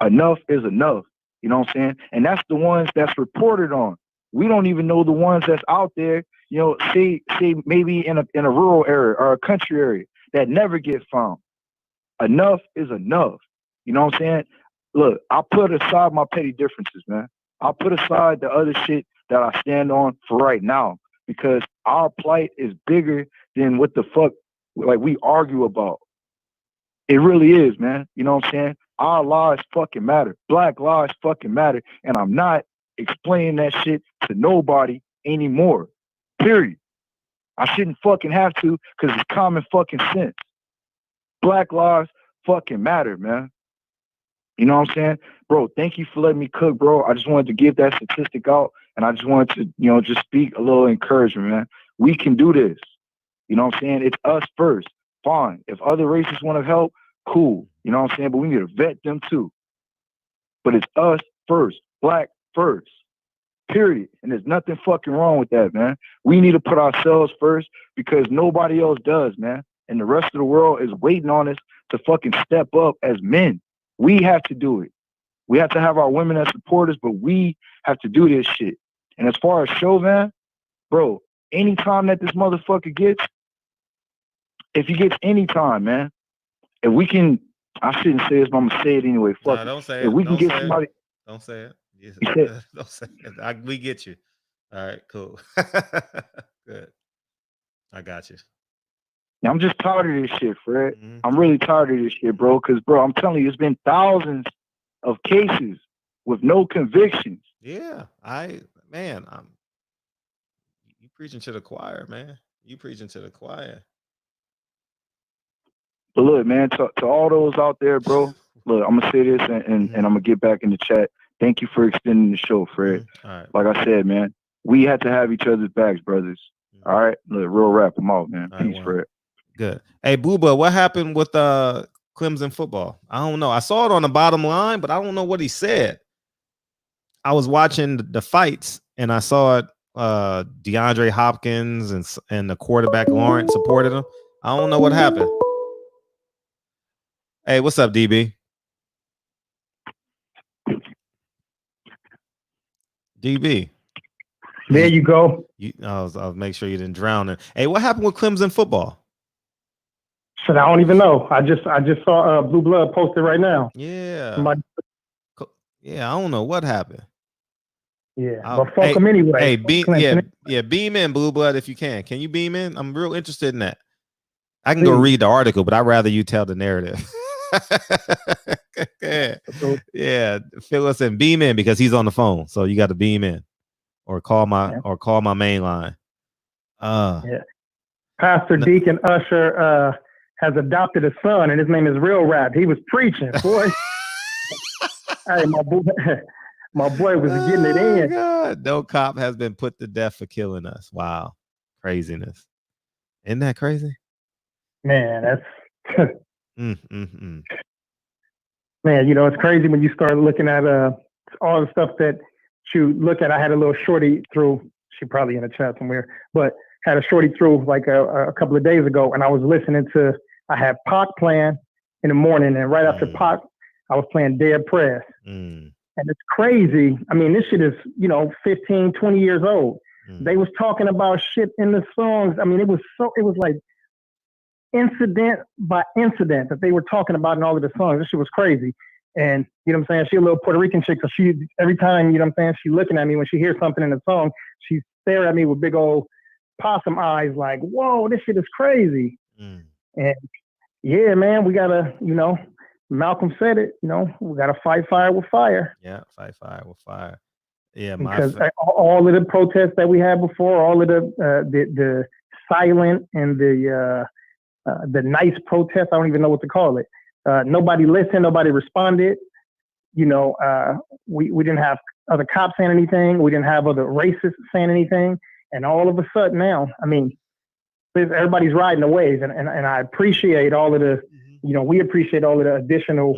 Enough is enough. You know what I'm saying? And that's the ones that's reported on. We don't even know the ones that's out there, you know, say maybe in a rural area or a country area that never get found. Enough is enough. You know what I'm saying? Look, I put aside my petty differences, man. I'll put aside the other shit that I stand on for right now, because our plight is bigger than what the fuck like we argue about. It really is, man. You know what I'm saying? Our lives fucking matter. Black lives fucking matter. And I'm not explaining that shit to nobody anymore. Period. I shouldn't fucking have to, because it's common fucking sense. Black lives fucking matter, man. You know what I'm saying? Bro, thank you for letting me cook, bro. I just wanted to give that statistic out, and I just wanted to, you know, just speak a little encouragement, man. We can do this. You know what I'm saying? It's us first. Fine. If other races want to help, cool. You know what I'm saying? But we need to vet them too. But it's us first. Black first. Period. And there's nothing fucking wrong with that, man. We need to put ourselves first, because nobody else does, man. And the rest of the world is waiting on us to fucking step up as men. We have to do it. We have to have our women as supporters, but we have to do this shit. And as far as Chauvin, bro, anytime that this motherfucker gets, if he gets any time, man, if we can, I shouldn't say this, but I'm gonna say it anyway. Fuck Nah, don't say it. If it. we can Don't get say somebody, it. Don't say it. Yes. you said, Don't say it. We get you. All right, cool. Good. I got you. I'm just tired of this shit, Fred. I'm really tired of this shit, bro. Because, bro, I'm telling you, it's been thousands of cases with no convictions. Yeah, you preaching to the choir, man. You preaching to the choir. But look, man, to all those out there, bro, look, I'm gonna say this and I'm gonna get back in the chat. Thank you for extending the show, Fred. All right. Like I said, man, we had to have each other's backs, brothers. All right, look, real rap. I'm out, man. Peace, Fred. Good. Hey, Booba, what happened with Clemson football? I don't know. I saw it on the bottom line, but I don't know what he said. I was watching the fights and I saw it. DeAndre Hopkins and the quarterback Lawrence supported him. I don't know what happened. Hey, what's up, DB? DB. There you go. I'll make sure you didn't drown it. Hey, what happened with Clemson football? Shit, I don't even know. I just saw Blue Blood posted right now. Yeah. Somebody... Yeah, I don't know what happened. Yeah, but fuck them anyway. Hey, beam in, Blue Blood, if you can. Can you beam in? I'm real interested in that. I can go read the article, but I'd rather you tell the narrative. Yeah, fill us in. Beam in because he's on the phone, so you got to beam in, or call my main line. Yeah. Pastor Deacon Usher has adopted a son, and his name is Real Rap. He was preaching, boy. Hey, my boy was getting it in. God. No cop has been put to death for killing us. Wow, craziness! Isn't that crazy? Man, that's man. You know, it's crazy when you start looking at all the stuff that you look at. I had a little shorty through. She probably in the chat somewhere, but had a shorty through like a couple of days ago, and I was listening to. I had Pac playing in the morning, and right after Pac, I was playing Dead Press. And it's crazy. I mean, this shit is, 15, 20 years old. They was talking about shit in the songs. I mean, it was like incident by incident that they were talking about in all of the songs. This shit was crazy. And, you know what I'm saying? She a little Puerto Rican chick. So she, every time, you know what I'm saying? She looking at me when she hears something in the song, she stare at me with big old possum eyes like, whoa, this shit is crazy. And yeah, man, we gotta, Malcolm said it, we got to fight fire with fire. Yeah, fight fire with fire. Yeah, because all of the protests that we had before, all of the silent and the nice protests, I don't even know what to call it. Nobody listened, nobody responded. We didn't have other cops saying anything. We didn't have other racists saying anything. And all of a sudden now, I mean, everybody's riding the waves, and I appreciate all of the. We appreciate all of the additional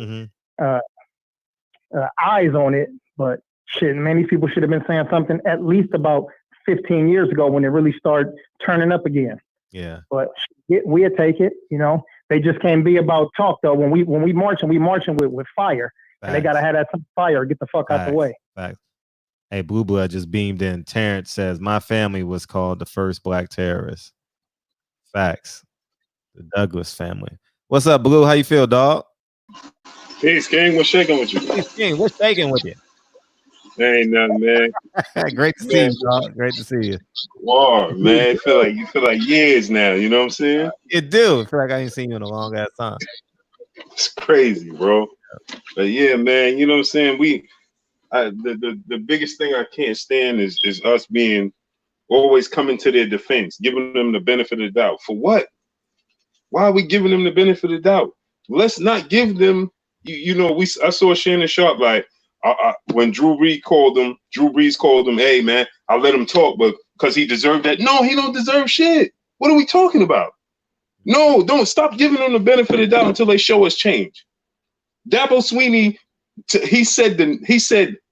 eyes on it, but shit, man, these people should have been saying something at least about 15 years ago when it really started turning up again. Yeah. But we'll take it, They just can't be about talk though. When we marching with fire. Facts. And they gotta have that fire, get the fuck out the way. Facts. Hey, Blue Blood just beamed in. Terrence says, my family was called the first black terrorist. Facts. The Douglas family. What's up, Blue? How you feel, dog? Peace, King. What's shaking with you? Peace, King. What's shaking with you? Ain't nothing, man. Great to see you, dog. Great to see you. Wow, man. You feel like years now. You know what I'm saying? You do. I feel like I ain't seen you in a long ass time. It's crazy, bro. But yeah, man. You know what I'm saying? The biggest thing I can't stand is us being always coming to their defense, giving them the benefit of the doubt. For what? Why are we giving them the benefit of the doubt? Let's not give them. I saw Shannon Sharp like when Drew Brees called him, hey man, I'll let him talk, but because he deserved that. No, he don't deserve shit. What are we talking about? No, don't stop giving them the benefit of the doubt until they show us change. Dabo Swinney, he said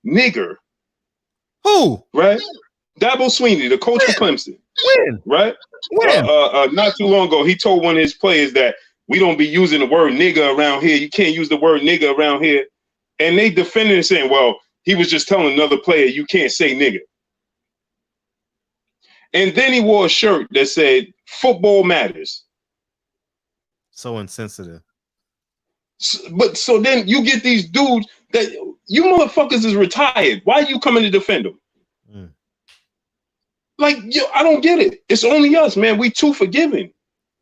nigger. Who? Right? Dabo Swinney, the coach for Clemson. When? Right? When? Not too long ago, he told one of his players that we don't be using the word nigga around here. You can't use the word nigga around here. And they defended and saying, well, he was just telling another player you can't say nigga. And then he wore a shirt that said football matters. So insensitive. So then you get these dudes that you motherfuckers is retired. Why are you coming to defend them? Like, I don't get it. It's only us, man. We too forgiving.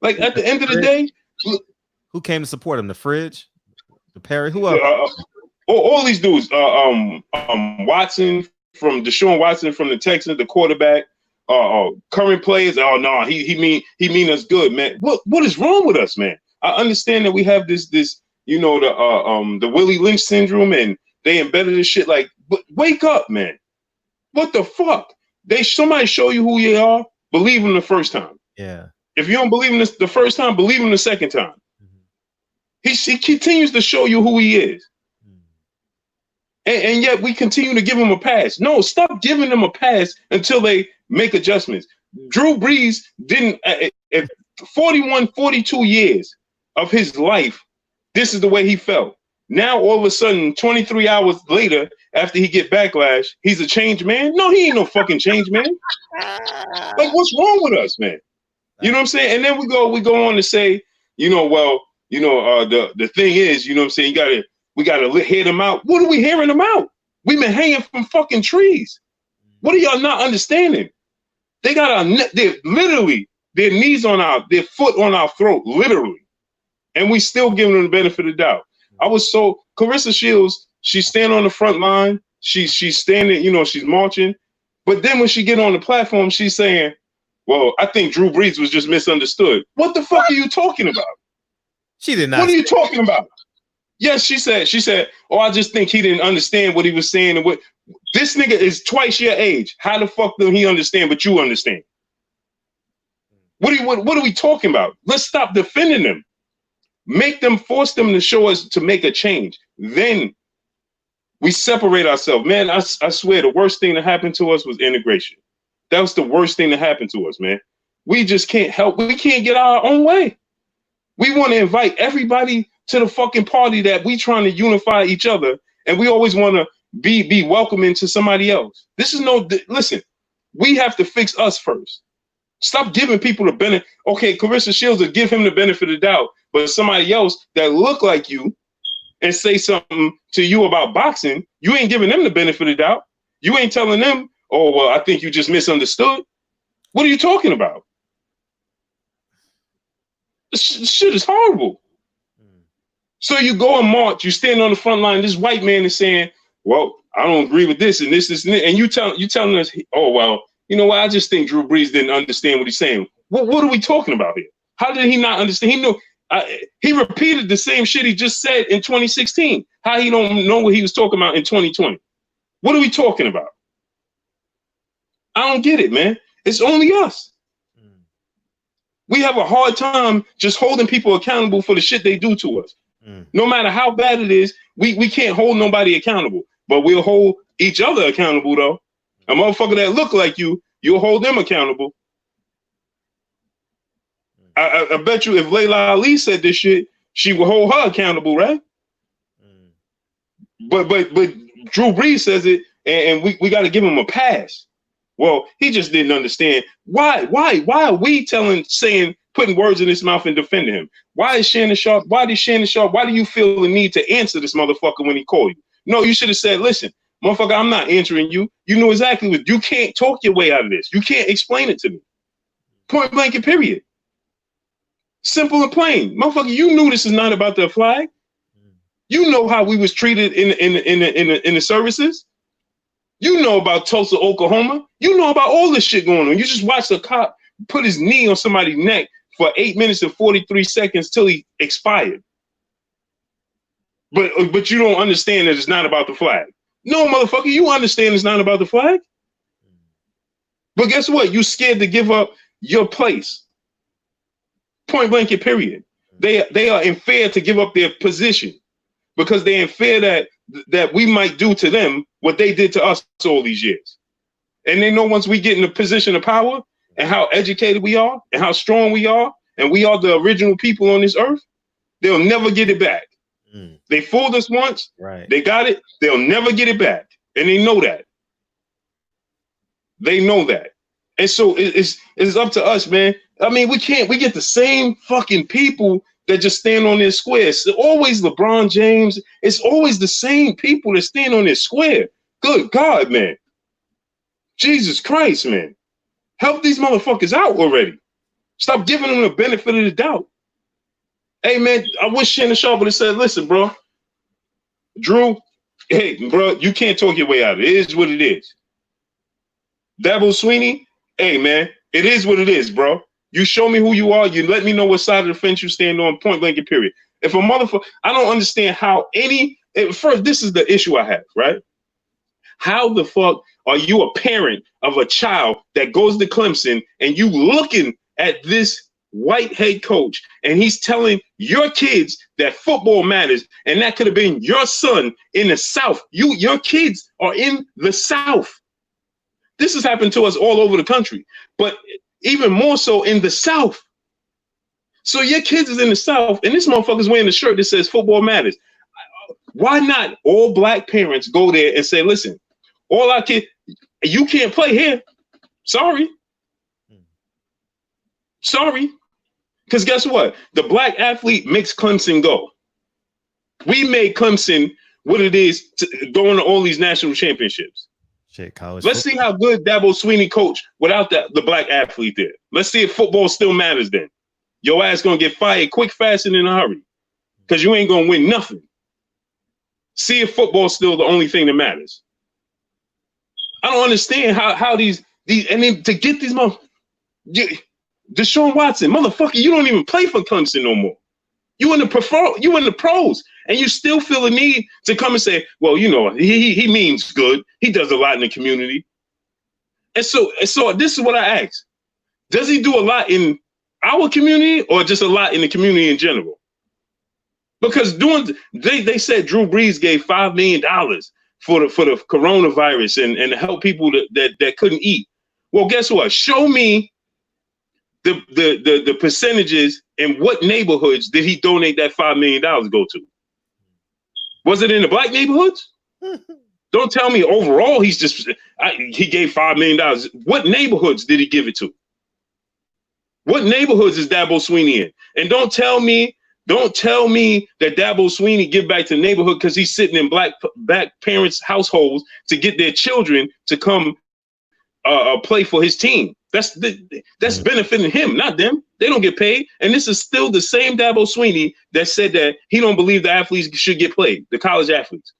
Like, at the end of the day. Who came to support him? The Fridge? The Perry? Who else? all these dudes, Watson from Deshaun Watson from the Texans, the quarterback, current players. Oh no, he mean us good, man. What is wrong with us, man? I understand that we have this you know, the Willie Lynch syndrome, and they embedded this shit. Like, but wake up, man. What the fuck? Somebody show you who you are. Believe him the first time. Yeah. If you don't believe him the first time, believe him the second time. He continues to show you who he is. And yet we continue to give him a pass. No, stop giving them a pass until they make adjustments. Drew Brees didn't, 41, 42 years of his life, this is the way he felt. Now, all of a sudden, 23 hours later, after he get backlash, he's a changed man? No, he ain't no fucking changed man. Like, what's wrong with us, man? You know what I'm saying? And then we go on to say, you know, well, you know, the thing is, you know what I'm saying, we gotta hear them out. What are we hearing them out? We've been hanging from fucking trees. What are y'all not understanding? They got they're literally, their knees on their foot on our throat, literally. And we still giving them the benefit of the doubt. Clarissa Shields, she's standing on the front line. She's standing, you know, she's marching. But then when she get on the platform, she's saying, well, I think Drew Brees was just misunderstood. What the fuck are you talking about? She did not. What are you talking about? Yes, she said, oh, I just think he didn't understand what he was saying. And what this nigga is twice your age. How the fuck do he understand, but you understand? What are we talking about? Let's stop defending them. Force them to show us to make a change. Then we separate ourselves. Man, I swear the worst thing that happened to us was integration. That was the worst thing that happened to us, man. We just can't help. We can't get our own way. We want to invite everybody to the fucking party that we trying to unify each other. And we always want to be welcoming to somebody else. Listen, we have to fix us first. Stop giving people the benefit. Okay, Clarissa Shields will give him the benefit of the doubt, but somebody else that look like you and say something to you about boxing, you ain't giving them the benefit of the doubt. You ain't telling them, oh, well, I think you just misunderstood. What are you talking about? This shit is horrible. So you go and march, you stand on the front line, this white man is saying, well, I don't agree with this and this, and you telling us, oh, well, you know what? I just think Drew Brees didn't understand what he's saying. What are we talking about here? How did he not understand? He knew. He repeated the same shit he just said in 2016. How he don't know what he was talking about in 2020? What are we talking about? I don't get it, man. It's only us. We have a hard time just holding people accountable for the shit they do to us. No matter how bad it is, we can't hold nobody accountable, but we'll hold each other accountable though. A motherfucker that look like you'll hold them accountable. I bet you if Layla Ali said this shit, she would hold her accountable, right? But Drew Brees says it, and we got to give him a pass. Well, he just didn't understand. Why are we putting words in his mouth and defending him? Why is Shannon Sharp? Why do you feel the need to answer this motherfucker when he called you? No, you should have said, listen, motherfucker, I'm not answering you. You know exactly what you can't talk your way out of this. You can't explain it to me. Point blank and period. Simple and plain. Motherfucker, you knew this is not about the flag. You know how we was treated in the services. You know about Tulsa, Oklahoma. You know about all this shit going on. You just watched a cop put his knee on somebody's neck for 8 minutes and 43 seconds till he expired. But you don't understand that it's not about the flag. No, motherfucker, you understand it's not about the flag. But guess what? You scared to give up your place. Point blank and period. They are in fear to give up their position because they're in fear that we might do to them what they did to us all these years. And they know once we get in a position of power and how educated we are and how strong we are, and we are the original people on this earth, they'll never get it back. They fooled us once. Right. They got it. They'll never get it back. And they know that. They know that. And so it's up to us, man. I mean, we get the same fucking people that just stand on their square. It's always LeBron James. It's always the same people that stand on their square. Good God, man. Jesus Christ, man. Help these motherfuckers out already. Stop giving them the benefit of the doubt. Hey, man, I wish Shannon Sharp would have said, listen, bro, Drew, Hey, bro, you can't talk your way out of it. It is what it is. Dabo Swinney, hey, man, it is what it is, bro. You show me who you are. You let me know what side of the fence you stand on, point blank and period. If a motherfucker, I don't understand how first, this is the issue I have, right? How the fuck are you a parent of a child that goes to Clemson and you looking at this white head coach and he's telling your kids that football matters, and that could have been your son in the South. Your kids are in the South. This has happened to us all over the country, but even more so in the South. So your kids is in the South, and this motherfucker's wearing a shirt that says football matters. Why not all black parents go there and say, listen, all our kids, you can't play here. Sorry. Sorry. Because guess what? The black athlete makes Clemson go. We made Clemson what it is to going to all these national championships. Shit, college. Let's see how good Dabo Swinney coach without the black athlete there. Let's see if football still matters then. Your ass gonna get fired quick, fast, and in a hurry. Because you ain't gonna win nothing. See if football's still the only thing that matters. I don't understand how these and then to get these Deshaun Watson, motherfucker, you don't even play for Clemson no more. You in the pros, and you still feel the need to come and say, well, you know, he means good. He does a lot in the community. And so this is what I ask. Does he do a lot in our community or just a lot in the community in general? Because they said Drew Brees gave $5 million for the coronavirus and to help people that couldn't eat. Well, guess what? Show me the percentages and what neighborhoods did he donate that $5 million go to? Was it in the black neighborhoods? Don't tell me overall he gave $5 million. What neighborhoods did he give it to? What neighborhoods is Dabo Swinney in? And don't tell me that Dabo Swinney give back to the neighborhood because he's sitting in black parents' households to get their children to come play for his team. That's benefiting him, not them. They don't get paid. And this is still the same Dabo Swinney that said that he don't believe the athletes should get played, the college athletes.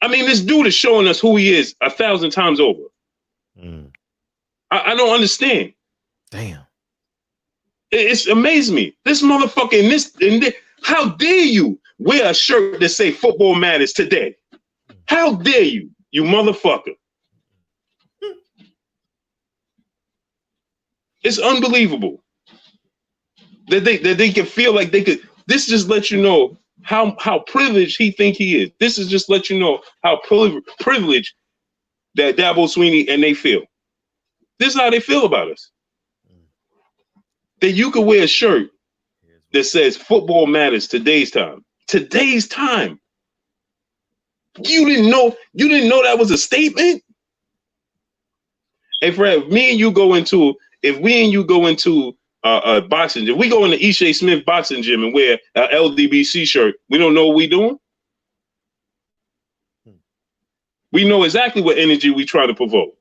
I mean, this dude is showing us who he is 1,000 times over. I don't understand. Damn. It's amazed me. This motherfucker in this, how dare you wear a shirt that say football matters today? How dare you, you motherfucker? It's unbelievable that they can feel like they could. This just lets you know how privileged he think he is. This is just let you know how privileged that Dabo Swinney and they feel. This is how they feel about us. That you could wear a shirt that says football matters today's time. Today's time. You didn't know that was a statement? Hey, Fred, if we and you go into a boxing gym, we go in the Ishe Smith boxing gym and wear an LDBC shirt, we don't know what we doing? We know exactly what energy we try to provoke.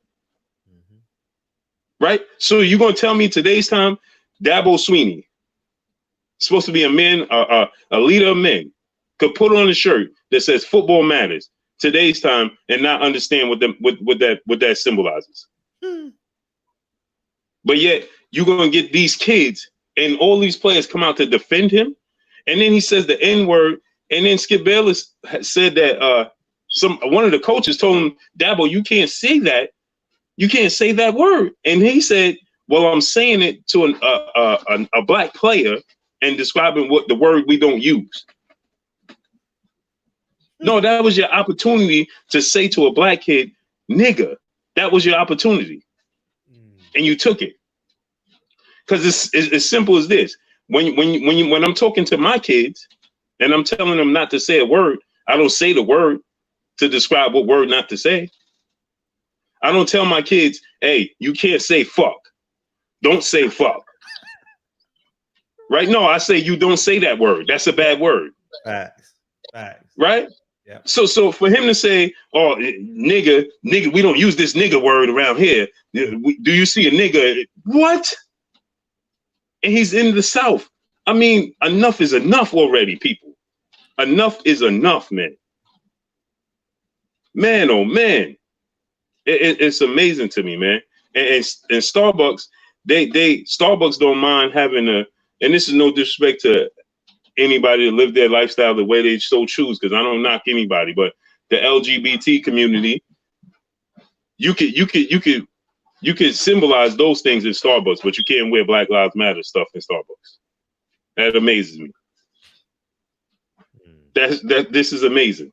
Right? So you're going to tell me today's time, Dabo Swinney, supposed to be a man, a leader of men, could put on a shirt that says football matters today's time and not understand what that symbolizes. But yet you're going to get these kids and all these players come out to defend him. And then he says the N-word. And then Skip Bayless said that one of the coaches told him, Dabo, you can't say that. You can't say that word. And he said, well, I'm saying it to a black player and describing what the word we don't use. No, that was your opportunity to say to a black kid, nigga. That was your opportunity. And you took it. Because it's as simple as this. When I'm talking to my kids and I'm telling them not to say a word, I don't say the word to describe what word not to say. I don't tell my kids, hey, you can't say fuck. Don't say fuck. Right? No, I say you don't say that word. That's a bad word. Facts. Right? Yeah. So for him to say, oh, nigga, we don't use this nigga word around here. Do you see a nigga? What? And he's in the South. I mean, enough is enough already, people. Enough is enough, man. man, oh man, it's amazing to me, man. And Starbucks, Starbucks don't mind having and this is no disrespect to anybody to live their lifestyle the way they so choose, because I don't knock anybody, but the LGBT community, you could symbolize those things in Starbucks, but you can't wear Black Lives Matter stuff in Starbucks. That amazes me. This is amazing.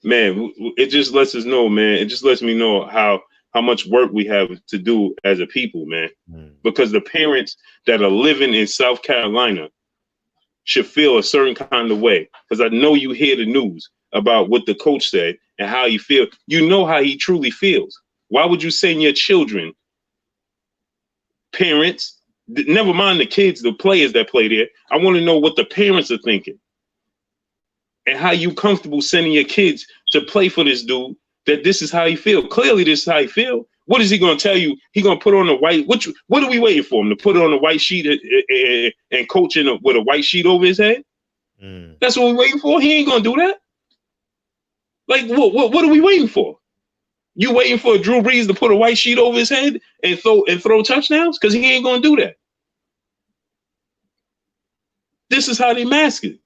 Man, it just lets us know, man. It just lets me know how much work we have to do as a people, man. Because the parents that are living in South Carolina should feel a certain kind of way. Because I know you hear the news about what the coach said and how he feels. You know how he truly feels. Why would you send your children, parents, never mind the kids, the players that play there? I want to know what the parents are thinking. And how you comfortable sending your kids to play for this dude, that this is how he feel. Clearly, this is how he feel. What is he going to tell you? He going to put on a white, what are we waiting for him to put on a white sheet and coach with a white sheet over his head? That's what we're waiting for. He ain't going to do that. Like, what are we waiting for? You waiting for Drew Brees to put a white sheet over his head and throw touchdowns? Because he ain't going to do that. This is how they mask it.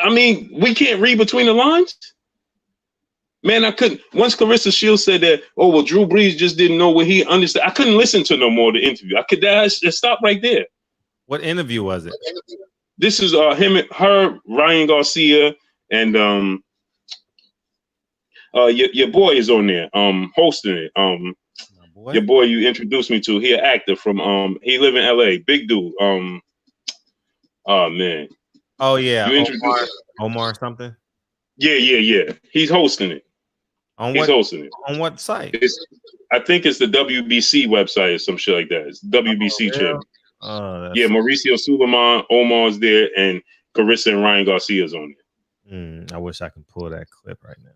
I mean, we can't read between the lines. Man, I couldn't. Once Clarissa Shields said that, oh, well, Drew Brees just didn't know what he understood. I couldn't listen to no more of the interview. I could stop right there. What interview was it? This is her, Ryan Garcia, and your boy is on there, hosting it. Your boy you introduced me to, he an actor from he live in LA, big dude. Oh man. Oh yeah, you introduced Omar something. Yeah. He's hosting it. He's hosting it. On what site? I think it's the WBC website or some shit like that. It's WBC channel. Yeah, Mauricio Suleiman, Omar's there, and Carissa and Ryan Garcia's on it. I wish I could pull that clip right now.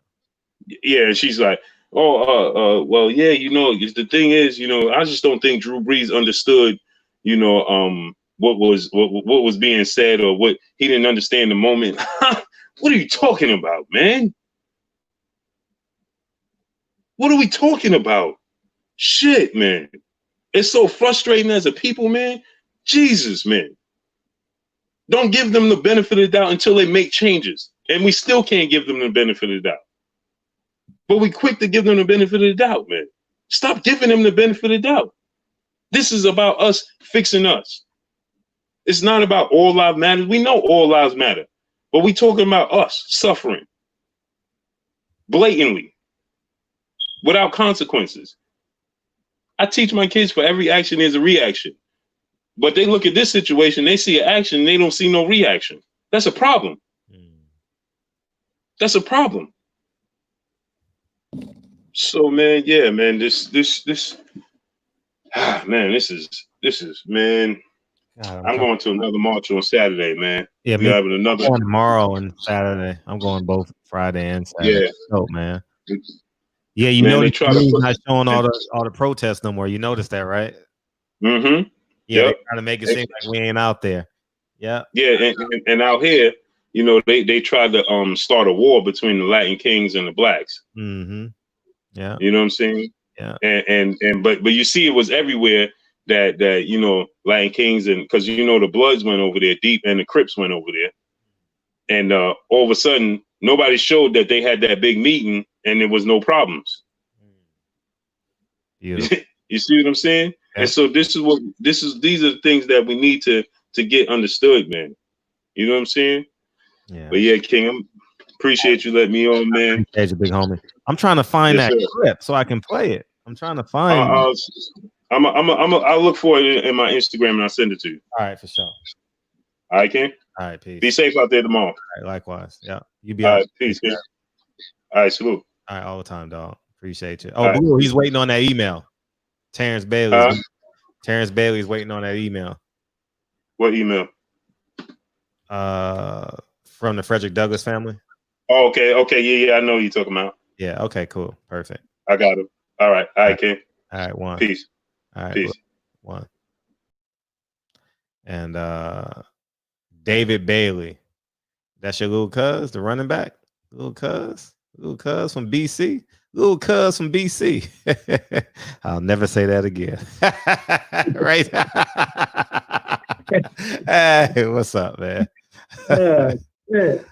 Yeah, and she's like, well, yeah, the thing is, I just don't think Drew Brees understood, what was being said, or what he didn't understand the moment. What are you talking about, man? What are we talking about? Shit, man. It's so frustrating as a people, man. Jesus, man. Don't give them the benefit of the doubt until they make changes. And we still can't give them the benefit of the doubt. But we quick to give them the benefit of the doubt, man. Stop giving them the benefit of the doubt. This is about us fixing us. It's not about all lives matter. We know all lives matter. But we talking about us suffering blatantly without consequences. I teach my kids for every action there's a reaction. But they look at this situation, they see an action, and they don't see no reaction. That's a problem. That's a problem. So man, yeah, man, this man, this is man. God, I'm going to another march on Saturday, man. Yeah, we're having another going tomorrow and Saturday. I'm going both Friday and Saturday. Yeah, oh man. Yeah, you know they try to not showing all the protests no more. You noticed that, right? Mm-hmm. Yeah, they trying to make it seem like we ain't out there. Yeah. Yeah, and out here, they tried to start a war between the Latin Kings and the blacks. Mm-hmm. Yeah. You know what I'm saying? Yeah. But you see, it was everywhere that Latin Kings, and because the Bloods went over there deep and the Crips went over there, and all of a sudden nobody showed that they had that big meeting and there was no problems. You see what I'm saying? Yeah. And so these are the things that we need to get understood, man. You know what I'm saying? Yeah. But yeah, King, I appreciate you letting me on, man. Appreciate you, big homie. I'm trying to find that clip so I can play it. I'm trying to find. I'll look for it in my Instagram and I'll send it to you. All right, for sure. All right, King. All right, peace. Be safe out there tomorrow. All right, likewise. Yeah, you be all out. Right, peace. All right, salute. All right, all the time, dog. Appreciate you. Oh, Blue, he's waiting on that email. Terrence Bailey. Terrence Bailey's waiting on that email. What email? From the Frederick Douglass family. Oh, okay. Yeah, I know what you're talking about. Yeah, okay, cool. Perfect. I got it. All right, King. All right, one. Peace. All right, peace. One. And David Bailey. That's your little cuz, the running back, little cuz from BC, little cuz from BC. I'll never say that again. Right? Hey, what's up, man? Shit.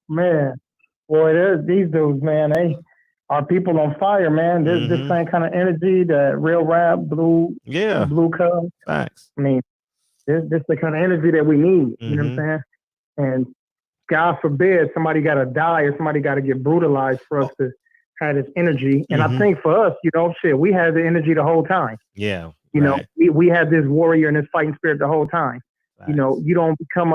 Man, boy, these dudes, man, our people on fire, man. This same kind of energy that real rap, blue cuz. Facts. I mean, this the kind of energy that we need. You know what I'm saying? And God forbid somebody got to die or somebody got to get brutalized for us to have this energy. And I think for us, we had the energy the whole time. Yeah. You know, we had this warrior and this fighting spirit the whole time. Facts. You don't become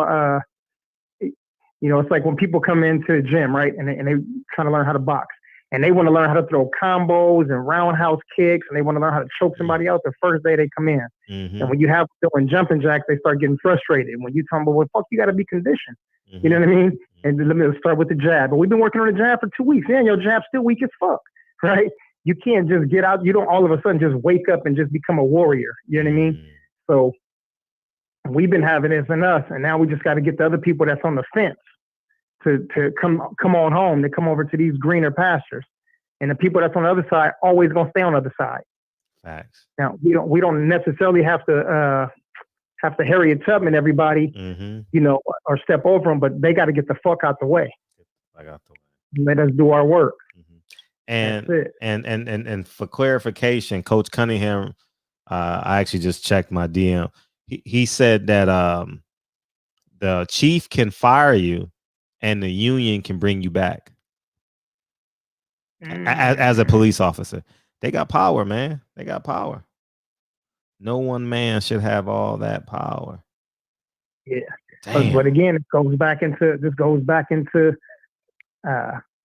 it's like when people come into the gym, right? And they trying to learn how to box. And they want to learn how to throw combos and roundhouse kicks, and they want to learn how to choke somebody out the first day they come in. And when you have them doing jumping jacks, they start getting frustrated. When you tell them, well, fuck, you got to be conditioned. You know what I mean? And let me start with the jab. But we've been working on the jab for 2 weeks. Man, your jab's still weak as fuck, right? You can't just get out. You don't all of a sudden just wake up and just become a warrior. You know what I mean? So we've been having this in us, and now we just got to get the other people that's on the fence to come on home, to come over to these greener pastures. And the people that's on the other side always gonna stay on the other side. Facts. Now we don't necessarily have to Harriet Tubman everybody, or step over them, but they got to get the fuck out the way. Let us do our work. And for clarification, Coach Cunningham, I actually just checked my DM. He said that the chief can fire you and the union can bring you back as a police officer. They got power, man. They got power. No one man should have all that power. Yeah. But again, this goes back into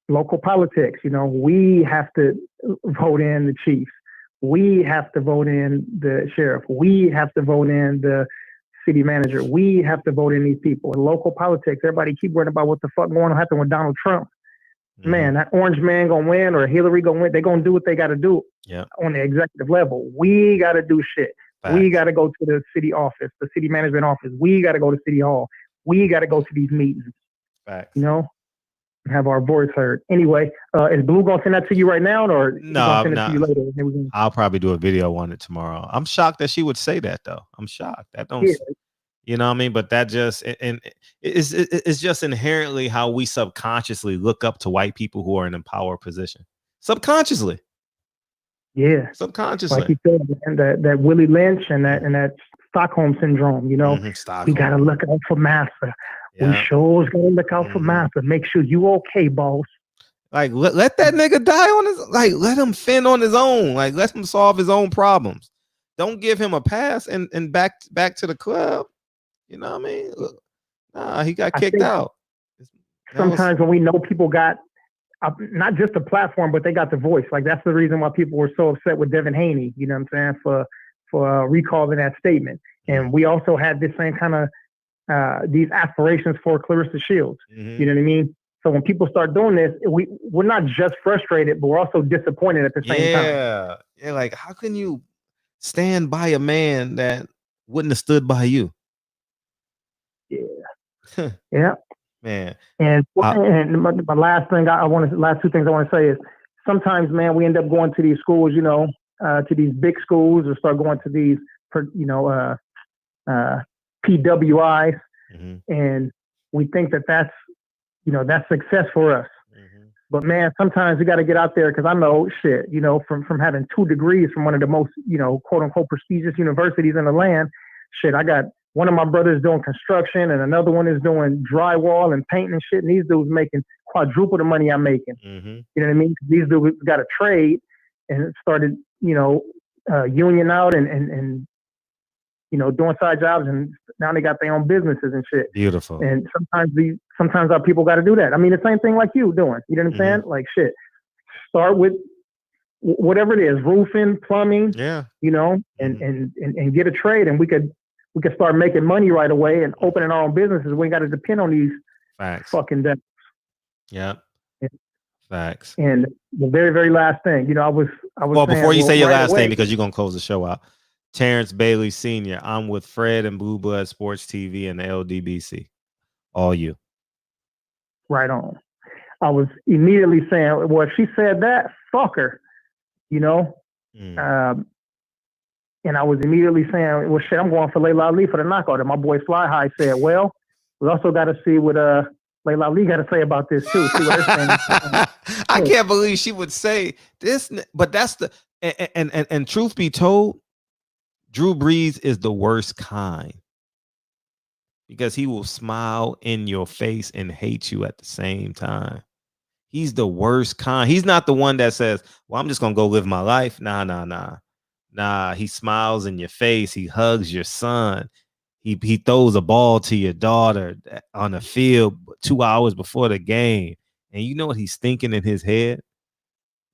local politics. We have to vote in the chiefs. We have to vote in the sheriff. We have to vote in the city manager. We have to vote in these people. In local politics, everybody keep worrying about what the fuck going to happen with Donald Trump. Man, that orange man gonna win or Hillary gonna win. They're gonna do what they got to do on the executive level. We got to do shit. Facts. We got to go to the city office, the city management office. We got to go to city hall. We got to go to these meetings. Facts. Have our voice heard. Anyway, is Blue gonna send that to you right now, or no? Send it to you later? I'll probably do a video on it tomorrow. I'm shocked that she would say that, though. I'm shocked. That don't. Yeah. You know what I mean? But that just it's just inherently how we subconsciously look up to white people who are in a power position. Subconsciously. Yeah. Subconsciously. Like you said, and that Willie Lynch and that Stockholm syndrome, Stockholm. We gotta look out for Massa. Yeah. We sure gotta look out for Massa. Make sure you okay, boss. Like let that nigga die on his let him fend on his own. Like let him solve his own problems. Don't give him a pass and back to the club. You know what I mean? Look, he got kicked out. Sometimes when we know people got not just a platform, but they got the voice. Like that's the reason why people were so upset with Devin Haney. You know what I'm saying? For recalling that statement. And we also had this same kind of these aspirations for Clarissa Shields. You know what I mean? So when people start doing this, we're not just frustrated, but we're also disappointed at the same time. Yeah. Like how can you stand by a man that wouldn't have stood by you? Yeah. Yeah. Man. And my last two things I want to say is sometimes, man, we end up going to these schools, to these big schools, or start going to these, PWIs, and we think that that's success for us. But man, sometimes we got to get out there, because I know shit, from having 2 degrees from one of the most, quote unquote prestigious universities in the land. Shit, I got one of my brothers doing construction, and another one is doing drywall and painting and shit. And these dudes making quadruple the money I'm making. You know what I mean? These dudes got a trade and started, union out and doing side jobs, and now they got their own businesses and shit. Beautiful. And sometimes our people got to do that. I mean, the same thing like you doing. You know what I'm saying? Like shit. Start with whatever it is, roofing, plumbing. Yeah. And get a trade, and we could start making money right away and opening our own businesses. We ain't got to depend on these fucking debts. Yeah. Facts. And the very, very last thing, I was. Well, before you say your last thing, because you're gonna close the show out. Terrence Bailey Sr. I'm with Fred and Blue Blood Sports TV and the LDBC. All you. right on. I was immediately saying, well, if she said that, fuck her, you know? And I was immediately saying, well, shit, I'm going for Layla Ali for the knockout. And my boy Fly High said, well, we also got to see what Layla Ali got to say about this too. See what they're saying. I can't believe she would say this, but that's the and truth be told, Drew Brees is the worst kind because he will smile in your face and hate you at the same time. He's the worst kind. He's not the one that says, well, I'm just gonna go live my life. Nah, he smiles in your face. He hugs your son. He throws a ball to your daughter on the field 2 hours before the game. And you know what he's thinking in his head?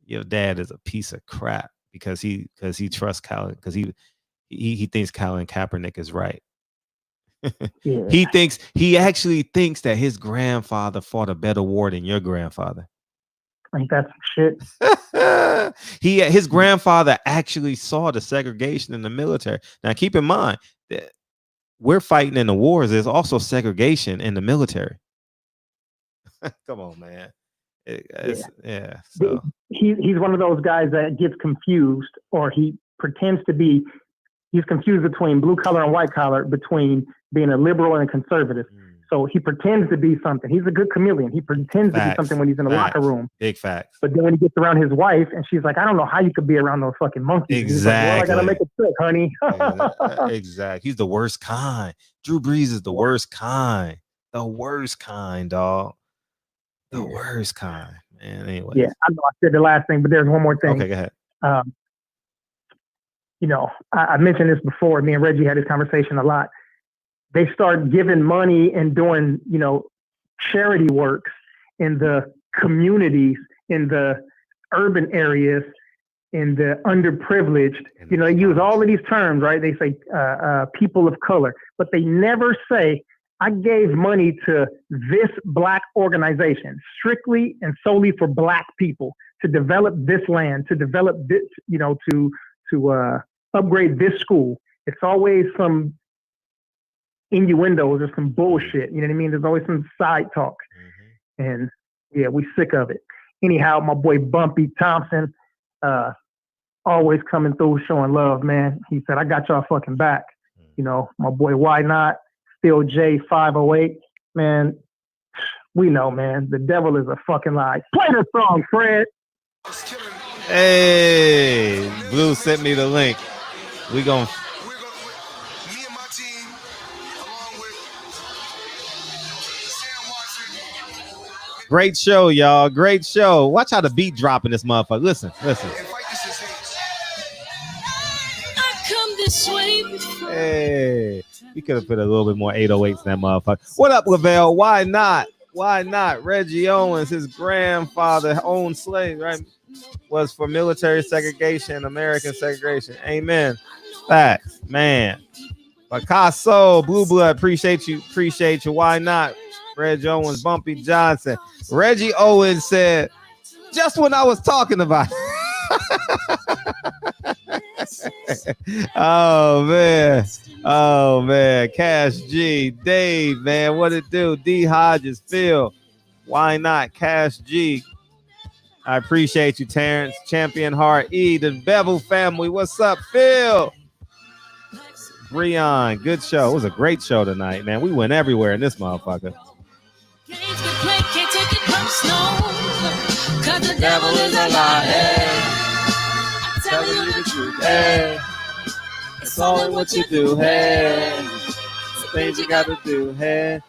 Your dad is a piece of crap because he trusts Colin, because he thinks Colin Kaepernick is right. Yeah. He actually thinks that his grandfather fought a better war than your grandfather. Ain't that some shit? His grandfather actually saw the segregation in the military. Now, keep in mind that we're fighting in the wars. There's also segregation in the military. Come on, man. So. He's one of those guys that gets confused, or he pretends to be. He's confused between blue collar and white collar, between being a liberal and a conservative. So he pretends to be something. He's a good chameleon. He pretends to be something when he's in the locker room. Big facts. But then when he gets around his wife, and she's like, I don't know how you could be around those fucking monkeys. Exactly. He's like, well, I got to make a trick, honey. Exactly. He's the worst kind. Drew Brees is the worst kind. The worst kind, dog. The worst kind, man. Anyway. Yeah, I know I said the last thing, but there's one more thing. Okay, go ahead. You know, I mentioned this before. Me and Reggie had this conversation a lot. They start giving money and doing, you know, charity works in the communities, in the urban areas, in the underprivileged. You know, they use all of these terms, right? They say people of color, but they never say, I gave money to this Black organization strictly and solely for Black people to develop this land, to develop this, you know, to upgrade this school. It's always some innuendos or some bullshit. You know what I mean? There's always some side talk. And yeah, we sick of it. Anyhow, my boy Bumpy Thompson, always coming through showing love, man. He said, I got y'all fucking back. You know, my boy Why Not, Still J508, man. We know, man. The devil is a fucking lie. Play the song, Fred. Hey, Blue sent me the link. We gonna great show, y'all. Great show. Watch how the beat drop in this motherfucker. Listen. I come this way. Hey, we could have put a little bit more 808s in that motherfucker. What up, Lavelle? Why not? Why not? Reggie Owens, his grandfather owned slaves, right? Was for military segregation, American segregation. Amen. Facts, man. Picasso, Blue Blood, appreciate you. Why not? Reggie Owens, Bumpy Johnson. Reggie Owens said, just when I was talking about it. Oh man, Cash G, Dave, man, what it do? D Hodges, Phil, why not? Cash G, I appreciate you, Terrence, Champion Heart E, the Bevel family, what's up, Phil? Breon, good show. It was a great show tonight, man. We went everywhere in this motherfucker. Cause the devil is a lie. I'm telling you the truth. Hey, it's all in what you do. Hey, the things you gotta do. Hey.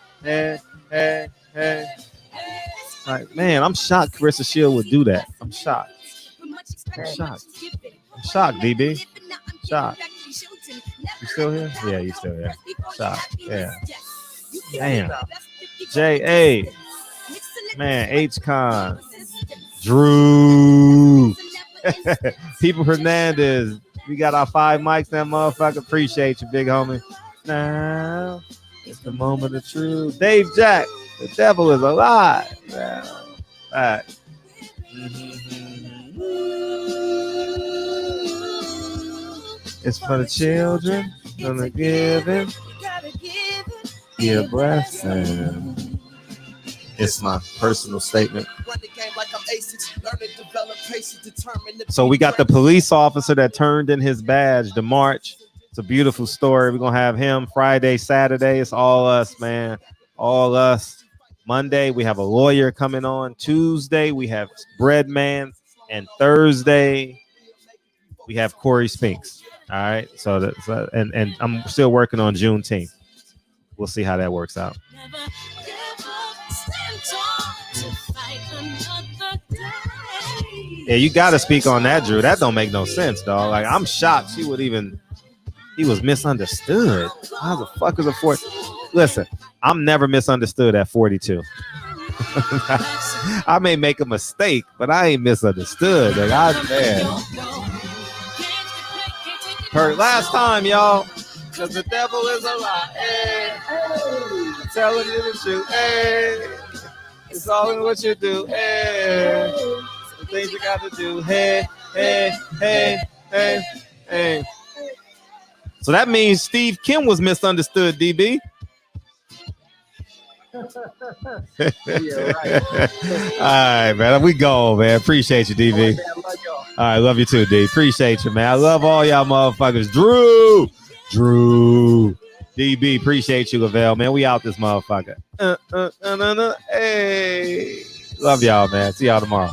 Like, man, I'm shocked Carissa Shield would do that. I'm shocked, DB. Shocked. You still here? Yeah, you still here. Shocked. Yeah. Damn. J.A. Man, H-Con. Drew. People Hernandez. We got our 5 mics, that motherfucker. Appreciate you, big homie. Now, it's the moment of truth. Dave Jack. The devil is alive. Yeah. All right. It's for the children, from the giving, be a blessing. It's my personal statement. So we got the police officer that turned in his badge to march. It's a beautiful story. We're gonna have him Friday, Saturday. It's all us, man. All us. Monday, we have a lawyer coming on. Tuesday, we have Breadman. And Thursday, we have Corey Spinks. All right. So that's and I'm still working on Juneteenth. We'll see how that works out. Yeah, you got to speak on that, Drew. That don't make no sense, dog. Like, I'm shocked he was misunderstood. How the fuck is a 40? Listen, I'm never misunderstood at 42. I may make a mistake, but I ain't misunderstood. Like, last time, y'all, because the devil is a lie. Hey, I'm telling you the truth. Hey, it's all in what you do. Hey, the things you got to do. Hey, hey, hey, hey, hey. So that means Steve Kim was misunderstood, DB. Yeah, right. All right, man. We go, man. Appreciate you, DB. All right, love you too, D. Appreciate you, man. I love all y'all motherfuckers. Drew, DB. Appreciate you, Lavelle, man. We out this motherfucker. Hey, love y'all, man. See y'all tomorrow.